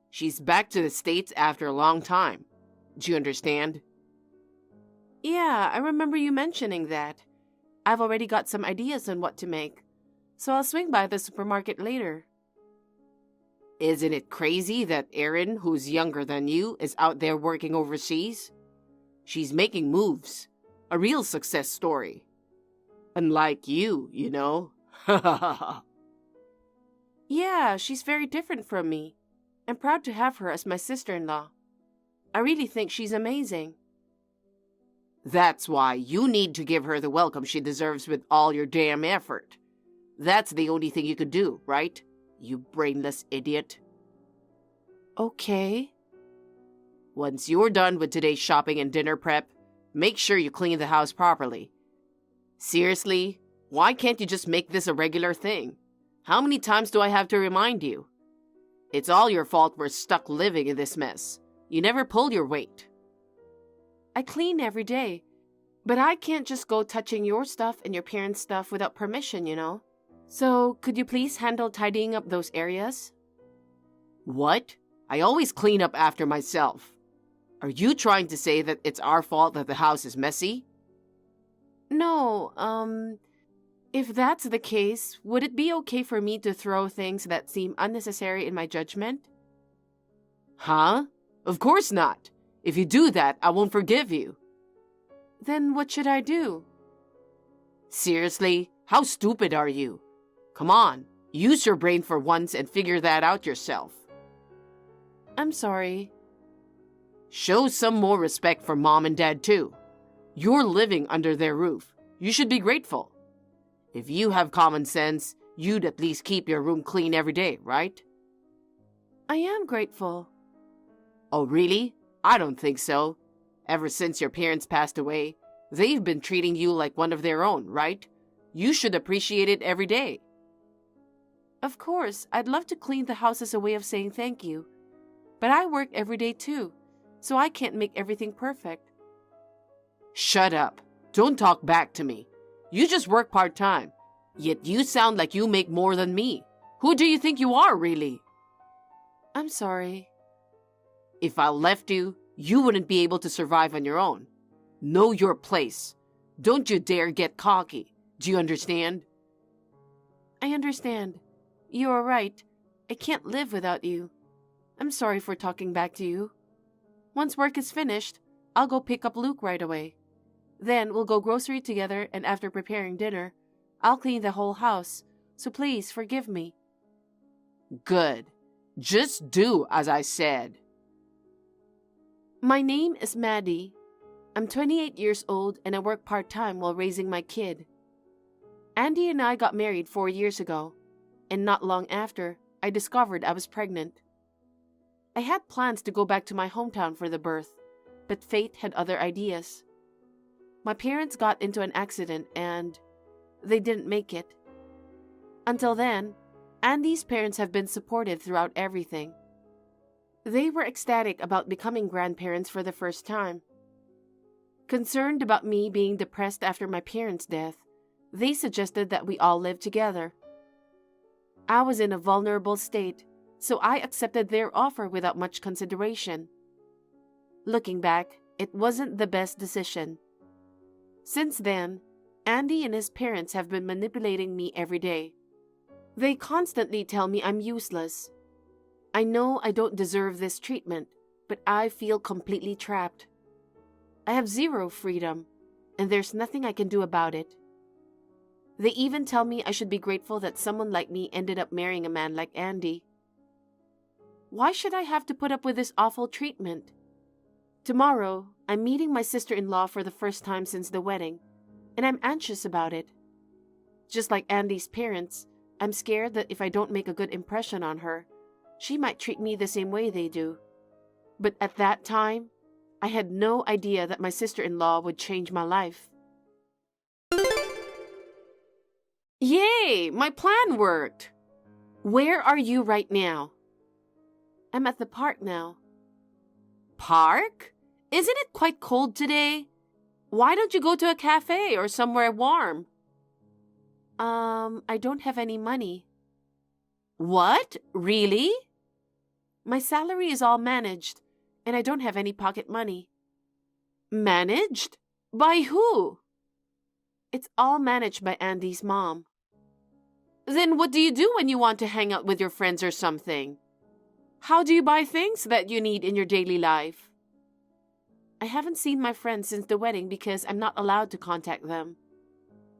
She's back to the States after a long time. Do you understand? Yeah, I remember you mentioning that. I've already got some ideas on what to make, so I'll swing by the supermarket later. Isn't it crazy that Erin, who's younger than you, is out there working overseas? She's making moves. A real success story. Unlike you, you know. Yeah, she's very different from me. I'm proud to have her as my sister-in-law. I really think she's amazing. That's why you need to give her the welcome she deserves with all your damn effort. That's the only thing you could do, right? You brainless idiot. Okay. Once you're done with today's shopping and dinner prep, make sure you clean the house properly. Seriously, why can't you just make this a regular thing? How many times do I have to remind you? It's all your fault we're stuck living in this mess. You never pull your weight. I clean every day, but I can't just go touching your stuff and your parents' stuff without permission, you know? So, could you please handle tidying up those areas? What? I always clean up after myself. Are you trying to say that it's our fault that the house is messy? No, if that's the case, would it be okay for me to throw things that seem unnecessary in my judgment? Huh? Of course not. If you do that, I won't forgive you. Then what should I do? Seriously? How stupid are you? Come on, use your brain for once and figure that out yourself. I'm sorry. Show some more respect for mom and dad too. You're living under their roof. You should be grateful. If you have common sense, you'd at least keep your room clean every day, right? I am grateful. Oh, really? I don't think so. Ever since your parents passed away, they've been treating you like one of their own, right? You should appreciate it every day. Of course, I'd love to clean the house as a way of saying thank you. But I work every day too, so I can't make everything perfect. Shut up. Don't talk back to me. You just work part-time, yet you sound like you make more than me. Who do you think you are, really? I'm sorry. If I left you, you wouldn't be able to survive on your own. Know your place. Don't you dare get cocky. Do you understand? I understand. You are right. I can't live without you. I'm sorry for talking back to you. Once work is finished, I'll go pick up Luke right away. Then we'll go grocery together, and after preparing dinner, I'll clean the whole house. So please forgive me. Good. Just do as I said. My name is Maddie. I'm 28 years old and I work part-time while raising my kid. Andy and I got married 4 years ago, and not long after, I discovered I was pregnant. I had plans to go back to my hometown for the birth, but fate had other ideas. My parents got into an accident and they didn't make it. Until then, Andy's parents have been supportive throughout everything. They were ecstatic about becoming grandparents for the first time. Concerned about me being depressed after my parents' death, they suggested that we all live together. I was in a vulnerable state, so I accepted their offer without much consideration. Looking back, it wasn't the best decision. Since then, Andy and his parents have been manipulating me every day. They constantly tell me I'm useless. I know I don't deserve this treatment, but I feel completely trapped. I have zero freedom, and there's nothing I can do about it. They even tell me I should be grateful that someone like me ended up marrying a man like Andy. Why should I have to put up with this awful treatment? Tomorrow, I'm meeting my sister-in-law for the first time since the wedding, and I'm anxious about it. Just like Andy's parents, I'm scared that if I don't make a good impression on her, she might treat me the same way they do. But at that time, I had no idea that my sister-in-law would change my life. Yay! My plan worked! Where are you right now? I'm at the park now. Park? Isn't it quite cold today? Why don't you go to a cafe or somewhere warm? I don't have any money. What? Really? My salary is all managed, and I don't have any pocket money. Managed? By who? It's all managed by Andy's mom. Then what do you do when you want to hang out with your friends or something? How do you buy things that you need in your daily life? I haven't seen my friends since the wedding because I'm not allowed to contact them.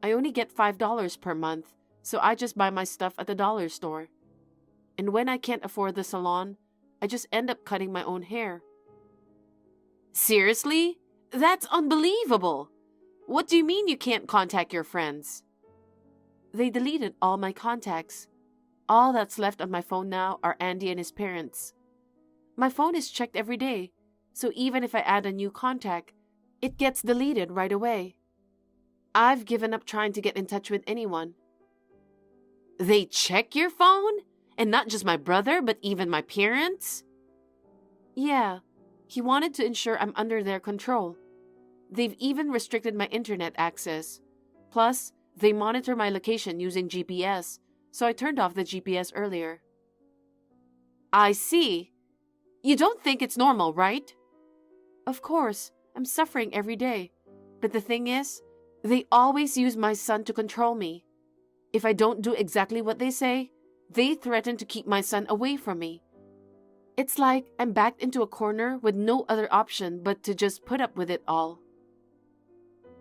I only get $5 per month, so I just buy my stuff at the dollar store. And when I can't afford the salon, I just end up cutting my own hair. Seriously? That's unbelievable! What do you mean you can't contact your friends? They deleted all my contacts. All that's left on my phone now are Andy and his parents. My phone is checked every day, so even if I add a new contact, it gets deleted right away. I've given up trying to get in touch with anyone. They check your phone? And not just my brother, but even my parents? Yeah, he wanted to ensure I'm under their control. They've even restricted my internet access. Plus, they monitor my location using GPS, so I turned off the GPS earlier. I see. You don't think it's normal, right? Of course, I'm suffering every day. But the thing is, they always use my son to control me. If I don't do exactly what they say, they threaten to keep my son away from me. It's like I'm backed into a corner with no other option but to just put up with it all.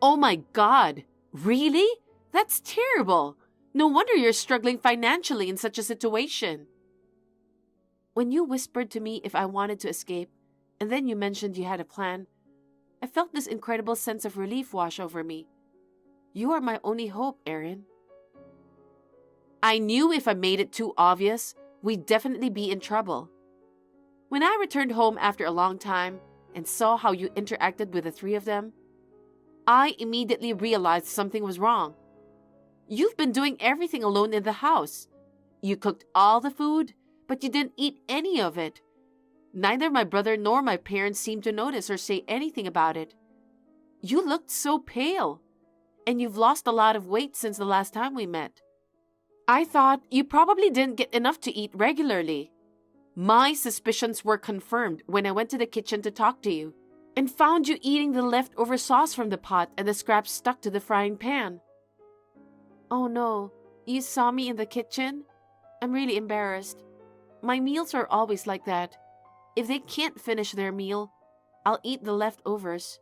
Oh my God! Really? That's terrible! No wonder you're struggling financially in such a situation. When you whispered to me if I wanted to escape, and then you mentioned you had a plan, I felt this incredible sense of relief wash over me. You are my only hope, Erin. I knew if I made it too obvious, we'd definitely be in trouble. When I returned home after a long time and saw how you interacted with the three of them, I immediately realized something was wrong. You've been doing everything alone in the house. You cooked all the food, but you didn't eat any of it. Neither my brother nor my parents seemed to notice or say anything about it. You looked so pale, and you've lost a lot of weight since the last time we met. I thought you probably didn't get enough to eat regularly. My suspicions were confirmed when I went to the kitchen to talk to you and found you eating the leftover sauce from the pot and the scraps stuck to the frying pan. Oh no, you saw me in the kitchen? I'm really embarrassed. My meals are always like that. If they can't finish their meal, I'll eat the leftovers.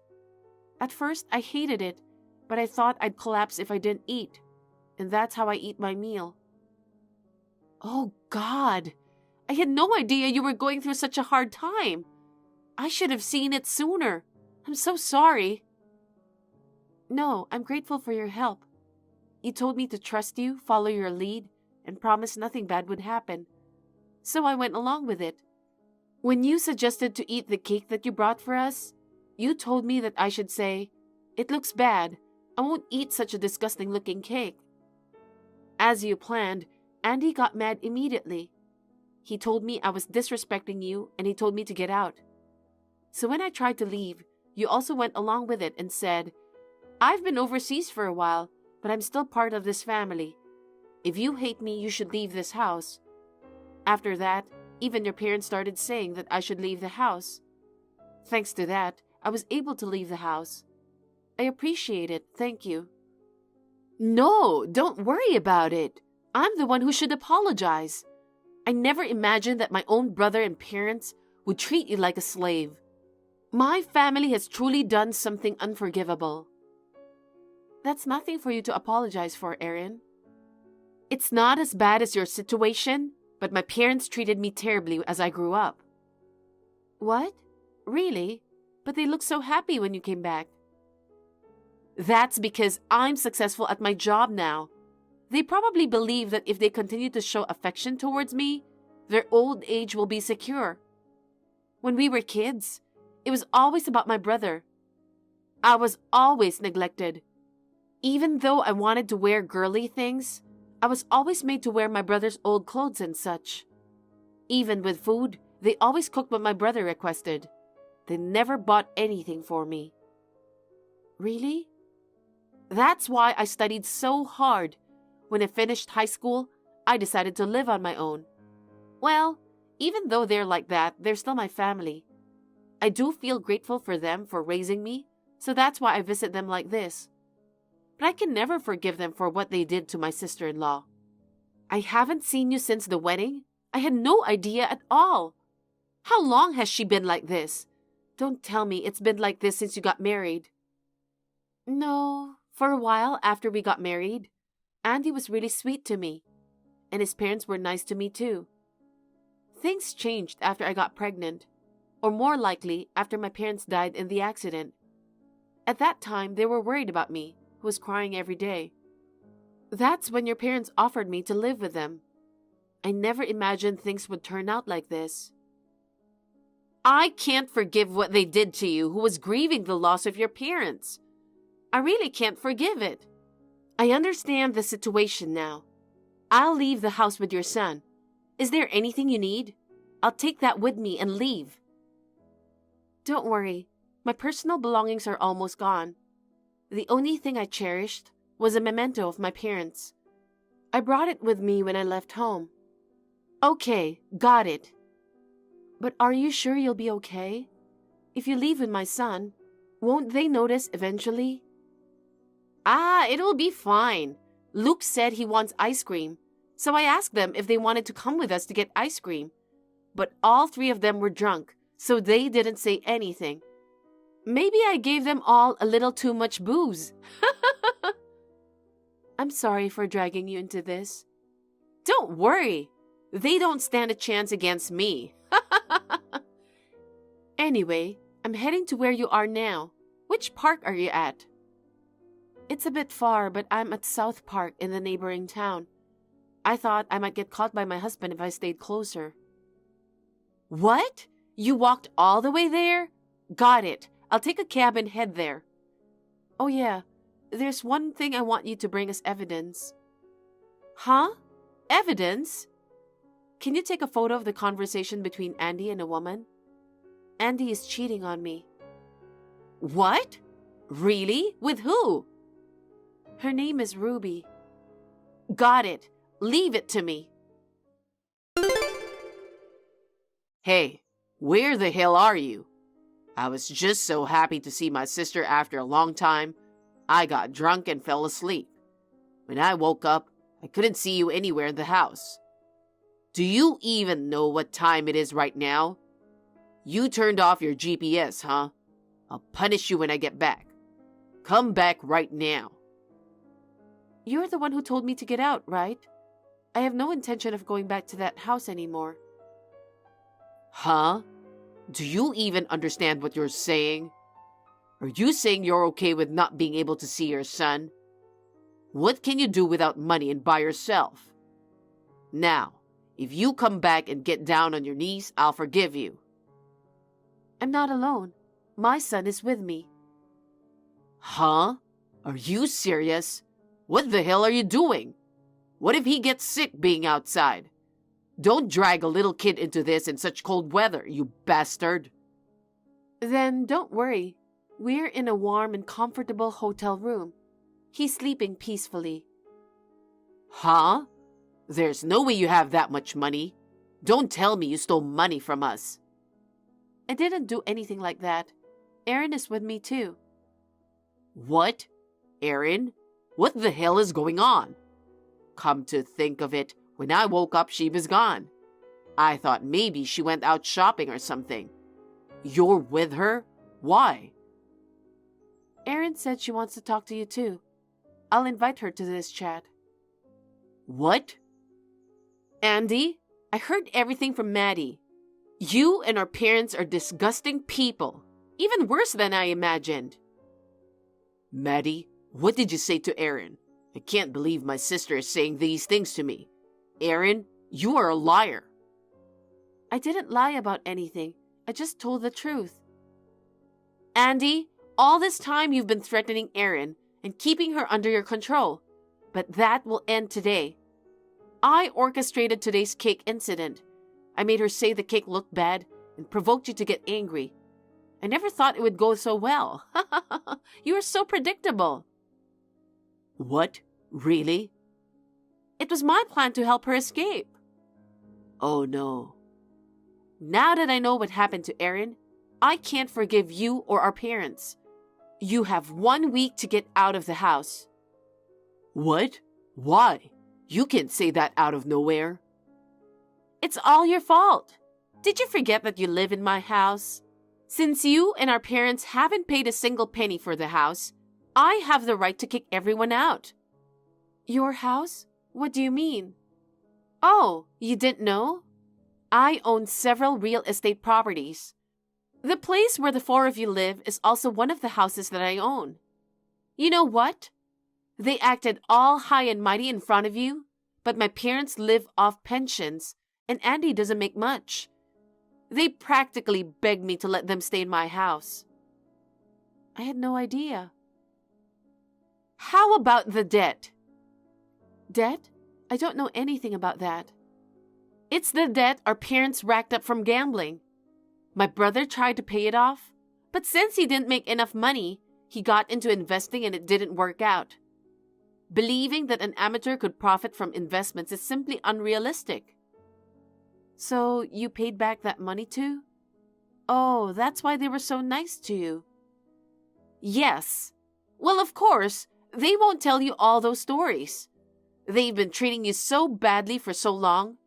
At first, I hated it, but I thought I'd collapse if I didn't eat. And that's how I eat my meal. Oh God, I had no idea you were going through such a hard time. I should have seen it sooner. I'm so sorry. No, I'm grateful for your help. You told me to trust you, follow your lead, and promise nothing bad would happen. So I went along with it. When you suggested to eat the cake that you brought for us, you told me that I should say, "It looks bad. I won't eat such a disgusting-looking cake." As you planned, Andy got mad immediately. He told me I was disrespecting you, and he told me to get out. So when I tried to leave, you also went along with it and said, "I've been overseas for a while, but I'm still part of this family. If you hate me, you should leave this house." After that, even your parents started saying that I should leave the house. Thanks to that, I was able to leave the house. I appreciate it, thank you. No, don't worry about it. I'm the one who should apologize. I never imagined that my own brother and parents would treat you like a slave. My family has truly done something unforgivable. That's nothing for you to apologize for, Erin. It's not as bad as your situation, but my parents treated me terribly as I grew up. What? Really? But they looked so happy when you came back. That's because I'm successful at my job now. They probably believe that if they continue to show affection towards me, their old age will be secure. When we were kids, it was always about my brother. I was always neglected. Even though I wanted to wear girly things, I was always made to wear my brother's old clothes and such. Even with food, they always cooked what my brother requested. They never bought anything for me. Really? That's why I studied so hard. When I finished high school, I decided to live on my own. Well, even though they're like that, they're still my family. I do feel grateful for them for raising me, so that's why I visit them like this. But I can never forgive them for what they did to my sister-in-law. I haven't seen you since the wedding. I had no idea at all. How long has she been like this? Don't tell me it's been like this since you got married. No, for a while after we got married, Andy was really sweet to me, and his parents were nice to me too. Things changed after I got pregnant, or more likely after my parents died in the accident. At that time, they were worried about me, who was crying every day. That's when your parents offered me to live with them. I never imagined things would turn out like this. I can't forgive what they did to you, who was grieving the loss of your parents. I really can't forgive it. I understand the situation now. I'll leave the house with your son. Is there anything you need? I'll take that with me and leave. Don't worry. My personal belongings are almost gone. The only thing I cherished was a memento of my parents. I brought it with me when I left home. Okay, got it. But are you sure you'll be okay? If you leave with my son, won't they notice eventually? It'll be fine. Luke said he wants ice cream, so I asked them if they wanted to come with us to get ice cream. But all three of them were drunk, so they didn't say anything. Maybe I gave them all a little too much booze. I'm sorry for dragging you into this. Don't worry. They don't stand a chance against me. Anyway, I'm heading to where you are now. Which park are you at? It's a bit far, but I'm at South Park in the neighboring town. I thought I might get caught by my husband if I stayed closer. What? You walked all the way there? Got it. I'll take a cab and head there. Oh yeah, there's one thing I want you to bring as evidence. Huh? Evidence? Can you take a photo of the conversation between Andy and a woman? Andy is cheating on me. What? Really? With who? Her name is Ruby. Got it. Leave it to me. Hey, where the hell are you? I was just so happy to see my sister after a long time. I got drunk and fell asleep. When I woke up, I couldn't see you anywhere in the house. Do you even know what time it is right now? You turned off your GPS, huh? I'll punish you when I get back. Come back right now. You're the one who told me to get out, right? I have no intention of going back to that house anymore. Huh? Do you even understand what you're saying? Are you saying you're okay with not being able to see your son? What can you do without money and by yourself? Now, if you come back and get down on your knees, I'll forgive you. I'm not alone. My son is with me. Huh? Are you serious? What the hell are you doing? What if he gets sick being outside? Don't drag a little kid into this in such cold weather, you bastard. Then don't worry. We're in a warm and comfortable hotel room. He's sleeping peacefully. Huh? There's no way you have that much money. Don't tell me you stole money from us. I didn't do anything like that. Aaron is with me too. What? Aaron? What the hell is going on? Come to think of it, when I woke up, she was gone. I thought maybe she went out shopping or something. You're with her? Why? Erin said she wants to talk to you too. I'll invite her to this chat. What? Andy, I heard everything from Maddie. You and our parents are disgusting people. Even worse than I imagined. Maddie, what did you say to Erin? I can't believe my sister is saying these things to me. Erin, you are a liar. I didn't lie about anything. I just told the truth. Andy, all this time you've been threatening Erin and keeping her under your control. But that will end today. I orchestrated today's cake incident. I made her say the cake looked bad and provoked you to get angry. I never thought it would go so well. You are so predictable. What? Really? It was my plan to help her escape. Oh no. Now that I know what happened to Erin, I can't forgive you or our parents. You have 1 week to get out of the house. What? Why? You can't say that out of nowhere. It's all your fault. Did you forget that you live in my house? Since you and our parents haven't paid a single penny for the house, I have the right to kick everyone out. Your house? What do you mean? Oh, you didn't know? I own several real estate properties. The place where the four of you live is also one of the houses that I own. You know what? They acted all high and mighty in front of you, but my parents live off pensions, and Andy doesn't make much. They practically begged me to let them stay in my house. I had no idea. How about the debt? Debt? I don't know anything about that. It's the debt our parents racked up from gambling. My brother tried to pay it off, but since he didn't make enough money, he got into investing and it didn't work out. Believing that an amateur could profit from investments is simply unrealistic. So you paid back that money too? Oh, that's why they were so nice to you. Yes. Well, of course, they won't tell you all those stories. They've been treating you so badly for so long.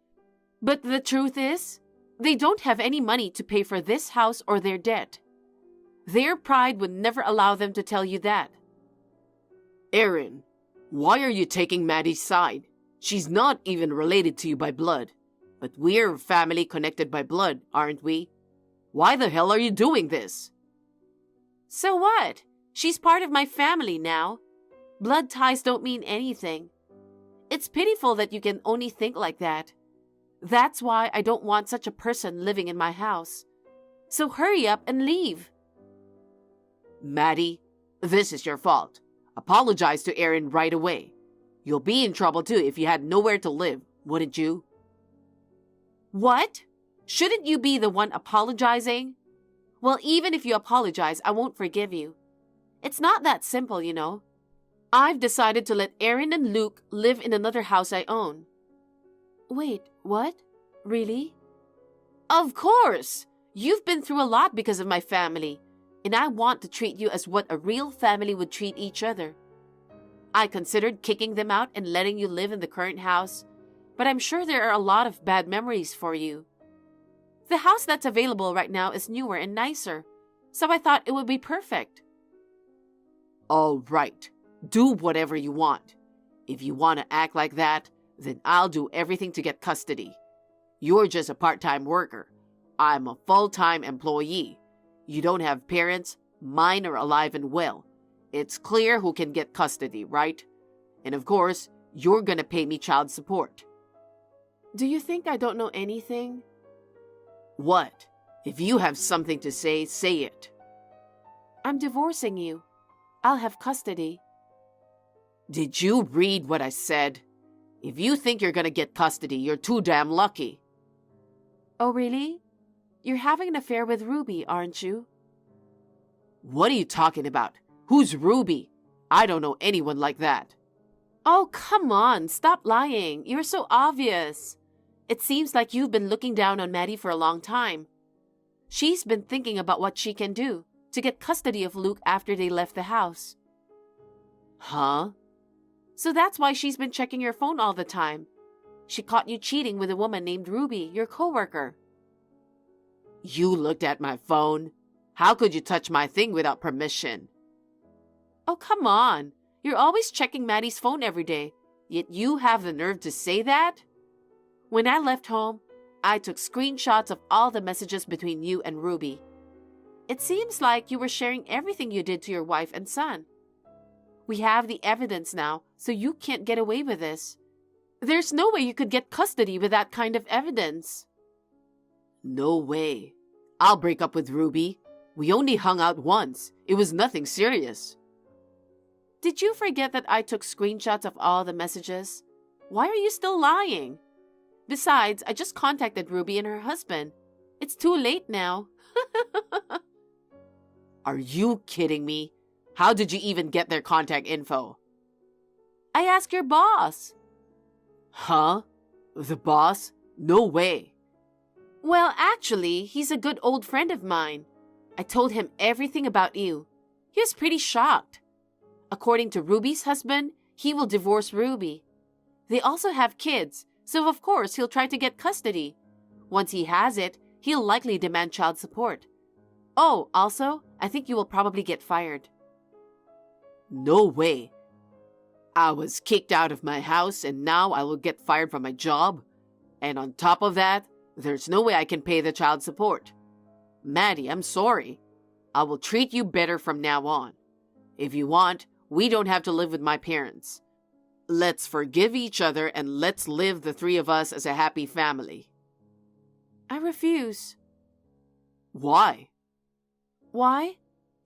But the truth is, they don't have any money to pay for this house or their debt. Their pride would never allow them to tell you that. Erin, why are you taking Maddie's side? She's not even related to you by blood. But we're family connected by blood, aren't we? Why the hell are you doing this? So what? She's part of my family now. Blood ties don't mean anything. It's pitiful that you can only think like that. That's why I don't want such a person living in my house. So hurry up and leave. Maddie, this is your fault. Apologize to Erin right away. You'll be in trouble too if you had nowhere to live, wouldn't you? What? Shouldn't you be the one apologizing? Well, even if you apologize, I won't forgive you. It's not that simple, you know. I've decided to let Erin and Luke live in another house I own. Wait, what? Really? Of course! You've been through a lot because of my family, and I want to treat you as what a real family would treat each other. I considered kicking them out and letting you live in the current house, but I'm sure there are a lot of bad memories for you. The house that's available right now is newer and nicer, so I thought it would be perfect. All right. Do whatever you want. If you want to act like that, then I'll do everything to get custody. You're just a part-time worker. I'm a full-time employee. You don't have parents. Mine are alive and well. It's clear who can get custody, right? And of course, you're gonna pay me child support. Do you think I don't know anything? What? If you have something to say, say it. I'm divorcing you. I'll have custody. Did you read what I said? If you think you're gonna get custody, you're too damn lucky. Oh, really? You're having an affair with Ruby, aren't you? What are you talking about? Who's Ruby? I don't know anyone like that. Oh, come on. Stop lying. You're so obvious. It seems like you've been looking down on Maddie for a long time. She's been thinking about what she can do to get custody of Luke after they left the house. Huh? So that's why she's been checking your phone all the time. She caught you cheating with a woman named Ruby, your coworker. You looked at my phone? How could you touch my thing without permission? Oh, come on. You're always checking Maddie's phone every day, yet you have the nerve to say that? When I left home, I took screenshots of all the messages between you and Ruby. It seems like you were sharing everything you did to your wife and son. We have the evidence now, so you can't get away with this. There's no way you could get custody with that kind of evidence. No way. I'll break up with Ruby. We only hung out once. It was nothing serious. Did you forget that I took screenshots of all the messages? Why are you still lying? Besides, I just contacted Ruby and her husband. It's too late now. Are you kidding me? How did you even get their contact info? I asked your boss. Huh? The boss? No way. Well, actually, he's a good old friend of mine. I told him everything about you. He was pretty shocked. According to Ruby's husband, he will divorce Ruby. They also have kids, so of course he'll try to get custody. Once he has it, he'll likely demand child support. Oh, also, I think you will probably get fired. No way. I was kicked out of my house and now I will get fired from my job. And on top of that, there's no way I can pay the child support. Maddie, I'm sorry. I will treat you better from now on. If you want, we don't have to live with my parents. Let's forgive each other and let's live the three of us as a happy family. I refuse. Why? Why?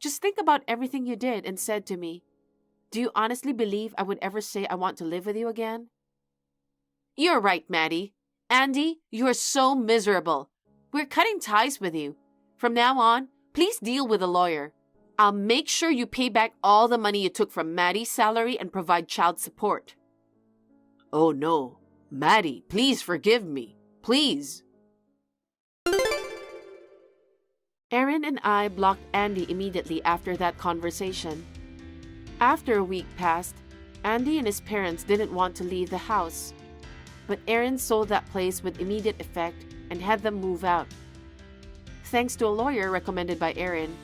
Just think about everything you did and said to me. Do you honestly believe I would ever say I want to live with you again? You're right, Maddie. Andy, you are so miserable. We're cutting ties with you. From now on, please deal with a lawyer. I'll make sure you pay back all the money you took from Maddie's salary and provide child support. Oh no. Maddie, please forgive me. Please. Erin and I blocked Andy immediately after that conversation. After a week passed, Andy and his parents didn't want to leave the house. But Erin sold that place with immediate effect and had them move out. Thanks to a lawyer recommended by Erin,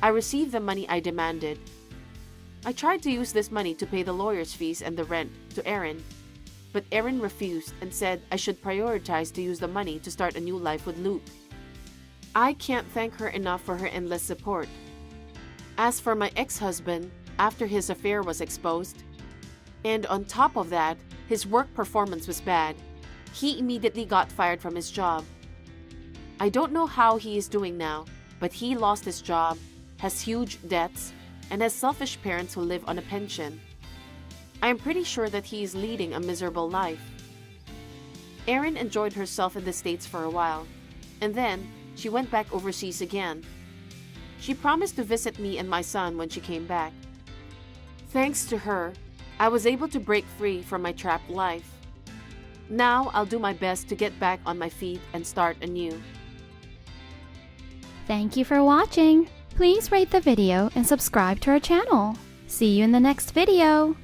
I received the money I demanded. I tried to use this money to pay the lawyer's fees and the rent to Erin, but Erin refused and said I should prioritize to use the money to start a new life with Luke. I can't thank her enough for her endless support. As for my ex-husband, after his affair was exposed, and on top of that, his work performance was bad, he immediately got fired from his job. I don't know how he is doing now, but he lost his job, has huge debts, and has selfish parents who live on a pension. I am pretty sure that he is leading a miserable life. Erin enjoyed herself in the States for a while, and then she went back overseas again. She promised to visit me and my son when she came back. Thanks to her, I was able to break free from my trapped life. Now I'll do my best to get back on my feet and start anew. Thank you for watching. Please rate the video and subscribe to our channel. See you in the next video.